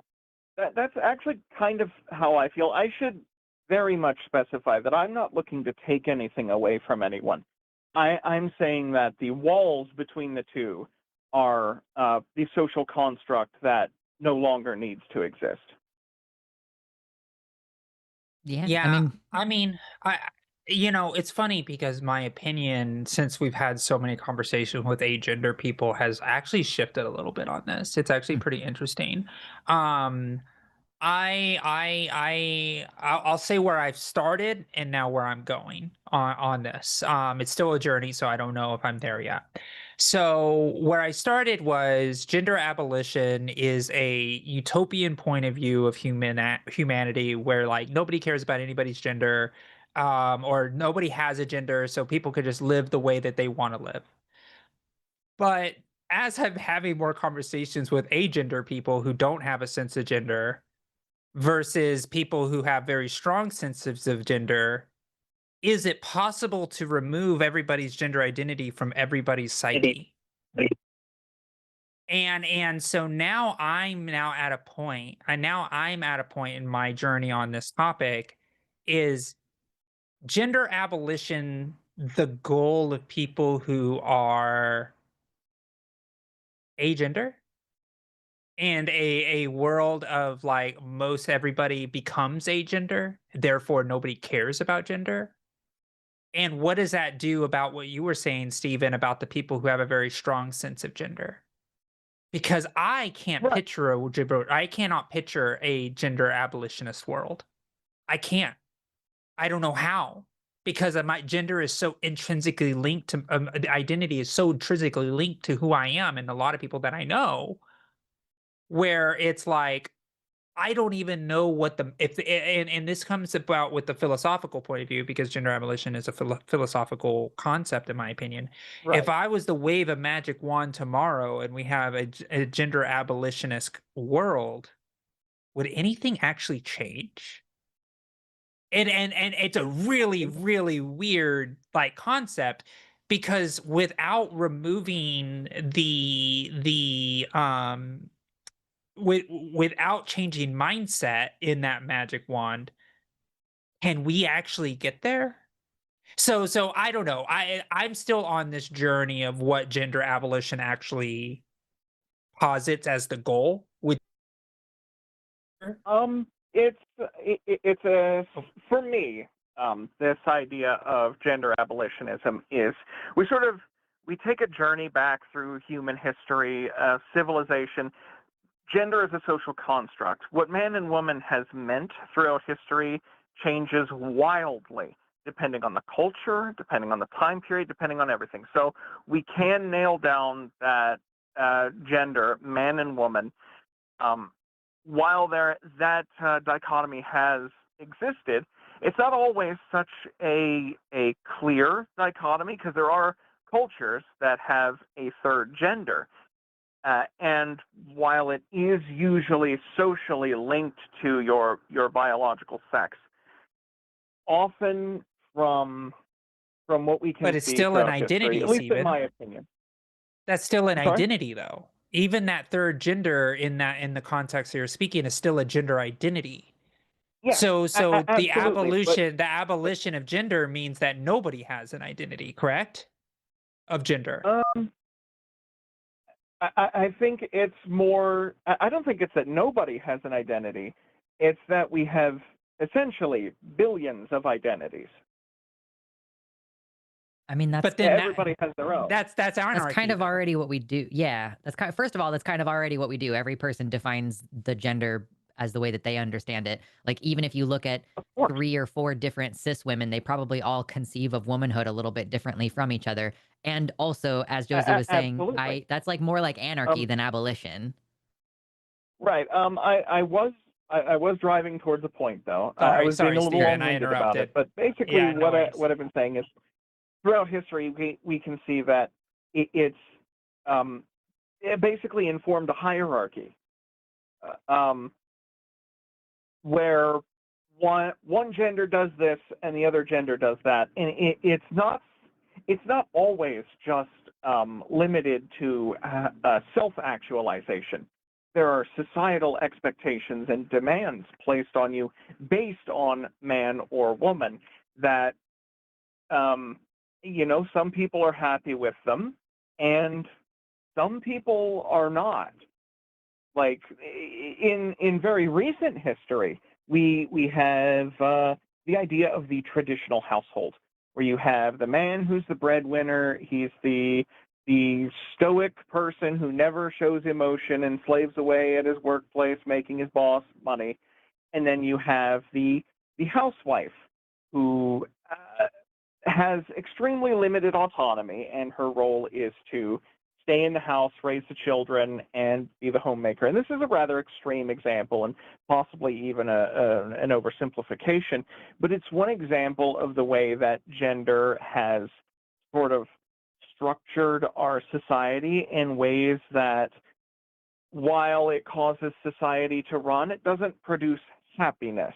That's actually kind of how I feel. I should very much specify that I'm not looking to take anything away from anyone. I'm saying that the walls between the two are the social construct that no longer needs to exist. Yeah, I Yeah, mean, I mean, it's funny because my opinion, since we've had so many conversations with agender people, has actually shifted a little bit on this. It's actually hmm, pretty interesting. Um, I'll say where I've started and now where I'm going on this. It's still a journey, so I don't know if I'm there yet. So where I started was gender abolition is a utopian point of view of humanity where like nobody cares about anybody's gender, or nobody has a gender, so people could just live the way that they want to live. But as I'm having more conversations with agender people who don't have a sense of gender versus people who have very strong senses of gender, is it possible to remove everybody's gender identity from everybody's psyche? And so now I'm at a point, I'm at a point in my journey on this topic. Is gender abolition the goal of people who are agender? And a world of like most everybody becomes agender, therefore nobody cares about gender? And what does that do about what you were saying, Stephen, about the people who have a very strong sense of gender? Because Right. I cannot picture a gender abolitionist world. I can't. I don't know how. Because my gender is so intrinsically linked to the identity is so intrinsically linked to who I am and a lot of people that I know, where it's like I don't even know what the if the, and this comes about with the philosophical point of view because gender abolition is a philosophical concept in my opinion. If Right. I was to wave a magic wand tomorrow and we have a gender abolitionist world, would anything actually change? And it's a really weird like concept because without removing without changing mindset in that magic wand, can we actually get there? So I don't know. I'm still on this journey of what gender abolition actually posits as the goal with It's it's a oh, for me. This idea of gender abolitionism is we sort of we take a journey back through human history, civilization. Gender is a social construct. What man and woman has meant throughout history changes wildly depending on the culture, depending on the time period, depending on everything. So we can nail down that gender, man and woman. Um, while that dichotomy has existed, it's not always such a clear dichotomy because there are cultures that have a third gender. And while it is usually socially linked to your biological sex, often from what we but can it's see still an throughout history, identity, at least in Stephen. my opinion. That's still an I'm sorry? identity though. Even that third gender in the context that you're speaking is still a gender identity. Yeah, So the absolutely. But abolition of gender means that nobody has an identity, correct? Of gender. um, I think it's more. I don't think it's that nobody has an identity. It's that we have essentially billions of identities. I mean, But then Everybody has their own. that's that's kind anarchy of though. already what we do. Yeah, first of all, that's kind of already what we do. Every person defines the gender as the way that they understand it. Like, even if you look at Of course. 3 or 4 different cis women, they probably all conceive of womanhood a little bit differently from each other. And also, as Josie was saying, Absolutely. that's like more like anarchy Um, than abolition. right. I was driving towards a point though. I was being Sorry, a little Steven, I long-winded about it, interrupted. but basically Yeah, no worries. what I've been saying is throughout history we can see that it basically informed a hierarchy where one gender does this and the other gender does that, and it's not always just limited to self-actualization. There are societal expectations and demands placed on you based on man or woman that some people are happy with them and some people are not. Like in very recent history, we have the idea of the traditional household, where you have the man who's the breadwinner. He's the stoic person who never shows emotion and slaves away at his workplace, making his boss money. And then you have the housewife who has extremely limited autonomy, and her role is to stay in the house, raise the children, and be the homemaker. And this is a rather extreme example and possibly even an oversimplification, but it's one example of the way that gender has sort of structured our society in ways that, while it causes society to run, it doesn't produce happiness.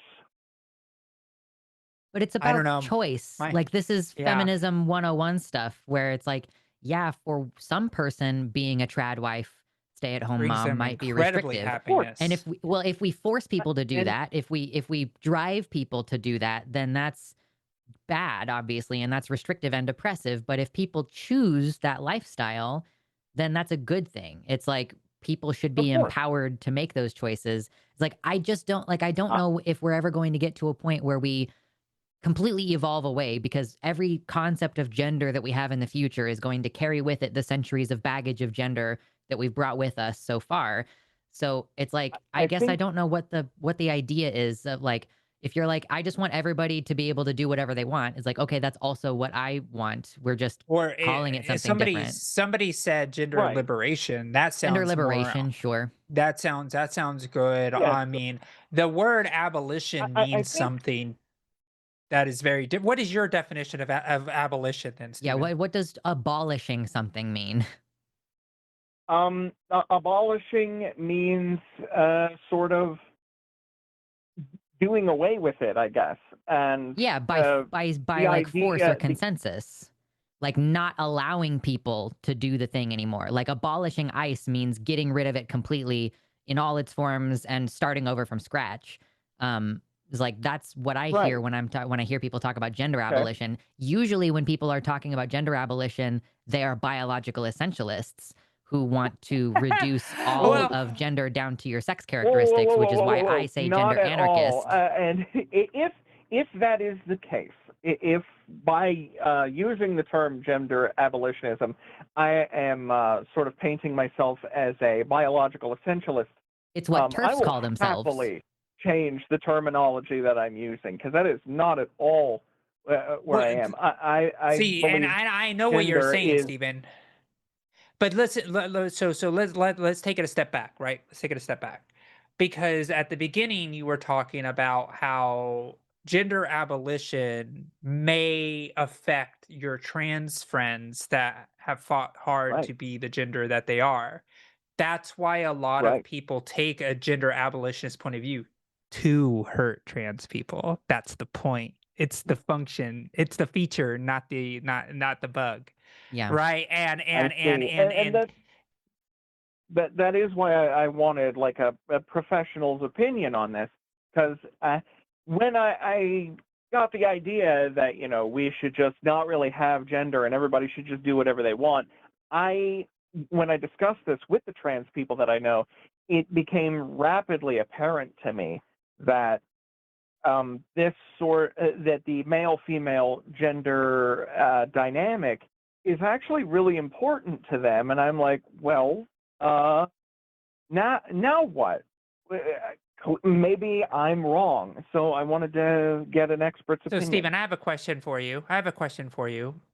But it's I don't about know. choice. My Like, this is yeah. feminism 101 stuff, where it's like, yeah, for some person, being a trad wife, stay-at-home Brings mom them might be incredibly restrictive. Of course. And happiness. if we force people to do And that, if we drive people to do that, then that's bad, obviously, and that's restrictive and oppressive. But if people choose that lifestyle, then that's a good thing. It's like, people should of be course, empowered to make those choices. It's like, I don't uh, know if we're ever going to get to a point where we completely evolve away, because every concept of gender that we have in the future is going to carry with it the centuries of baggage of gender that we've brought with us so far. So it's like, I I guess I think don't know what the idea is of, like, if you're like, I just want everybody to be able to do whatever they want. It's like, okay, that's also what I want. We're just Or calling it something somebody different. said gender right. liberation. That Gender sounds more. liberation, sure. That sounds good. Yes, I mean, the word abolition I means think something that is very different. What is your definition of abolition then, Yeah, Stephen? what does abolishing something mean? abolishing means sort of doing away with it, I guess. And Yeah, by the like force or idea, consensus. Like, not allowing people to do the thing anymore. Like, abolishing ICE means getting rid of it completely in all its forms and starting over from scratch. It's like, that's what I hear right. when when I hear people talk about gender Okay. abolition. Usually when people are talking about gender abolition, they are biological essentialists who want to reduce all Well, of gender down to your sex Whoa, whoa, whoa, characteristics, whoa, which is whoa, why whoa, I whoa! say Not gender at all. anarchist. And if that is the case, if by using the term gender abolitionism, I am sort of painting myself as a biological essentialist, It's what I TERFs will call themselves. happily change the terminology that I'm using, because that is not at all where well, I am. I see, and believe I know what you're gender saying, is Stephen. But let's take it a step back, right? Let's take it a step back. Because at the beginning you were talking about how gender abolition may affect your trans friends that have fought hard right, to be the gender that they are. That's why a lot of right. people take a gender abolitionist point of view to hurt trans people. That's the point. It's the function. It's the feature, not the bug. Yeah. Right? I see, and that is why I wanted like a professional's opinion on this, because when I got the idea that, we should just not really have gender and everybody should just do whatever they want, when I discussed this with the trans people that I know, it became rapidly apparent to me that that the male-female gender dynamic is actually really important to them. And I'm like, well, now what? Maybe I'm wrong. So I wanted to get an expert's So, opinion. Stephen, I have a question for you.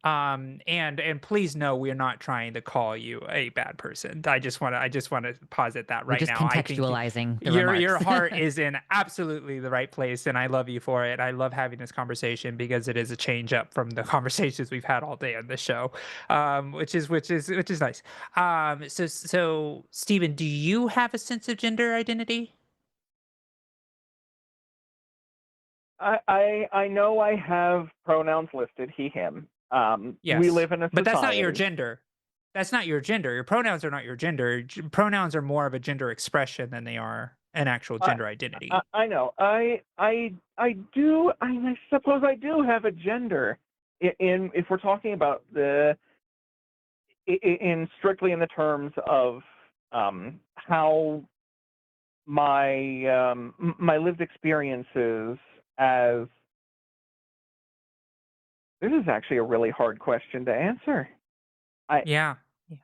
And please know we're not trying to call you a bad person. I just want to posit that We're right just now. I think contextualizing the your remarks. heart is in absolutely the right place, and I love you for it. I love having this conversation because it is a change up from the conversations we've had all day on this show, which is nice. So Stephen, do you have a sense of gender identity? I know I have pronouns listed, he, him. We Yes, live in a but that's not your society. gender. That's not your gender. Your pronouns are not your gender. Pronouns are more of a gender expression than they are an actual I, gender I identity. I know. I do. I suppose I do have a gender. In if we're talking about in strictly in the terms of how my lived experiences as this is actually a really hard question to answer. I Yeah. Yeah.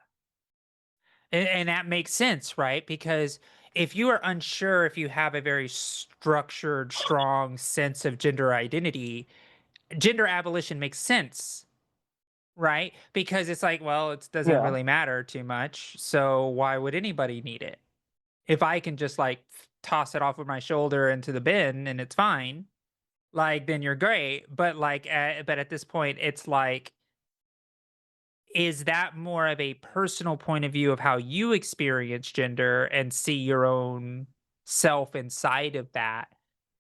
And that makes sense, right? Because if you are unsure if you have a very structured, strong sense of gender identity, gender abolition makes sense, right? Because it's like, well, it doesn't yeah really matter too much. So why would anybody need it? If I can just like toss it off of my shoulder into the bin and it's fine, like then you're great. But but at this point, it's like, is that more of a personal point of view of how you experience gender and see your own self inside of that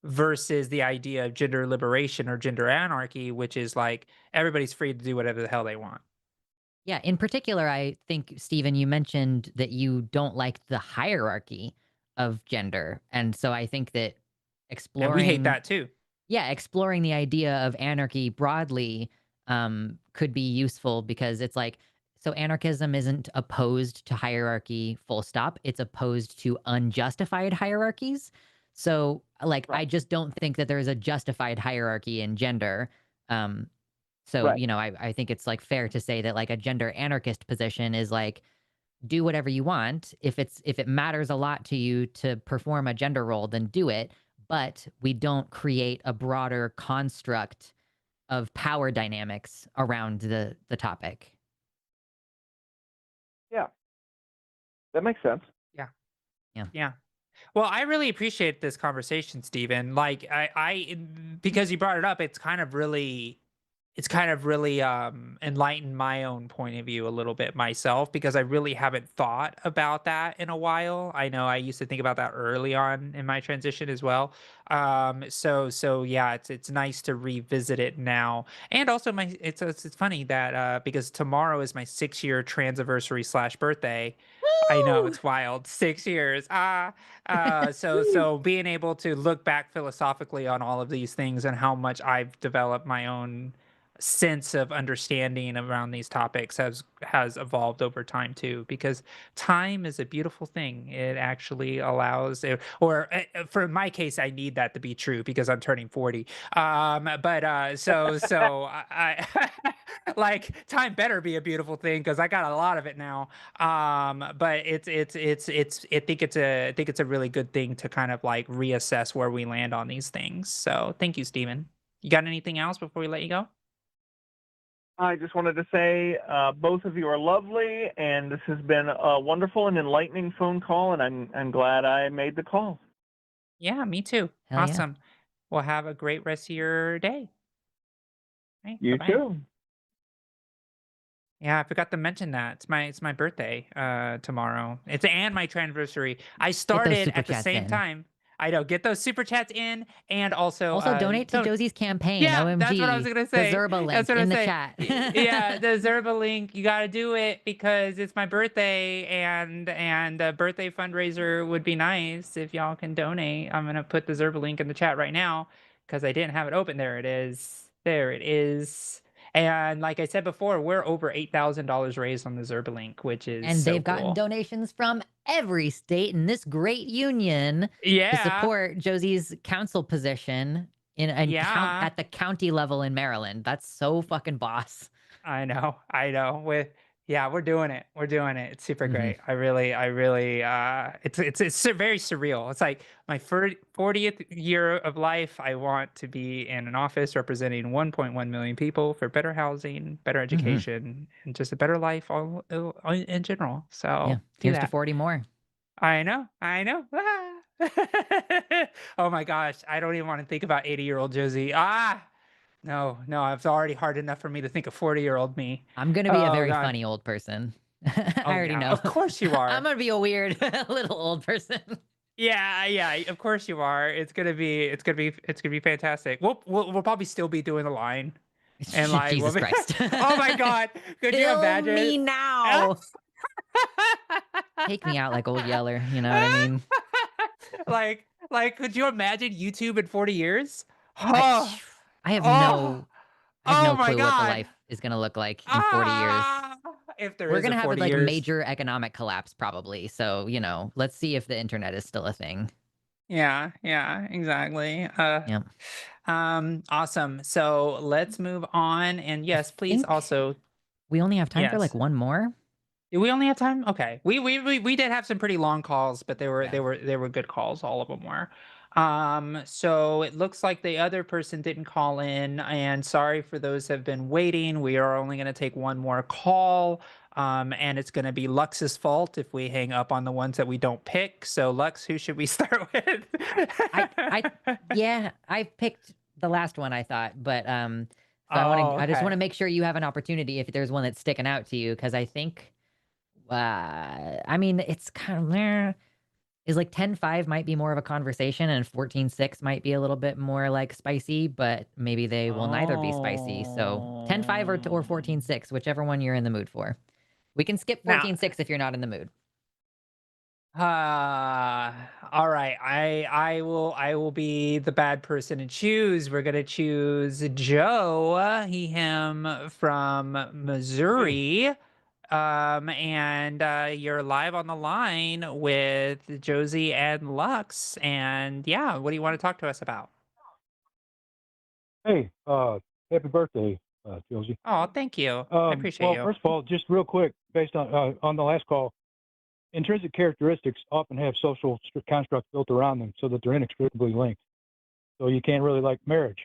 versus the idea of gender liberation or gender anarchy, which is like everybody's free to do whatever the hell they want. Yeah, in particular, I think, Stephen, you mentioned that you don't like the hierarchy of gender. And so I think that And we hate exploring that too. yeah, exploring the idea of anarchy broadly could be useful because it's like, so anarchism isn't opposed to hierarchy, full stop. It's opposed to unjustified hierarchies. So, like, I right just don't think that there's a justified hierarchy in gender. Um, so, right I think it's like fair to say that like a gender anarchist position is like, do whatever you want. If it matters a lot to you to perform a gender role, then do it. But we don't create a broader construct of power dynamics around the topic. yeah that makes sense. Yeah. Yeah. Yeah. Well, I really appreciate this conversation, Stephen. Like because you brought it up, it's kind of really enlightened my own point of view a little bit myself because I really haven't thought about that in a while. I know I used to think about that early on in my transition as well. So yeah, it's nice to revisit it now. And also it's funny that because tomorrow is my 6-year transiversary slash birthday. I know Woo! it's wild. 6 years. So being able to look back philosophically on all of these things and how much I've developed my own sense of understanding around these topics has evolved over time too, because time is a beautiful thing. It actually allows for my case, I need that to be true because I'm turning 40. But so I like time better be a beautiful thing because I got a lot of it now. But I think it's a really good thing to kind of like reassess where we land on these things. So thank you, Stephen. You got anything else before we let you go? I just wanted to say both of you are lovely, and this has been a wonderful and enlightening phone call, and I'm glad I made the call. Yeah, me too. Hell yeah. Awesome. Well, have a great rest of your day. Right. Bye You bye. too. Yeah, I forgot to mention that. It's my birthday tomorrow. It's and my anniversary. I Get those started super at the chats same in. time. I know, get those super chats in and also Also, donate to don't Josie's campaign. yeah, that's what I was OMG. gonna The say. Zerba That's link what I in was the say. chat. Yeah, the Zerba link. You got to do it because it's my birthday, and a birthday fundraiser would be nice if y'all can donate. I'm gonna put the Zerba link in the chat right now. because I didn't have it open. There it is. There it is. And like I said before, we're over $8,000 raised on the Zerbalink, which is And so they've gotten cool. donations from every state in this great union to Yeah. support Josie's council position Yeah. at the county level in Maryland. That's so fucking boss. I know. I know. Yeah, we're doing it. We're doing it. It's super Mhm. great. I really it's very surreal. It's like my 40th year of life. I want to be in an office representing 1.1 million people for better housing, better Mhm. education, and just a better life in general. Yeah. So do Here's to that. 40 more. I know. I know. Ah. Oh my gosh. I don't even want to think about 80-year-old Josie. No, no, it's already hard enough for me to think of 40-year-old me. I'm gonna be a Oh very god. funny old person. I Oh already yeah, know. of course you I'm are. gonna be a weird little old person. Yeah, yeah, of course you are. It's gonna be fantastic. We'll probably still be doing the line and like we'll Jesus be Christ. Oh my god, could you Kill imagine? me now. Take me out like old Yeller, you know what I mean? Could you imagine YouTube in 40 years? I Oh, I have oh, no I have oh no my clue what the god. life is gonna look like in 40 years. Ah, if there We're is a gonna have a 40 like years. major economic collapse probably. So, let's see if the internet is still a thing. Yeah, yeah, exactly. Yep. Awesome. So let's move on. And I yes, please think also, we only have time for like yes. one more. Do we only have time? Okay. We did have some pretty long calls, but they were Yeah. they were they were good calls. All of them were. So it looks like the other person didn't call in, and sorry for those who have been waiting. We are only going to take one more call. And it's going to be Lux's fault if we hang up on the ones that we don't pick. So Lux, who should we start with? I yeah, I picked the last one I thought, but so Oh, I just want okay. to make sure you have an opportunity if there's one that's sticking out to you because I think I mean it's kind of is like 10-5 might be more of a conversation and 14-6 might be a little bit more like spicy, but maybe they will neither be spicy. So 10-5 or Oh. 14-6, whichever one you're in the mood for. We can skip Now, 14-6 if you're not in the mood. all right. I will be the bad person to choose. We're gonna choose Joe, he him from Hey, Missouri. And you're live on the line with Josie and Lux. And yeah, what do you want to talk to us about? hey, happy birthday, Josie. Oh, thank you. I appreciate Well, you. first of all, just real quick, based on the last call, intrinsic characteristics often have social constructs built around them so that they're inextricably linked. So you can't really like marriage.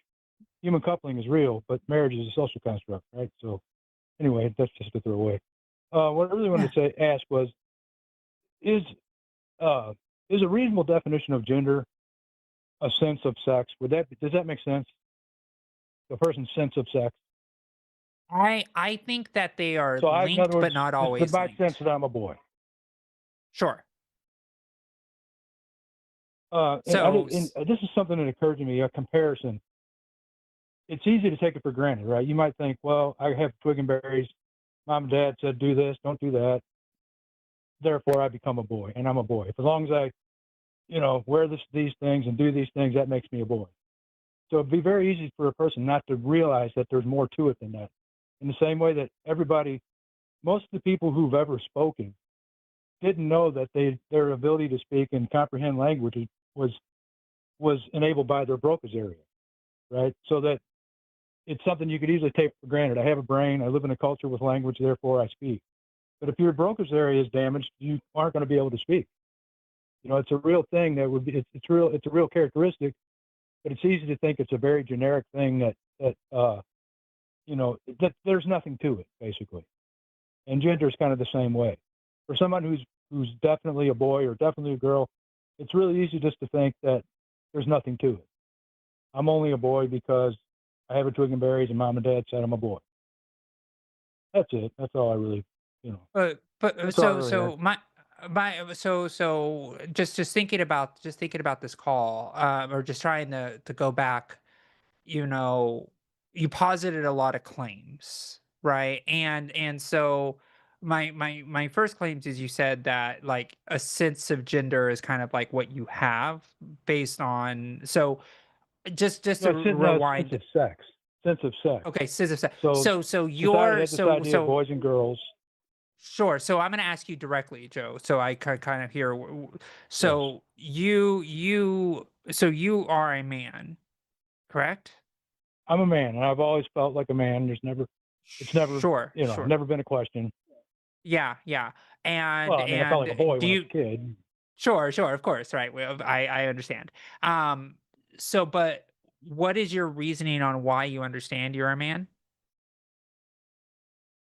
Human coupling is real, but marriage is a social construct, right? So anyway, that's just to throw away. What I really wanted to ask was, is uh, is a reasonable definition of gender a sense of sex? Does that make sense? A person's sense of sex. I think that they are So in other linked, words, but not always my sense linked. that I'm a boy. Sure. So, And this is something that occurred to me, a comparison. It's easy to take it for granted, right? You might think, well, I have twig and berries. Mom and dad said, do this, don't do that. Therefore, I become a boy, and I'm a boy. As long as I, wear these things and do these things, that makes me a boy. So it'd be very easy for a person not to realize that there's more to it than that. In the same way that most of the people who've ever spoken didn't know that their ability to speak and comprehend language was enabled by their Broca's area, right? So that it's something you could easily take for granted. I have a brain. I live in a culture with language, therefore I speak. But if your Broca's area is damaged, you aren't going to be able to speak. It's a real thing that would be. It's a real characteristic, but it's easy to think it's a very generic thing that there's nothing to it basically. And gender is kind of the same way. For someone who's definitely a boy or definitely a girl, it's really easy just to think that there's nothing to it. I'm only a boy because I have a twig and berries and mom and dad said I'm a boy. That's it. That's all I really, but that's all I really had. so my so just thinking about this call, or just trying to go back. you know, you posited a lot of claims, right? And so my first claims is you said that like a sense of gender is kind of like what you have based on. So just to No, no, sense rewind. of sex. Sense of sex. Okay, scissor. So So society you're has this idea of boys and girls. sure. So I'm going to ask you directly, Joe. So I can kind of hear. Yes. So you are a man, correct? I'm a man, and I've always felt like a man. It's never, Sure, sure. never been a question. Yeah, yeah. Well, I mean, I felt like a boy Do when I was you? a kid. Sure, sure. Of course, right. Well, I understand. Um. So, but what is your reasoning on why you understand you're a man?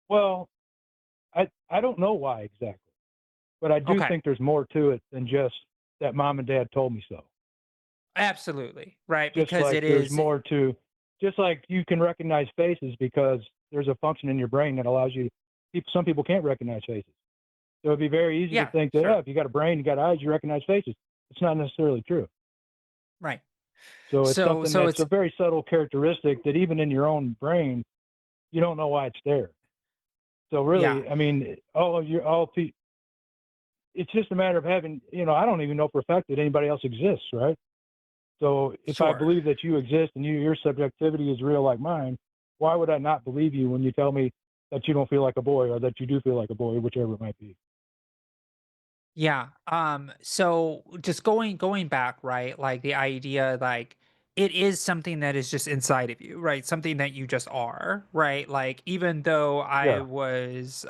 Well, I don't know why exactly, but I do Okay. think there's more to it than just that mom and dad told me so. Absolutely. Right. Just Because like it there's is. more to, just like you can recognize faces because there's a function in your brain that allows you. Some people can't recognize faces, so it'd be very easy to Yeah. think that Sure. if you got a brain, you got eyes, you recognize faces. It's not necessarily true. Right. So it's So something so that's it's a very subtle characteristic that even in your own brain, you don't know why it's there. So yeah. really, I mean, it's just a matter of having, I don't even know for a fact that anybody else exists, right? So if I Sure. believe that you exist and your subjectivity is real like mine, why would I not believe you when you tell me that you don't feel like a boy or that you do feel like a boy, whichever it might be? Yeah. So just going back, right? Like the idea, like it is something that is just inside of you, right? Something that you just are, right? Like even though I Yeah, was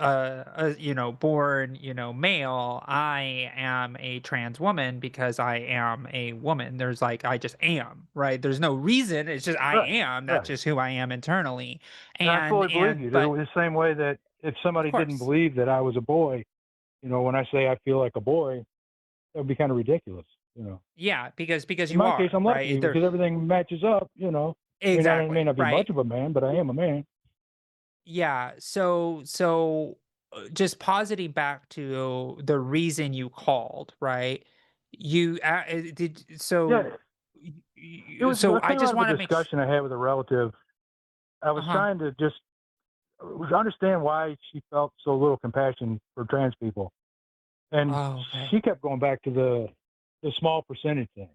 born, male, I am a trans woman because I am a woman. There's like I just am, right? There's no reason. It's just I right, am. That's right. just who I am internally. And I And fully believe and you. but The same way that if of somebody didn't course. believe that I was a boy, when I say I feel like a boy, that would be kind of ridiculous, Yeah, because In you my case, are, I'm right? lucky There because everything matches up. I mean, I may exactly, not be much right? of a man, but I am a man. Yeah, so just positing back to the reason you called, right? You did Yeah, so it I came just out of a want to make discussion I had with a relative. I was uh-huh. trying to just understand why she felt so little compassion for trans people, and Oh, okay. she kept going back to the small percentage thing.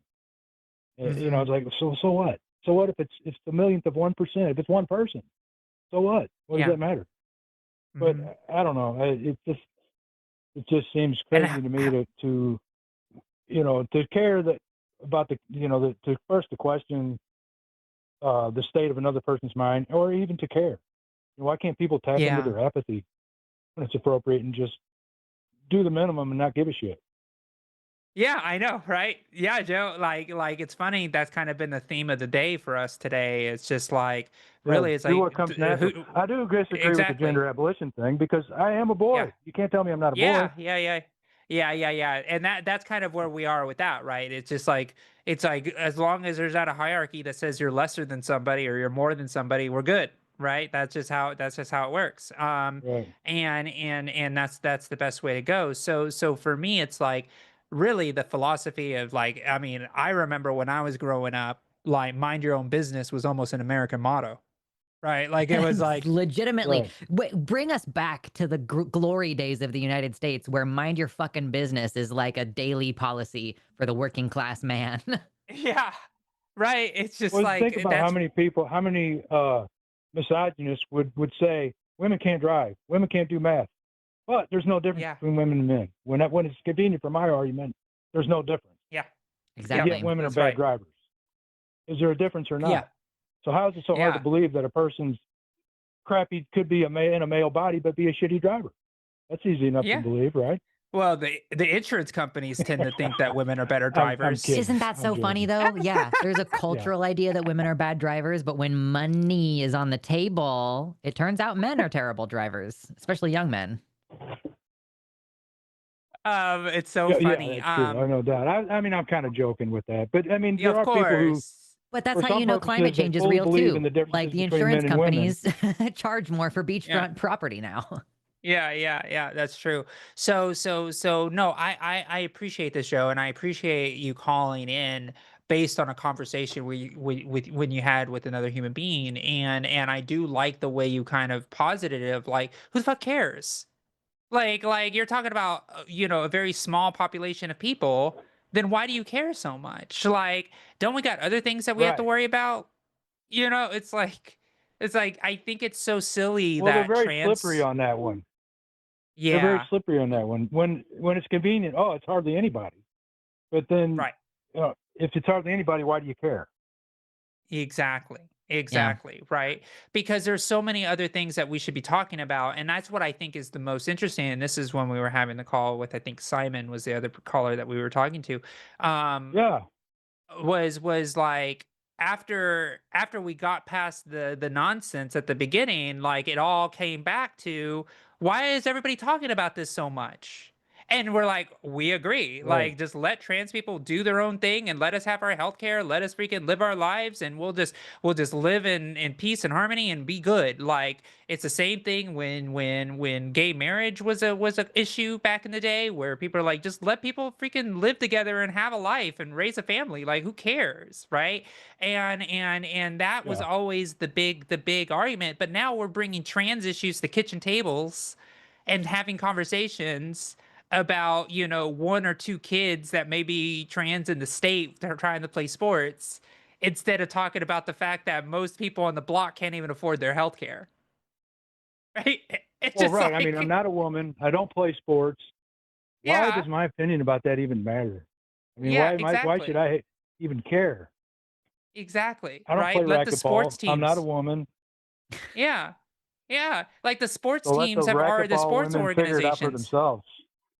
Mhm. It's like so what? So what if it's the millionth of 1%? If it's one person, so what? What does Yeah. that matter? But Mhm. I don't know. It just seems And crazy to me to care that about to first to question the state of another person's mind, or even to care. Why can't people tap into yeah. their apathy when it's appropriate and just do the minimum and not give a shit? Yeah, I know, right? Yeah, Joe, like it's funny that's kind of been the theme of the day for us today. It's just like Yeah, really it's do what like comes natural. who I do disagree with the exactly. gender abolition thing because I am a Yeah. boy. You can't tell me I'm not a boy. Yeah, yeah, yeah. Yeah, yeah, yeah. And that's kind of where we are with that, right? It's like as long as there's not a hierarchy that says you're lesser than somebody or you're more than somebody, we're good, right? That's just how it works. Right. And that's the best way to go. So for me it's like really the philosophy of like I mean, I remember when I was growing up, like mind your own business was almost an American motto, right? Like it was like Legitimately, Right. bring us back to the glory days of the United States, where mind your fucking business is like a daily policy for the working class man. yeah, right. It's just Well, think like about that's how many misogynists would say women can't drive, women can't do math, but there's no difference yeah. between women and men. When it's convenient for my argument, there's no difference. Yeah. And Yep. yet, Exactly. women are That's bad right. drivers. Is there a difference or Yeah. not? So how is it so hard to Yeah. believe that a person's crappy could be in a male body but be a shitty driver? That's easy enough to Yeah. believe, right? Well, the insurance companies tend to think that women are better I'm drivers. kidding. Isn't that I'm so funny joking. though? Yeah, there's a Yeah. cultural idea that women are bad drivers, but when money is on the table, it turns out men are terrible drivers, especially young men. It's so Yeah, yeah, funny. that's true. I know that. I mean, I'm kind of joking with that, but I mean, Yeah, there of are people who, course. But that's for how some you know climate purposes, they change is fully real believe in too. the Like differences the between insurance men and women. companies charge more for Yeah. beachfront property now. Yeah, yeah, yeah, that's true. So no, I appreciate this show and I appreciate you calling in based on a conversation with when you had with another human being and I do like the way you kind of posited it of like who the fuck cares? Like you're talking about a very small population of people then why do you care so much? Like, don't we got other things that we have to Right. worry about? It's like I think it's so silly Well, they're that very slippery trans. on that one. They're very Yeah, slippery on that one. When it's convenient, oh, it's hardly anybody. But then, right. if it's hardly anybody, why do you care? Exactly. Yeah. Exactly. Right. Because there's so many other things that we should be talking about. And that's what I think is the most interesting. And this is when we were having the call with, I think Simon was the other caller that we were talking to. Um, Yeah. was like after we got past the nonsense at the beginning, like it all came back to why is everybody talking about this so much? And we're like, we agree. Right. Like, just let trans people do their own thing and let us have our healthcare. Let us freaking live our lives, and we'll just live in peace and harmony and be good. Like, it's the same thing when gay marriage was a issue back in the day, where people are like, just let people freaking live together and have a life and raise a family. Like, who cares, right? And that was Yeah. always the big argument. But now we're bringing trans issues to kitchen tables and having conversations about, one or two kids that may be trans in the state that are trying to play sports, instead of talking about the fact that most people on the block can't even afford their health care. Right? It's Well, just right. I mean, I'm like, not a woman. I don't play sports. Why yeah, does my opinion about that even matter? I mean, yeah, why should exactly. I even care? Exactly. I don't play Right? Let the sports racquetball. I'm not a teams. woman. Yeah. Yeah. Like the sports So let the teams are the racquetball sports women figure it out for organizations. themselves.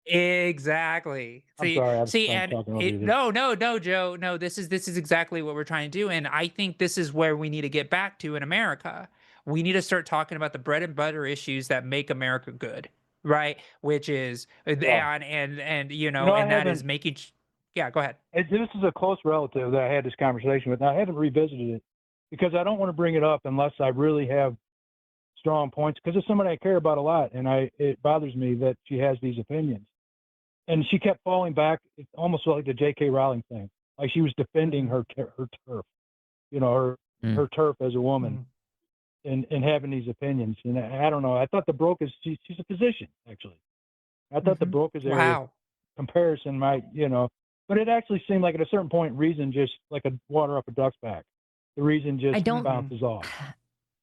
Exactly. I'm See, sorry, see, I'm and talking over you it, there. no, no, no, Joe, no. This is exactly what we're trying to do, and I think this is where we need to get back to in America. We need to start talking about the bread and butter issues that make America good, right? Which is, Yeah. and I that is haven't. making. Yeah, go ahead. This is a close relative that I had this conversation with. And I haven't revisited it because I don't want to bring it up unless I really have strong points. Because it's somebody I care about a lot, and it bothers me that she has these opinions. And she kept falling back. It almost like the J.K. Rowling thing, like she was defending her turf, Mm. her turf as a woman, Mm. and having these opinions. And I don't know. I thought the brokers. She's a physician, actually. I thought the Mhm. brokers area Wow. comparison might, but it actually seemed like at a certain point, reason just like a water up a duck's back. The reason I just don't Mhm. bounces off.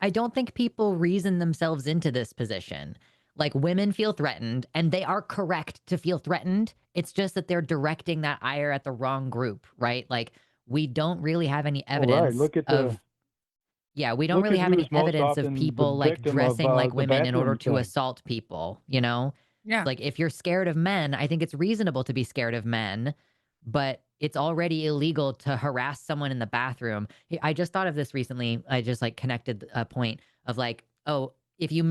I don't think people reason themselves into this position. Like, women feel threatened, and they are correct to feel threatened. It's just that they're directing that ire at the wrong group, right? Like, we don't really have any All right, evidence of, yeah, we don't look really at have any who's most evidence of often the people like victim of dressing like the women in order bathroom to thing. assault people, you know? Yeah. Like, if you're scared of men, I think it's reasonable to be scared of men, but it's already illegal to harass someone in the bathroom. I just thought of this recently. I just like connected a point of like, oh, if you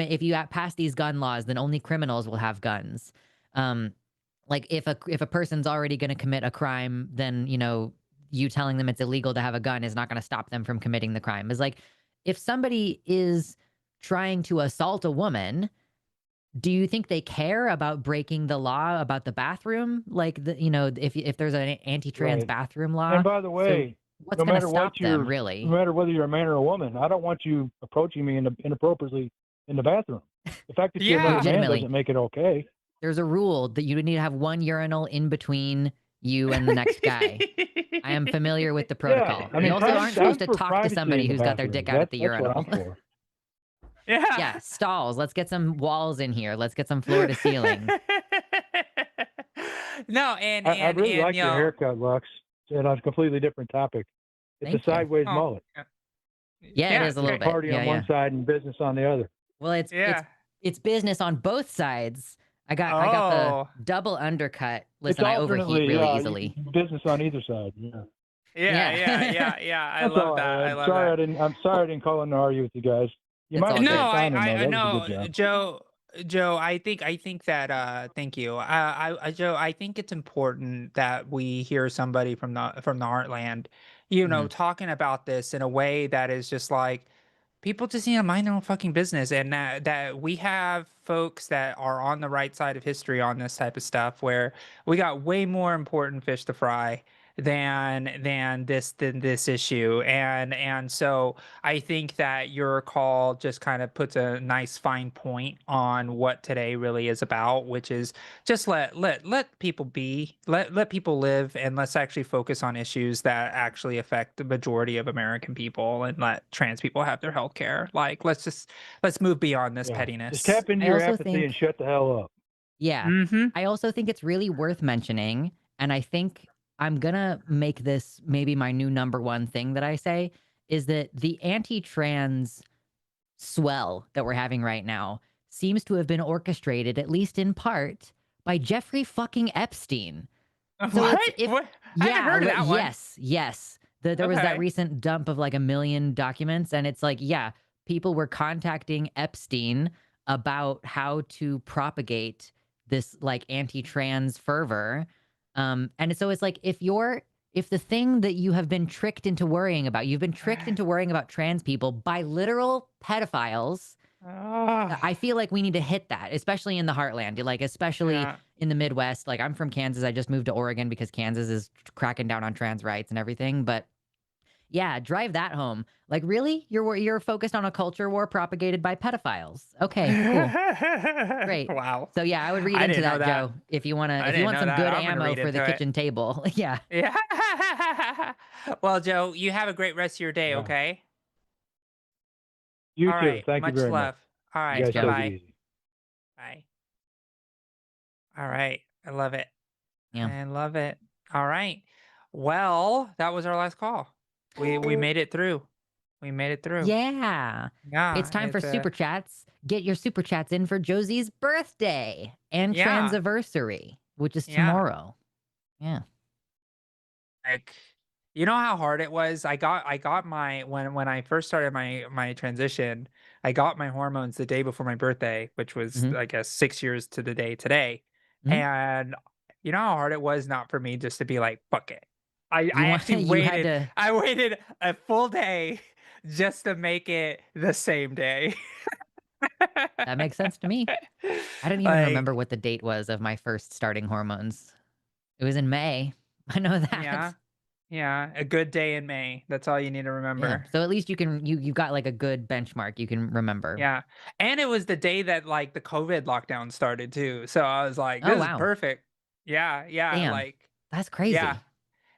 pass these gun laws, then only criminals will have guns. Um, like if a person's already going to commit a crime, then you telling them it's illegal to have a gun is not going to stop them from committing the crime. It's like, if somebody is trying to assault a woman, do you think they care about breaking the law about the bathroom? Like, if there's an anti-trans Right. bathroom law, And by the so way, what's no going to matter what stop them, no really? matter whether you're a man or a woman, I don't want you approaching me inappropriately in the bathroom. The fact that you're another Yeah. man Legitimately, doesn't make it okay. there's a rule that you need to have one urinal in between you and the next guy. I am familiar with the Yeah, protocol. I You mean, also aren't I'm supposed to for talk to privacy somebody in the who's got their bathroom. dick out at the That's what I'm urinal. for. Yeah. Yeah, stalls. Let's get some walls in here. Let's get some floor to ceiling. No, and I and really and like your haircut, Lux. And on a completely different topic. It's a Thank you. sideways oh, mullet. yeah, Yeah, it yeah, is a it's little great. bit. Party Yeah, on one yeah. side and business on the other. Well, it's Yeah. it's business on both sides. I got the Oh, double undercut. It's Listen, I overheat alternately really easily. business on either side. Yeah. yeah, yeah, Yeah. yeah, yeah. I That's all love I that. I had. love that. I'm sorry I Well, didn't call in to argue with you guys. You it's might all have kept No, good. sounding though. I That was a good know, job. Joe. I think that. Thank you. Joe. I think it's important that we hear somebody from the heartland, Mhm. talking about this in a way that is just like people just need to mind their own fucking business, and that we have folks that are on the right side of history on this type of stuff, where we got way more important fish to fry than this issue. And so I think that your call just kind of puts a nice fine point on what today really is about, which is just let people be, let people live, and let's actually focus on issues that actually affect the majority of American people, and let trans people have their health care. Like, let's move beyond this Yeah. Just pettiness. tap into I your also apathy and think, shut the hell up. yeah, Mm-hmm. I also think it's really worth mentioning, and I think I'm gonna make this maybe my new number one thing that I say, is that the anti-trans swell that we're having right now seems to have been orchestrated, at least in part, by Jeffrey fucking Epstein. So What? it's if What? I haven't yeah, heard of that one. yes. There was that Okay. recent dump of like 1 million documents, and it's like, yeah, people were contacting Epstein about how to propagate this like anti-trans fervor. And so it's like if the thing that you have been tricked into worrying about, you've been tricked into worrying about trans people by literal pedophiles. I Ah, feel like we need to hit that, especially in the heartland, like especially yeah. in the Midwest. Like I'm from Kansas. I just moved to Oregon because Kansas is cracking down on trans rights and everything. But yeah, drive that home. Like really, you're focused on a culture war propagated by pedophiles. Okay, cool, great. Wow. So yeah, I would read I into didn't know that, that. Joe. I If you didn't want know some that. good I'm gonna ammo read for the into it. kitchen table. Yeah. Yeah. Well, Joe, you have a great rest of your day, Yeah. okay? You All too. right. Thank you Much very much. love. All You right. Thanks, guys Joe. take it Bye-bye. easy. Bye. All right. I love it. Yeah. I love it. All right. Well, that was our last call. We made it through. We made it through. Yeah. It's Yeah, time for it's super chats. Get your super chats in for Josie's birthday and yeah, transiversary, which is yeah. tomorrow. Yeah. Like, you know how hard it was? I got my when I first started my transition, I got my hormones the day before my birthday, which was, hmm I guess, 6 years to the day today. hmm And you know how hard it was not for me just to be like, "Fuck it." I You want actually you had waited. to. I waited a full day just to make it the same day. That makes sense to me. I don't even remember Like, what the date was of my first starting hormones. It was in May. I know that. yeah, yeah, a good day in May. That's all you need to Yeah. remember. So at least you got like a good benchmark you can remember. Yeah, and it was the day that, like, the COVID lockdown started too, so I was like, Oh "This is wow. perfect." Yeah, yeah, Damn. like, That's yeah, crazy.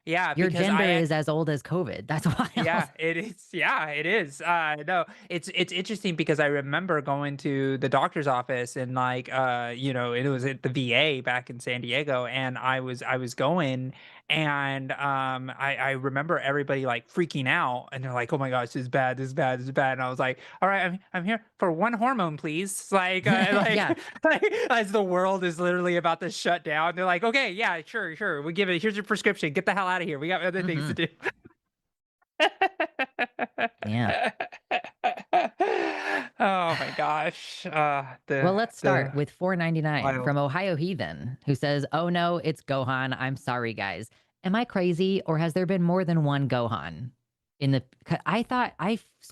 yeah, Your because gender is as old as COVID. That's wild. yeah, it is. Yeah, it is. No, it's interesting because I remember going to the doctor's office, and like, it was at the VA back in San Diego, and I was going, and I remember everybody like freaking out, and they're like, "Oh my gosh, this is bad, this is bad, this is bad," and I was like, "All right, I'm here for one hormone, please." Like, Yeah. like as the world is literally about to shut down, they're like, "Okay, yeah, sure, sure, we give it. Here's your prescription. Get the hell out of here. We got other things to hmm do." Yeah. Oh my gosh. Well, let's start The with 4.99 wild. from Ohio Heathen, who says, "Oh no, it's Gohan. I'm sorry, guys. Am I crazy, or has there been more than one Gohan?" I thought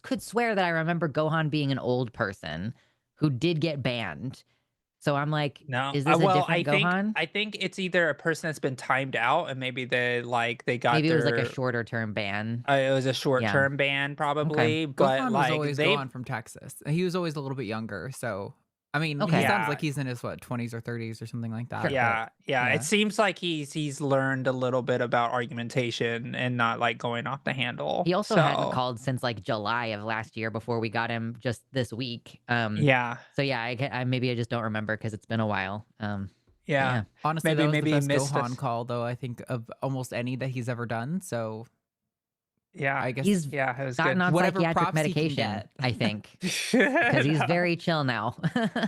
could swear that I remember Gohan being an old person who did get banned. So I'm like, No. is this a Well, I different think Gohan? I think it's either a person that's been timed out, and maybe they got Maybe it was like a their shorter term ban. it was a Yeah. short-term ban Okay. probably, but Gohan was like always they've Gohan from Texas. He was always a little bit younger, so I mean, he Okay. sounds yeah. like he's in his what 20s or 30s or something like that. Sure. But Yeah, yeah. It yeah, seems like he's learned a little bit about argumentation and not like going off the handle. He also hadn't So, called since like July of last year before we got him just this week. yeah. So yeah, maybe I just don't remember because it's been a while. But Yeah. yeah, honestly, that Maybe was the maybe he best missed Gohan us. call, though I think of almost any that he's ever done. So Yeah. I guess he's Yeah, it was gotten good. on whatever psychiatric props he can medication, get. I think, because he's No. very chill now.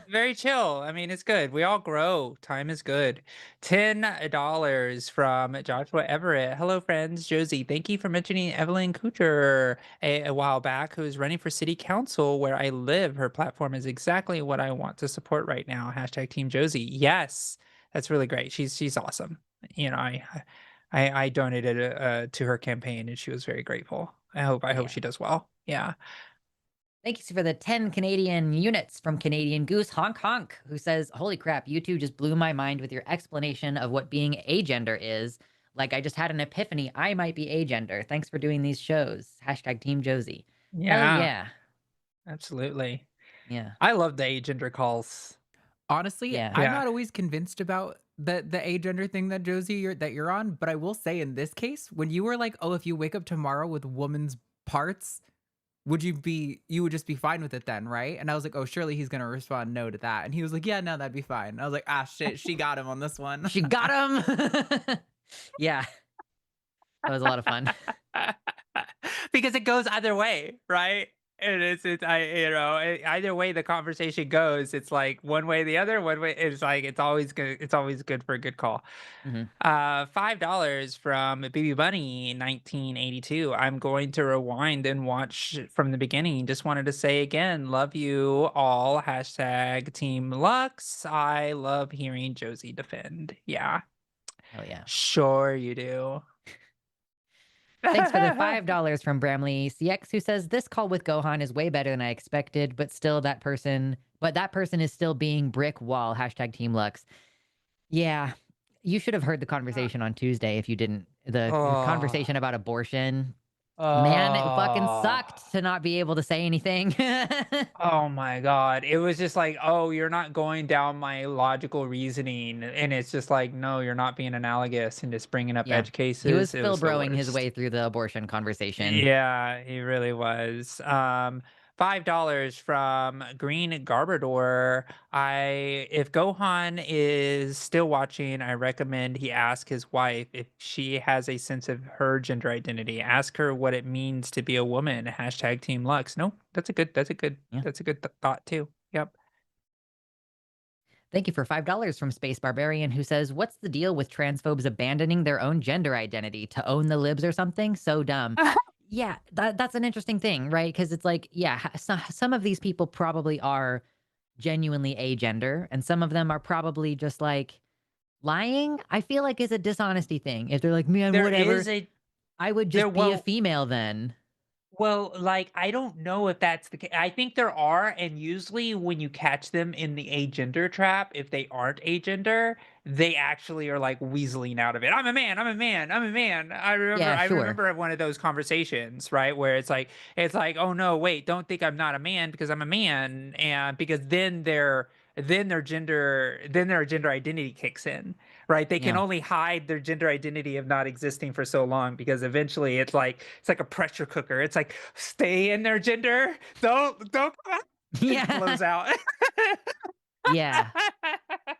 Very chill. I mean, it's good. We all grow. Time is good. $10 from Joshua Everett. Hello, friends. Josie, thank you for mentioning Evelyn Kucher a while back, who is running for city council where I live. Her platform is exactly what I want to support right now. Hashtag Team Josie. Yes, that's really great. She's awesome. You know, I donated to her campaign, and she was very grateful. I hope Yeah. she does well. Yeah. Thank you for the 10 Canadian units from Canadian Goose Honk Honk, who says, "Holy crap, you two just blew my mind with your explanation of what being agender is. Like, I just had an epiphany. I might be agender. Thanks for doing these shows. Hashtag Team Josie. Hell Yeah, yeah. absolutely. Yeah. I love the agender calls. Honestly, Yeah. I'm Yeah. not always convinced about the agender thing that Josie you're on, but I will say in this case, when you were like, "Oh, if you wake up tomorrow with woman's parts, you would just be fine with it then, right?" And I was like, "Oh, surely he's gonna respond no to that." And he was like, "Yeah, no, that'd be fine." I was like, "Ah, shit, she got him on this one." She got him. Yeah. That was a lot of fun. Because it goes either way, right? And it's I either way the conversation goes, it's like one way or the other. One way it's like it's always good. It's always good for a good call. Mhm. $5 from BB Bunny 1982. I'm going to rewind and watch from the beginning. Just wanted to say again, love you all. Hashtag Team Lux. I love hearing Josie defend. Yeah, Hell yeah. sure you do. Thanks for the $5 from Bramley CX, who says this call with Gohan is way better than I expected, but that person is still being brick wall. Hashtag Team Lux. Yeah. You should have heard the conversation on Tuesday if you didn't. The Oh, conversation about abortion. Man, it fucking oh, sucked to not be able to say anything. oh my God. It was just like, oh, you're not going down my logical reasoning. And it's just like, no, you're not being analogous and just bringing up Yeah. edge He was cases. It Phil was the broing his worst. way through the abortion conversation. Yeah, he really was. $5 from Green Garbador. If Gohan is still watching, I recommend he ask his wife if she has a sense of her gender identity. Ask her what it means to be a woman. Hashtag Team Lux. No, Yeah. that's a good thought too. Yep. Thank you for $5 from Space Barbarian, who says, "What's the deal with transphobes abandoning their own gender identity to own the libs or something? So dumb." Yeah, that's an interesting thing, right? Because it's like, yeah, some of these people probably are genuinely agender, and some of them are probably just like lying. I feel like it's a dishonesty thing. If they're like, man, There whatever, is a I would there just be a well female then. Well, like, I don't know if that's the case. I think there are, and usually when you catch them in the agender trap, if they aren't agender, they actually are like weaseling out of it. I'm a man. I'm a man. I'm a man. Yeah, I sure. remember one of those conversations, right, where it's like, oh no, wait, don't think I'm not a man because I'm a man, and because then their gender identity kicks in, right? They can Yeah. only hide their gender identity of not existing for so long because eventually it's like a pressure cooker. It's like stay in their gender, don't come out. It Yeah. blows out. Yeah.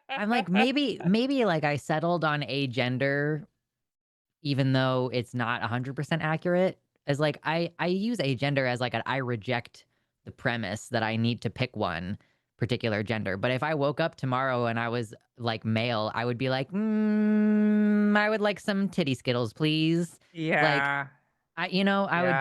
I'm like, maybe like I settled on agender even though it's not 100% accurate, as like I use agender as like I reject the premise that I need to pick one particular gender. But if I woke up tomorrow and I was like male, I would be like, I would like some titty skittles, please. Like Yeah, I would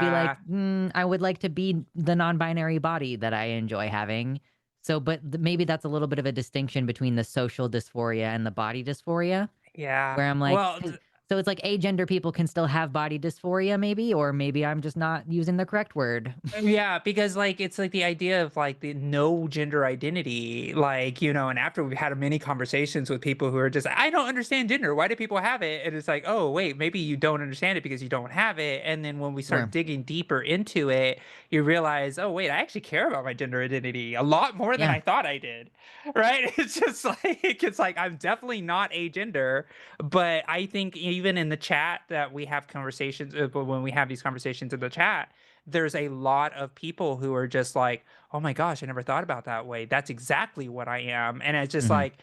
be like, yeah, I would like to be the non-binary body that I enjoy having. So, but maybe that's a little bit of a distinction between the social dysphoria and the body dysphoria. yeah. Where I'm like, Well, 'cause so it's like agender people can still have body dysphoria maybe, or maybe I'm just not using the correct word. yeah, because like it's like the idea of like the no gender identity, like, and after we've had many conversations with people who are just, I don't understand gender. Why do people have it? And it's like, oh, wait, maybe you don't understand it because you don't have it. And then when we start Sure. digging deeper into it, you realize, oh, wait, I actually care about my gender identity a lot more than Yeah. I thought I did. Right? It's like I'm definitely not agender, but I think even in the chat that we have conversations, but when we have these conversations in the chat, there's a lot of people who are just like, "Oh my gosh, I never thought about that way. That's exactly what I am." And it's just Mhm. like,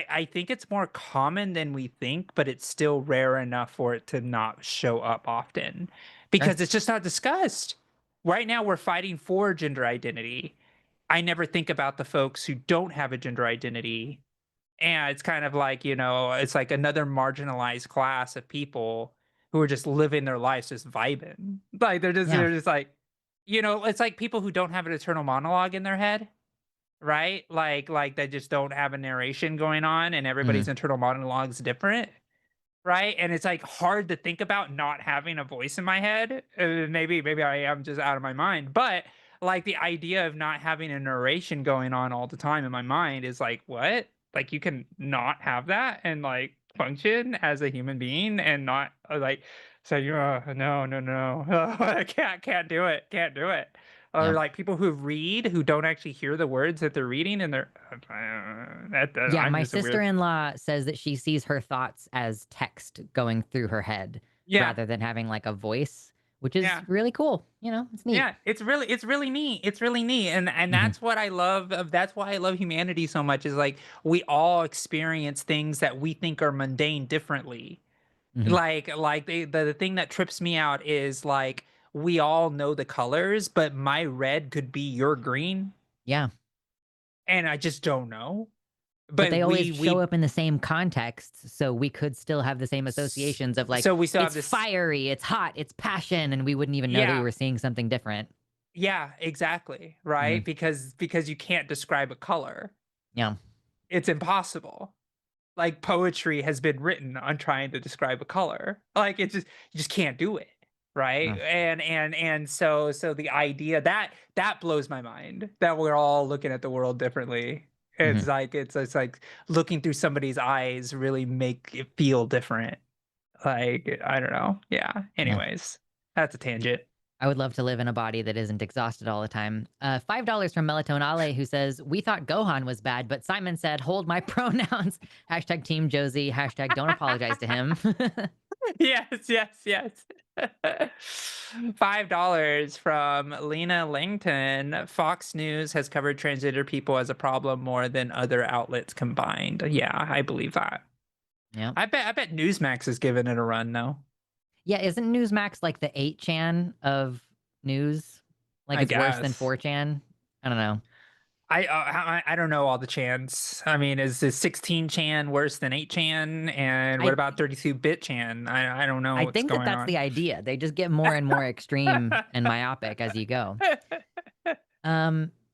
I think it's more common than we think, but it's still rare enough for it to not show up often Sure. because it's just not discussed. Right now, we're fighting for gender identity. I never think about the folks who don't have a gender identity, and it's kind of like, it's like another marginalized class of people who are just living their lives just vibing. Like Yeah. they're just like, it's like people who don't have an eternal monologue in their head, right? Like they just don't have a narration going on and everybody's Mhm. internal monologue's different. Right? And it's like hard to think about not having a voice in my head. Maybe I am just out of my mind, but like the idea of not having a narration going on all the time in my mind is like, what? Like you can not have that and like function as a human being and not like say, no, no, no, I can't do it, can't do it. Or Yeah. like people who read who don't actually hear the words that they're reading and they're Yeah, I'm my just a weird. sister-in-law says that she sees her thoughts as text going through her head Yeah, rather than having like a voice, which is yeah. really cool. It's neat. Yeah, it's really neat. It's really neat. And Mhm, that's what I love that's why I love humanity so much is like we all experience things that we think are mundane differently. mhm. Like the thing that trips me out is like we all know the colors, but my red could be your green Yeah, and I just don't know. but But they always show we up in the same context, so we could still have the same associations of like, so we still have it's this. fiery, it's hot, it's passion, and we wouldn't even know that we Yeah. were seeing something different. Yeah, exactly. Mhm. Right? Because you can't describe a color. Yeah. It's impossible. Like poetry has been written on trying to describe a color. Like it just you just can't do it, right? Yeah. And so the idea that blows my mind that we're all looking at the world differently. Mhm. It's like looking through somebody's eyes really make it feel different. Like I don't know. Yeah. Yeah. Anyways, that's a tangent. I would love to live in a body that isn't exhausted all the time. $5 from Melatonin Ale, who says, we thought Gohan was bad, but Simon said, hold my pronouns. Hashtag Team Josie. Hashtag don't apologize to him. Yes, yes, yes. $5 from Lena Langton. Fox News has covered transgender people as a problem more than other outlets combined. Yeah, I believe that. Yeah. I bet Newsmax is giving it a run though. Yeah, isn't Newsmax like the 8chan of news? Like I it's worse than guess. 4chan? I don't know. I don't know all the chans. I mean, is 16 chan worse than 8 chan? And what I about 32-bit chan? I don't know I what's think that going that's the on. idea. They just get more and more extreme and myopic as you go.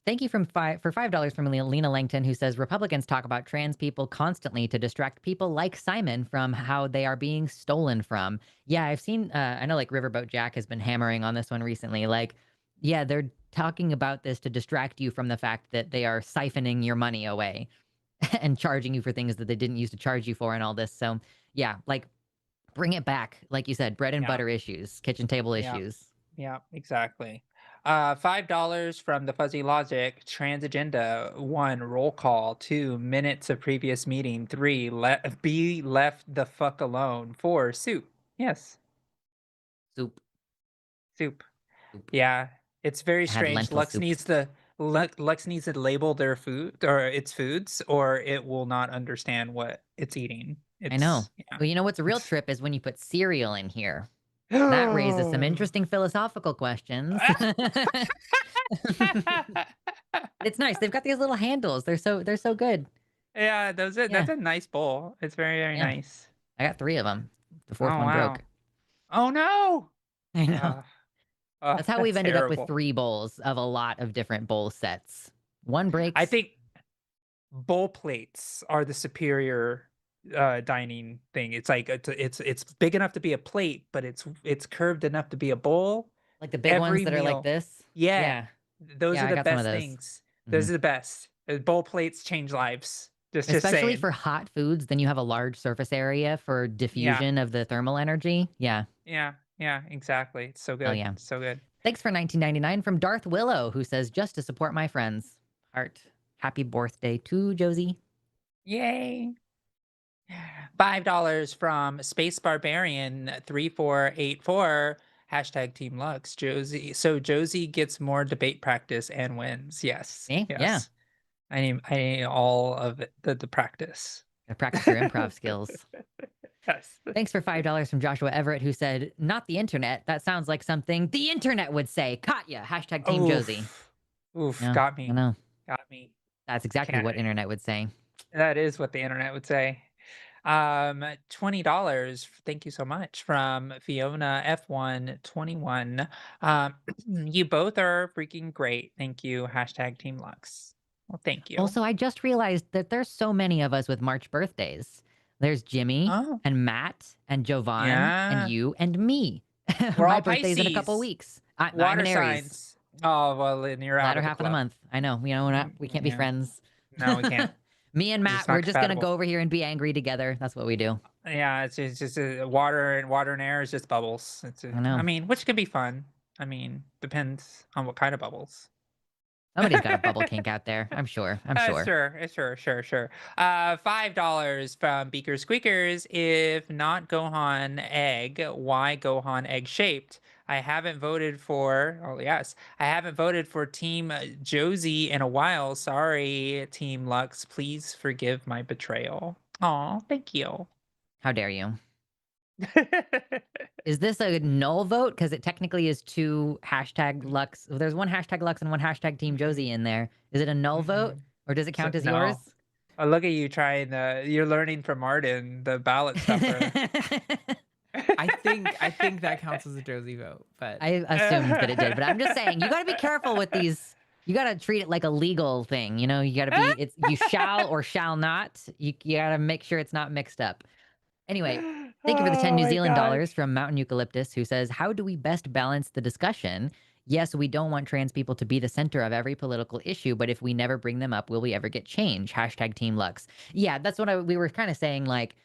Thank you for $5 from Lena Langton, who says Republicans talk about trans people constantly to distract people like Simon from how they are being stolen from. Yeah, I've seen. I know, like Riverboat Jack has been hammering on this one recently. Like, yeah, they're talking about this to distract you from the fact that they are siphoning your money away and charging you for things that they didn't used to charge you for, and all this. So, yeah, like bring it back, like you said, bread and Yeah, butter issues, kitchen table yeah. issues. Yeah, exactly. $5 from the Fuzzy Logic. Trans agenda. 1, roll call. 2, minutes of previous meeting. 3, be left the fuck alone. 4, soup. Yes, Soup, soup. soup. Yeah, it's very I had strange. lentil soup. Lux needs to label their food or its foods, or it will not understand what it's eating. I know. Yeah. Well, you know what's a real It's trip is when you put cereal in here. That raises some interesting philosophical questions. It's nice. They've got these little handles. They're so good. Yeah, Yeah. that's a nice bowl. It's very, very Yeah. nice. I got 3 of them. The Oh 4th one wow. broke. Oh no. I know. Uh, That's how we've that's ended up with terrible. 3 bowls of a lot of different bowl sets. One I breaks. think bowl plates are the superior dining thing. It's like it's big enough to be a plate, but it's curved enough to be a bowl. Like the big ones Every that are like meal. this. Yeah, Yeah. those Yeah, are I the got some of best those. things. Those Mhm. are the best. Bowl plates change lives. Just Especially saying. for hot foods, then you have a large surface area for Yeah. diffusion of the thermal energy. Yeah. Yeah. Yeah, exactly. It's so Oh, good. yeah. So good. Thanks for 1999 from Darth Willow, who says, just to support my friends. Heart. Happy birthday to Josie. Yay. $5 from Space Barbarian 3484. Hashtag Team Lux. Josie. So Josie gets more debate practice and wins. Yes. Eh? Yeah. Yes. I need all of the practice. Gotta practice your improv skills. Yes. Thanks for $5 from Joshua Everett, who said, not the internet. That sounds like something the internet would say. Katya. Hashtag Team Josie. Oof. Yeah, Got I me. know. Got me. That's exactly Can't. what internet would say. That is what the internet would say. $20. Thank you so much from Fiona F121. You both are freaking great. Thank you. Hashtag Team Lux. Well, thank you. Also, I just realized that there's so many of us with March birthdays. There's Jimmy Oh, and Matt and Jovan and yeah. you and me. We're My all birthday's in a couple Pisces. weeks. I'm Water an Aries. signs. Oh, well, then you're out Latter of the half of the club. month. I know. You know, we can't be Yeah. friends. No, we can't. Me and It's Matt, just we're not just gonna compatible. go over here and be angry together. That's what we do. Yeah, it's just water and air is just bubbles. I I know. mean, which can be fun. I mean, depends on what kind of bubbles. Somebody's got a bubble kink out there. I'm sure. I'm sure. Sure. $5 from Beaker Squeakers. If not Gohan egg, why Gohan egg shaped? I haven't voted for. Oh yes, I haven't voted for Team Josie in a while. Sorry, Team Lux. Please forgive my betrayal. Aw, thank you. How dare you? Is this a null vote? Because it technically is two hashtag Lux. There's one hashtag Lux and one hashtag Team Josie in there. Is it a null vote? Or does it count as yours? No. Oh, look at you trying you're learning from Martin, the ballot stuffer. I think that counts as a Josie vote, but I assumed that it did, but I'm just saying, you gotta be careful with these. You gotta treat it like a legal thing, you know? You gotta be, you shall or shall not. You gotta make sure it's not mixed up. Anyway, thank you for the 10 Oh New my Zealand gosh. dollars from Mountain Eucalyptus, who says, how do we best balance the discussion? Yes, we don't want trans people to be the center of every political issue, but if we never bring them up, will we ever get change? Hashtag Team Lux. Yeah, that's what we were kind of saying, like,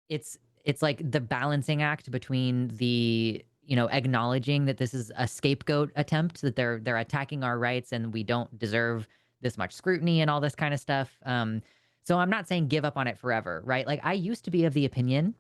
it's like the balancing act between the, you know, acknowledging that this is a scapegoat attempt, that they're attacking our rights and we don't deserve this much scrutiny and all this kind of stuff. So I'm not saying give up on it forever, right? Like, I used to be of the opinion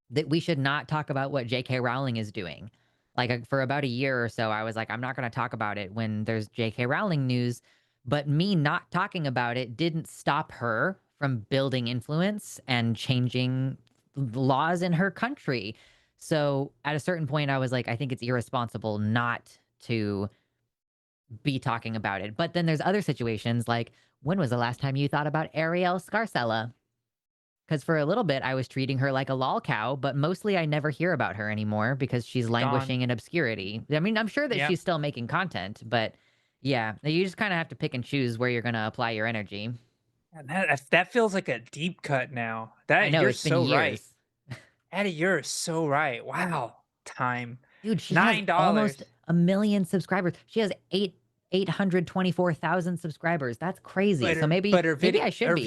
that we should not talk about what J.K. Rowling is doing. Like, for about a year or so, I was like, I'm not going to talk about it when there's J.K. Rowling news. But me not talking about it didn't stop her from building influence and changing laws in her country. So at a certain point, I was like, I think it's irresponsible not to be talking about it. But then there's other situations like, when was the last time you thought about Ariel Scarcella? Because for a little bit, I was treating her like a lol cow, but mostly I never hear about her anymore because she's Gone. languishing in obscurity. I mean, I'm sure that Yep. she's still making content, but yeah, you just kind of have to pick and choose where you're going to apply your energy. And that feels like a deep cut now. I know, You're it's been so right. years. Eddie, you're so right. Wow. Time. Dude, she has $9. almost 1 million subscribers. She has 824,000 subscribers. That's crazy. So maybe I should her be.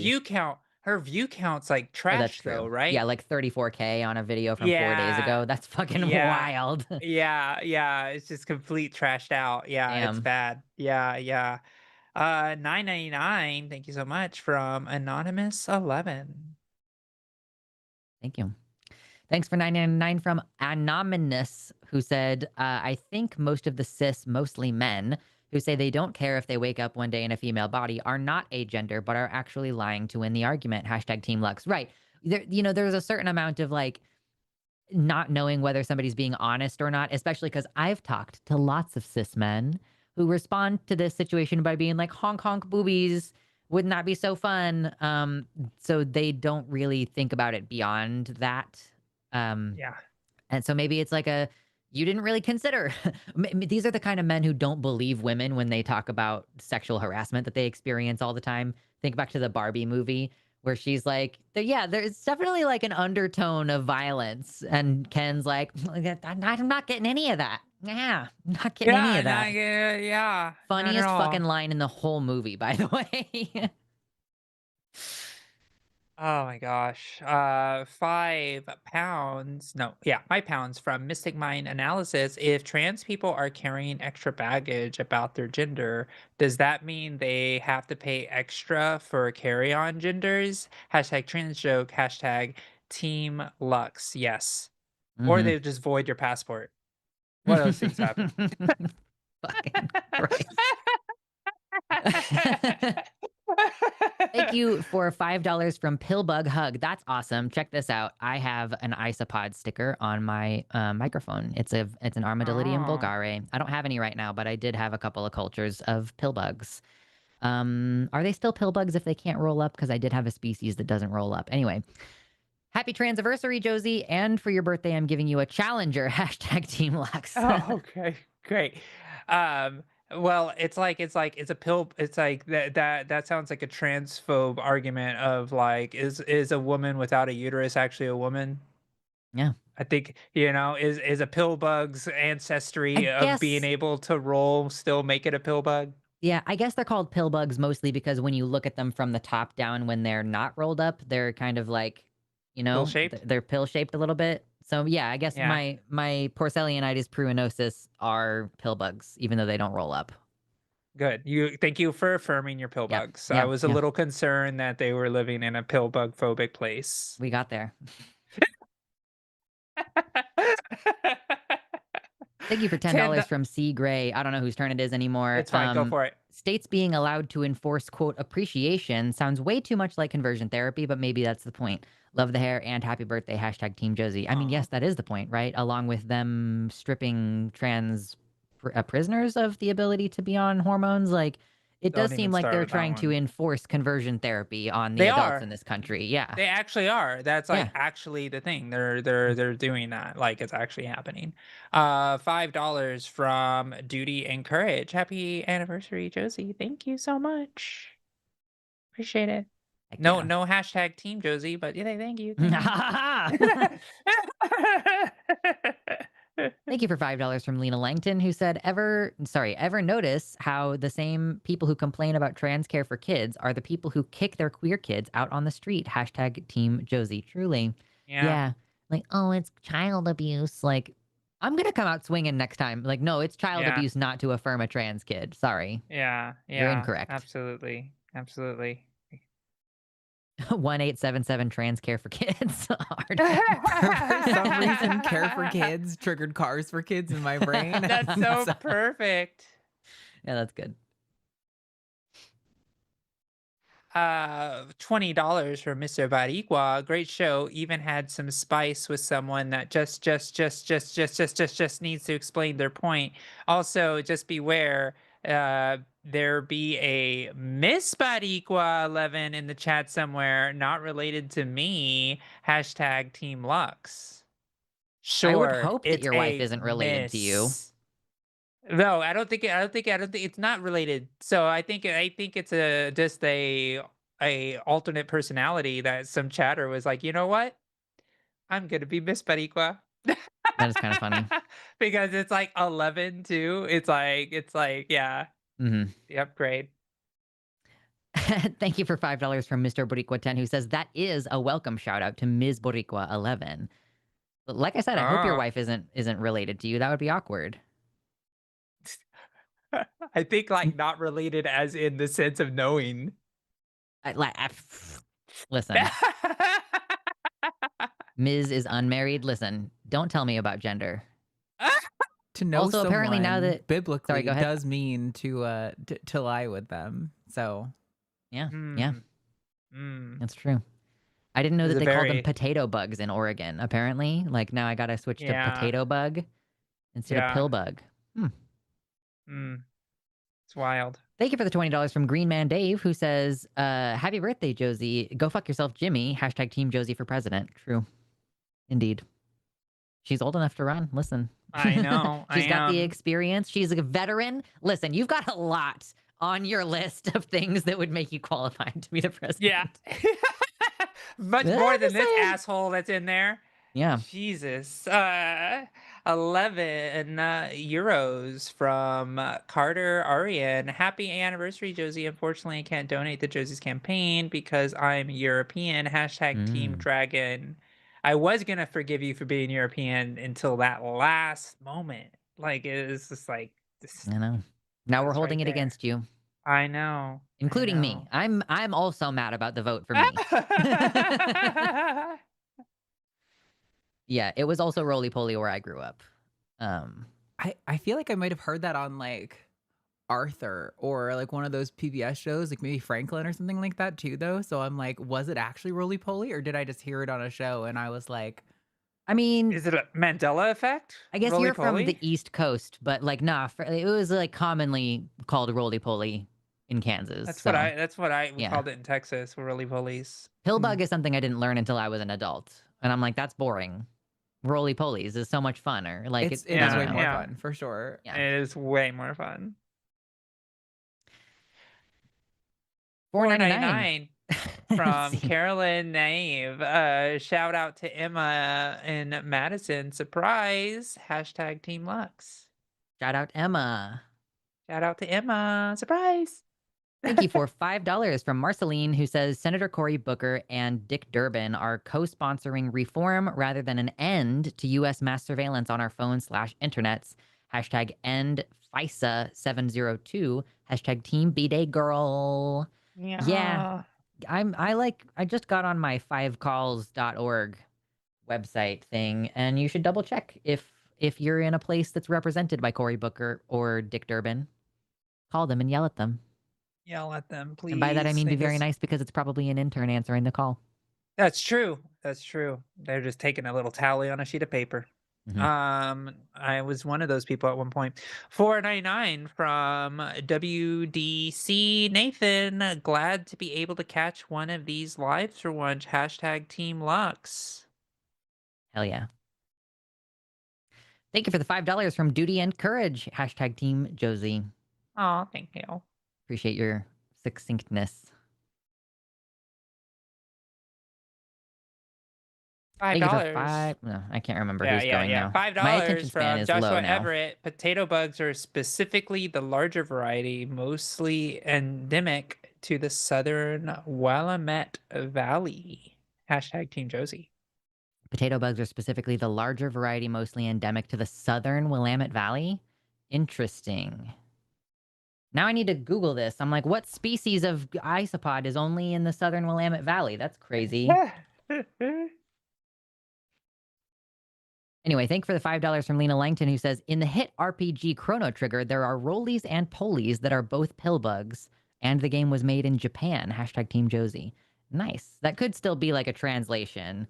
her view count's like Oh, that's trash true. though, right? Yeah, like 34K on a video from 4 days ago. That's fucking wild. Yeah, it's just complete trashed out. Yeah, it's Damn. bad. Yeah. $9.99. Thank you so much from Anonymous 11. Thank you. Thanks for $9.99 from Anonymous, who said, I think most of the cis, mostly men, who say they don't care if they wake up one day in a female body are not agender, but are actually lying to win the argument. Hashtag Team Lux. Right. There's a certain amount of like not knowing whether somebody's being honest or not, especially because I've talked to lots of cis men who respond to this situation by being like, honk, honk, boobies. Wouldn't that be so fun? So they don't really think about it beyond that. Yeah. And so maybe it's like you didn't really consider. These are the kind of men who don't believe women when they talk about sexual harassment that they experience all the time. Think back to the Barbie movie where she's like, yeah, there's definitely like an undertone of violence. And Ken's like, I'm not getting any of that. Yeah, I'm not getting any of that. Yeah. Funniest fucking line in the whole movie, by the way. Oh my gosh. 5 pounds. No, yeah, 5 pounds from Mystic Mind Analysis. If trans people are carrying extra baggage about their gender, does that mean they have to pay extra for carry-on genders? Hashtag trans joke, hashtag Team Lux. Yes. Or they just void your passport. What else things happen? Fucking Christ. Thank you for $5 from Pillbug Hug. That's awesome. Check this out. I have an isopod sticker on my microphone. It's an Armadillidium vulgare. I don't have any right now, but I did have a couple of cultures of pillbugs. Are they still pillbugs if they can't roll up? Because I did have a species that doesn't roll up. Anyway, happy transiversary, Josie. And for your birthday, I'm giving you a challenger. Hashtag Team Lux. Oh, okay, great. Well, it's a pill. It's like that sounds like a transphobe argument of like, is a woman without a uterus actually a woman? Yeah. I think, is a pill bug's ancestry of being able to roll still make it a pill bug? Yeah, I guess they're called pill bugs mostly because when you look at them from the top down when they're not rolled up, they're kind of like, Pill shaped. they're pill shaped a little bit. So yeah, I guess Yeah. my Porcellianitis pruinosis are pill bugs, even though they don't roll up. Good. Thank you for affirming your pill Yeah, bugs. I yeah, was a yeah. little concerned that they were living in a pill bug phobic place. We got there. Thank you for $10 from C. Gray. I don't know whose turn it is anymore. It's fine. Go for it. States being allowed to enforce, quote, appreciation sounds way too much like conversion therapy, but maybe that's the point. Love the hair and happy birthday, hashtag Team Josie. I mean, Aw. yes, that is the point, right? Along with them stripping trans prisoners of the ability to be on hormones. Like, it Don't does seem even like start they're with that trying to one. enforce conversion therapy on the They adults are. in this country. Yeah. They actually are. That's like Yeah. actually the thing. They're doing that. Like it's actually happening. $5 from Duty and Courage. Happy anniversary, Josie. Thank you so much. Appreciate it. Heck No, yeah. no hashtag Team Josie, but yeah, thank you. Thank you for $5 from Lena Langton, who said, ever notice how the same people who complain about trans care for kids are the people who kick their queer kids out on the street? Hashtag Team Josie. Truly. Yeah. Like, oh, it's child abuse. Like, I'm going to come out swinging next time. Like, no, it's child Yeah. abuse not to affirm a trans kid. Sorry. Yeah. You're incorrect. Absolutely. Absolutely. 1877 trans care for kids. Hard. For some reason, care for kids triggered cars for kids in my brain. That's so perfect. Yeah, that's good. $20 for Mr. Bariqua. Great show. Even had some spice with someone that just needs to explain their point. Also, just beware, there be a Miss Bariqua 11 in the chat somewhere, not related to me. Hashtag Team Lux. Sure. I would hope that it's your wife a isn't related to you. miss. No, I don't think it's not related. So I think it's just a alternate personality that some chatter was like, you know what? I'm gonna be Miss Bariqua. That is kind of funny. Because it's like 11 too. It's like yeah. Mm-hmm. The upgrade. Thank you for $5 from Mr. Boricua 10, who says that is a welcome shout out to Ms. Boricua 11. But like I said, I hope your wife isn't related to you. That would be awkward. I think like not related as in the sense of knowing. Listen. Ms. is unmarried. Listen, don't tell me about gender. To know also, apparently now that biblically go ahead. does mean to lie with them. So yeah, yeah, that's true. I didn't know that they called them potato bugs in Oregon. Apparently, like now I gotta switch to potato bug instead of pill bug. It's wild. Thank you for the $20 from Green Man Dave, who says, happy birthday, Josie. Go fuck yourself, Jimmy. Hashtag Team Josie for president. True. Indeed. She's old enough to run. Listen. I know. She's got the experience. She's a veteran. Listen, you've got a lot on your list of things that would make you qualified to be the president. Yeah. Much more than this asshole that's in there. Yeah. Jesus. 11 euros from Carter Arian. Happy anniversary, Josie. Unfortunately, I can't donate to Josie's campaign because I'm European. Hashtag Team Dragon. I was going to forgive you for being European until that last moment. Like, it was just like... I know. Now we're holding it against you. I know. Including me. I'm also mad about the vote for me. Yeah, it was also roly-poly where I grew up. I feel like I might have heard that on like Arthur or like one of those PBS shows, like maybe Franklin or something like that too, though. So I'm like, was it actually roly-poly or did I just hear it on a show and I was like... I mean... Is it a Mandela effect? I guess you're from the East Coast, but like, nah, it was like commonly called roly-poly in Kansas. That's so. what we called it in Texas. We're roly-polies. Pillbug is something I didn't learn until I was an adult. And I'm like, that's boring. Roly-polies is so much funner. Like it is way more fun, for sure. Yeah. It is way more fun. $4.99 from Carolyn Naive. Shout out to Emma in Madison. Surprise. Hashtag Team Lux. Shout out Emma. Shout out to Emma. Surprise. Thank you for $5 from Marceline, who says Senator Cory Booker and Dick Durbin are co-sponsoring reform rather than an end to U.S. mass surveillance on our phones/internets. Hashtag end FISA 702. Hashtag Team B-Day Girl. Yeah, Yeah. I just got on my 5calls.org website thing, and you should double check if you're in a place that's represented by Cory Booker or Dick Durbin. Call them and yell at them. Yell at them, please. And by that I mean be very because- nice, because it's probably an intern answering the call. That's true. That's true. They're just taking a little tally on a sheet of paper. Mhm. I was one of those people at one point. 499 from WDC Nathan. Glad to be able to catch one of these lives for once. Hashtag Team Lux. Hell yeah. Thank you for the $5 from Duty and Courage. Hashtag Team Josie. Oh, thank you. Appreciate your succinctness. Thank you for $5. No, I can't remember Yeah, who's yeah, going yeah. now. $5 My attention span from is Joshua low now. Everett. Potato bugs are specifically the larger variety, mostly endemic to the southern Willamette Valley. Hashtag Team Josie. Potato bugs are specifically the larger variety, mostly endemic to the southern Willamette Valley. Interesting. Now I need to Google this. I'm like, what species of isopod is only in the southern Willamette Valley? That's crazy. Anyway, thank you for the $5 from Lena Langton, who says, in the hit RPG Chrono Trigger, there are rollies and polies that are both pill bugs, and the game was made in Japan. Hashtag Team Josie. Nice. That could still be like a translation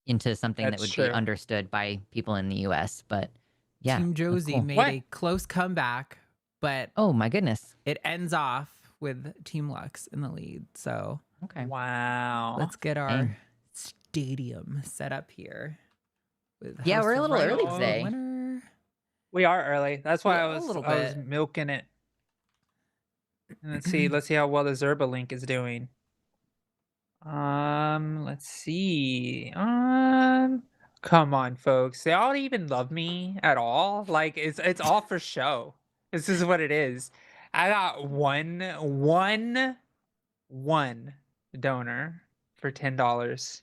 into something that That's would true. be understood by people in the US, but yeah. Team that's Josie cool. made What? a close comeback, but Oh my goodness. it ends off with Team Lux in the lead. So Okay. Wow. let's get our Dang. stadium set up here. With Yeah, House we're a of little Right early being the today. winner. We are early. That's why Yeah, I a was little bit. milking it. And let's see how well the Zerba link is doing. Let's see. Come on, folks. They all even love me at all. Like it's all for show. This is what it is. I got one donor for $10.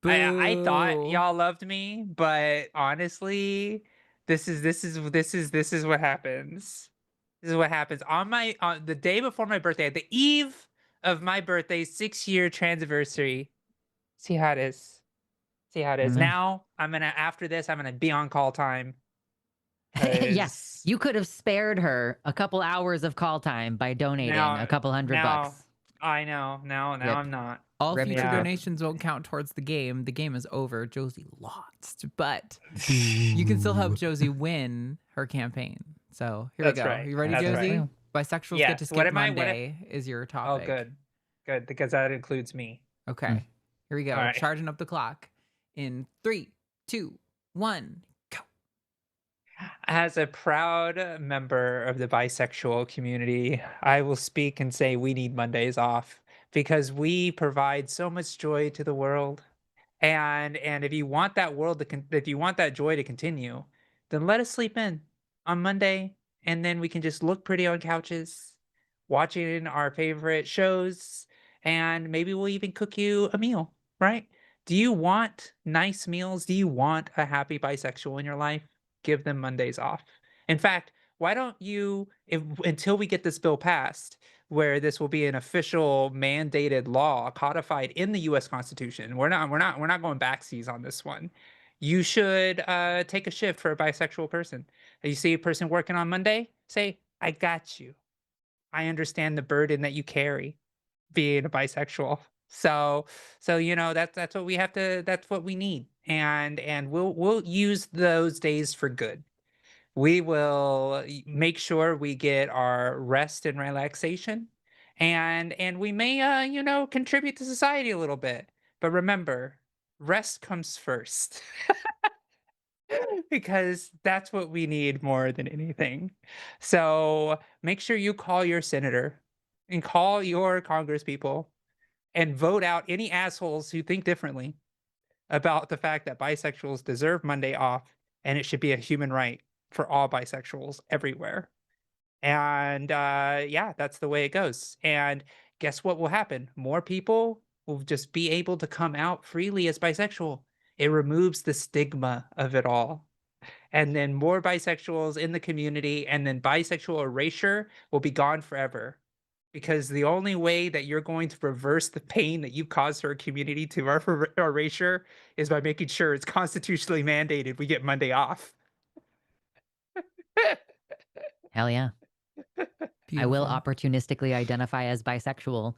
I thought Boo. y'all loved me, but honestly, this is what happens. This is what happens on the day before my birthday, the eve of my birthday, 6-year transversary. See how it is. See how it is. Mhm. Now after this, I'm gonna be on call time. Yes. 'cause You could have spared her a couple hours of call time by donating now, a couple $100 now bucks. I know. Now Rip. I'm not. All Rip future your rip. donations won't count towards the game. The game is over. Josie lost, but you can still help Josie win her campaign. So here That's we go. right. You ready, That's Josie? right. Bisexuals Yes. get to What skip am I- what am- Monday is your Oh, topic. good, because that includes me. Okay. Mm. Here we go. All right. Charging up the clock in 3, 2, 1. As a proud member of the bisexual community, I will speak and say we need Mondays off because we provide so much joy to the world. And if you want that if you want that joy to continue, then let us sleep in on Monday, and then we can just look pretty on couches, watching our favorite shows, and maybe we'll even cook you a meal, right? Do you want nice meals? Do you want a happy bisexual in your life? Give them Mondays off. In fact, why don't you, until we get this bill passed, where this will be an official mandated law codified in the US Constitution. We're not going backsies on this one. You should take a shift for a bisexual person. You see a person working on Monday, say, I got you. I understand the burden that you carry being a bisexual. So that's what we have to that's what we need. And we'll use those days for good. We will make sure we get our rest and relaxation, and we may contribute to society a little bit. But remember, rest comes first. Because that's what we need more than anything. So make sure you call your senator and call your congresspeople and vote out any assholes who think differently about the fact that bisexuals deserve Monday off and it should be a human right for all bisexuals everywhere. And yeah, that's the way it goes. And guess what will happen? More people will just be able to come out freely as bisexual. It removes the stigma of it all. And then more bisexuals in the community, and then bisexual erasure will be gone forever. Because the only way that you're going to reverse the pain that you've caused to our community to our erasure is by making sure it's constitutionally mandated we get Monday off. Hell yeah. I will Beautiful. opportunistically identify as bisexual,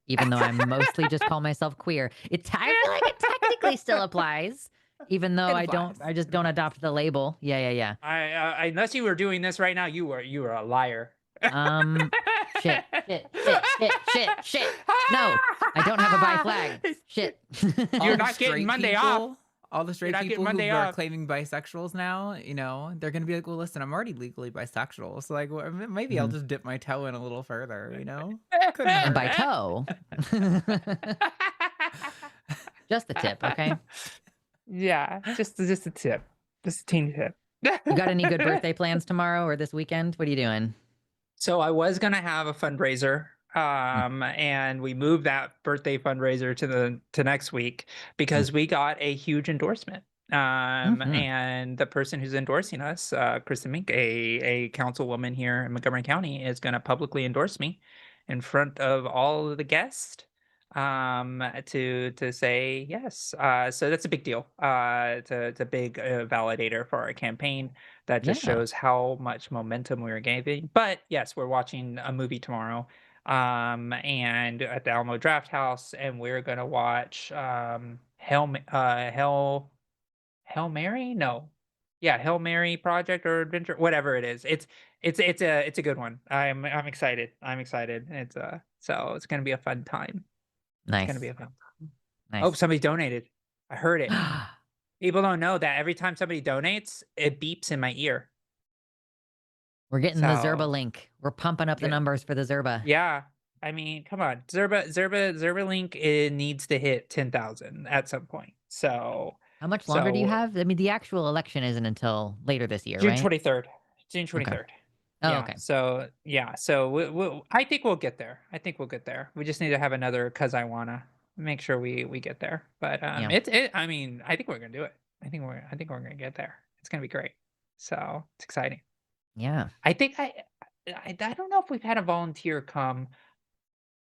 even though I mostly just call myself queer. I feel like it technically still applies, even though It applies. I just don't adopt the label. Yeah. Unless you were doing this right now, you were a liar. Shit. No, I don't have a bi flag. Shit. You're not getting Monday off. All the straight not getting people who Monday are off. claiming bisexuals now, you know, they're gonna be like, well, listen, I'm already legally bisexual, so like, well, maybe I'll just dip my toe in a little further, you know? Couldn't And hurt. by toe. Just the tip, okay? Yeah, just a tip. Just a teeny tip. You got any good birthday plans tomorrow or this weekend? What are you doing? So I was gonna have a fundraiser, and we moved that birthday fundraiser to next week because we got a huge endorsement. And the person who's endorsing us, Kristen Mink, a councilwoman here in Montgomery County, is gonna publicly endorse me in front of all of the guests to say yes. So that's a big deal. It's a big validator for our campaign. That just Yeah. shows how much momentum we were gaining. But yes, we're watching a movie tomorrow, and at the Alamo Draft House, and we're gonna watch Hail Mary? No. Yeah, Hail Mary Project or Adventure, whatever it is. It's a good one. I'm excited. I'm excited. So it's gonna be a fun time. It's gonna be Nice. a fun time. Oh, Nice. somebody donated. I heard it. People don't know that every time somebody donates, it beeps in my ear. We're getting the Zerba So link. We're pumping up the Yeah. numbers for the Zerba. yeah, I mean, come on, Zerba link, it needs to hit 10,000 at some point. So How much longer do you so have? I mean, the actual election isn't until later this year, June right? 23rd. June Okay. 23rd. Oh, Yeah. okay. So yeah. So I think we'll get there. I think we'll get there. We just need to have another "Cuz I Wanna." Make sure we get there. But Yeah. I mean, I think we're gonna do it. I think we're gonna get there. It's gonna be great. So it's exciting. Yeah. I think I don't know if we've had a volunteer come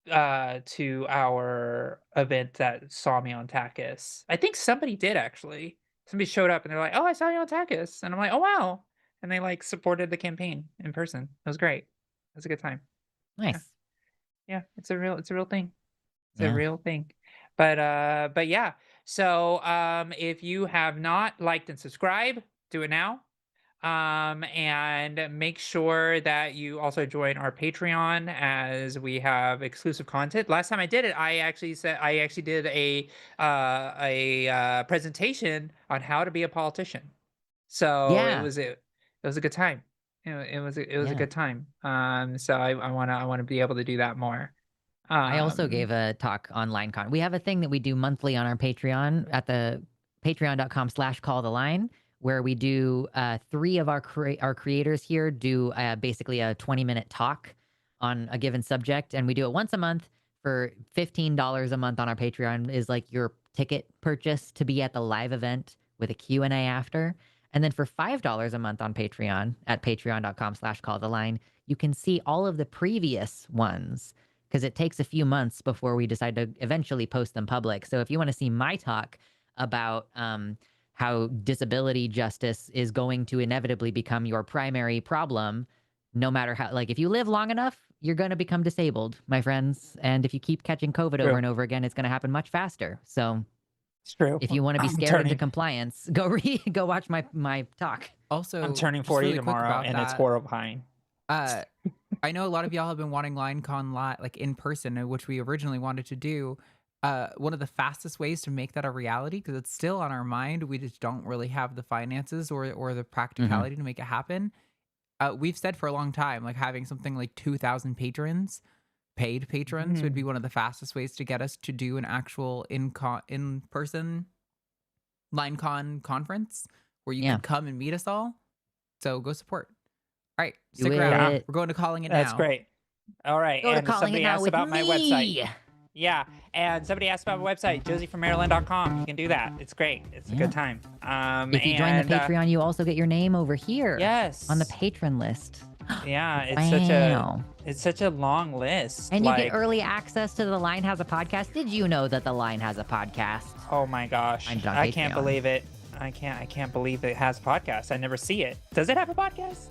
to our event that saw me on TACIS. I think somebody did actually. Somebody showed up and they're like, "Oh, I saw you on TACIS," and I'm like, "Oh wow!" And they like supported the campaign in person. It was great. It was a good time. Nice. Yeah, it's a real thing. It's a Yeah. real thing. But yeah. So if you have not liked and subscribed, do it now. And make sure that you also join our Patreon as we have exclusive content. Last time I did it, I actually did a presentation on how to be a politician. So Yeah. it was a good time. It was a Yeah. good time. So I wanna be able to do that more. I also Um, gave a talk on LineCon. We have a thing that we do monthly on our Patreon at the patreon.com/calltheline, where we do 3 of our creators here do basically a 20-minute talk on a given subject, and we do it once a month for $15 a month on our Patreon is like your ticket purchase to be at the live event with a Q&A after. And then for $5 a month on Patreon at patreon.com/calltheline, you can see all of the previous ones because it takes a few months before we decide to eventually post them public. So if you want to see my talk about how disability justice is going to inevitably become your primary problem, no matter how, like if you live long enough, you're going to become disabled, my friends. And if you keep catching COVID over True. and over again, it's going to happen much faster. So It's true. if you want to be I'm scared into turning compliance, go watch my talk. Also, I'm turning just 40 really quick tomorrow, about and it's that, horrifying. I know a lot of y'all have been wanting LineCon like in person, which we originally wanted to do. One of the fastest ways to make that a reality, because it's still on our mind, we just don't really have the finances or the practicality to make it happen. We've said for a long time, like having something like 2,000 patrons, paid patrons, would be one of the fastest ways to get us to do an actual in-person LineCon conference where you Yeah. can come and meet us all. So go support. All right, Do stick around. it. We're going to calling it That's now. great. All right. Go to And calling it somebody now asked with about my me. website. Yeah. And somebody asked about my website, josiefrommaryland.com. You can do that. It's great. It's a Yeah. good time. If you join the Patreon, you also get your name over here. Yes. On the patron list. Yeah, Wow. it's such a long list. And you like, get early access to The Line Has a Podcast. Did you know that The Line has a podcast? oh my gosh. I'm on I can't Patreon. believe it. I can't believe it has podcasts. I never see it. Does it have a podcast?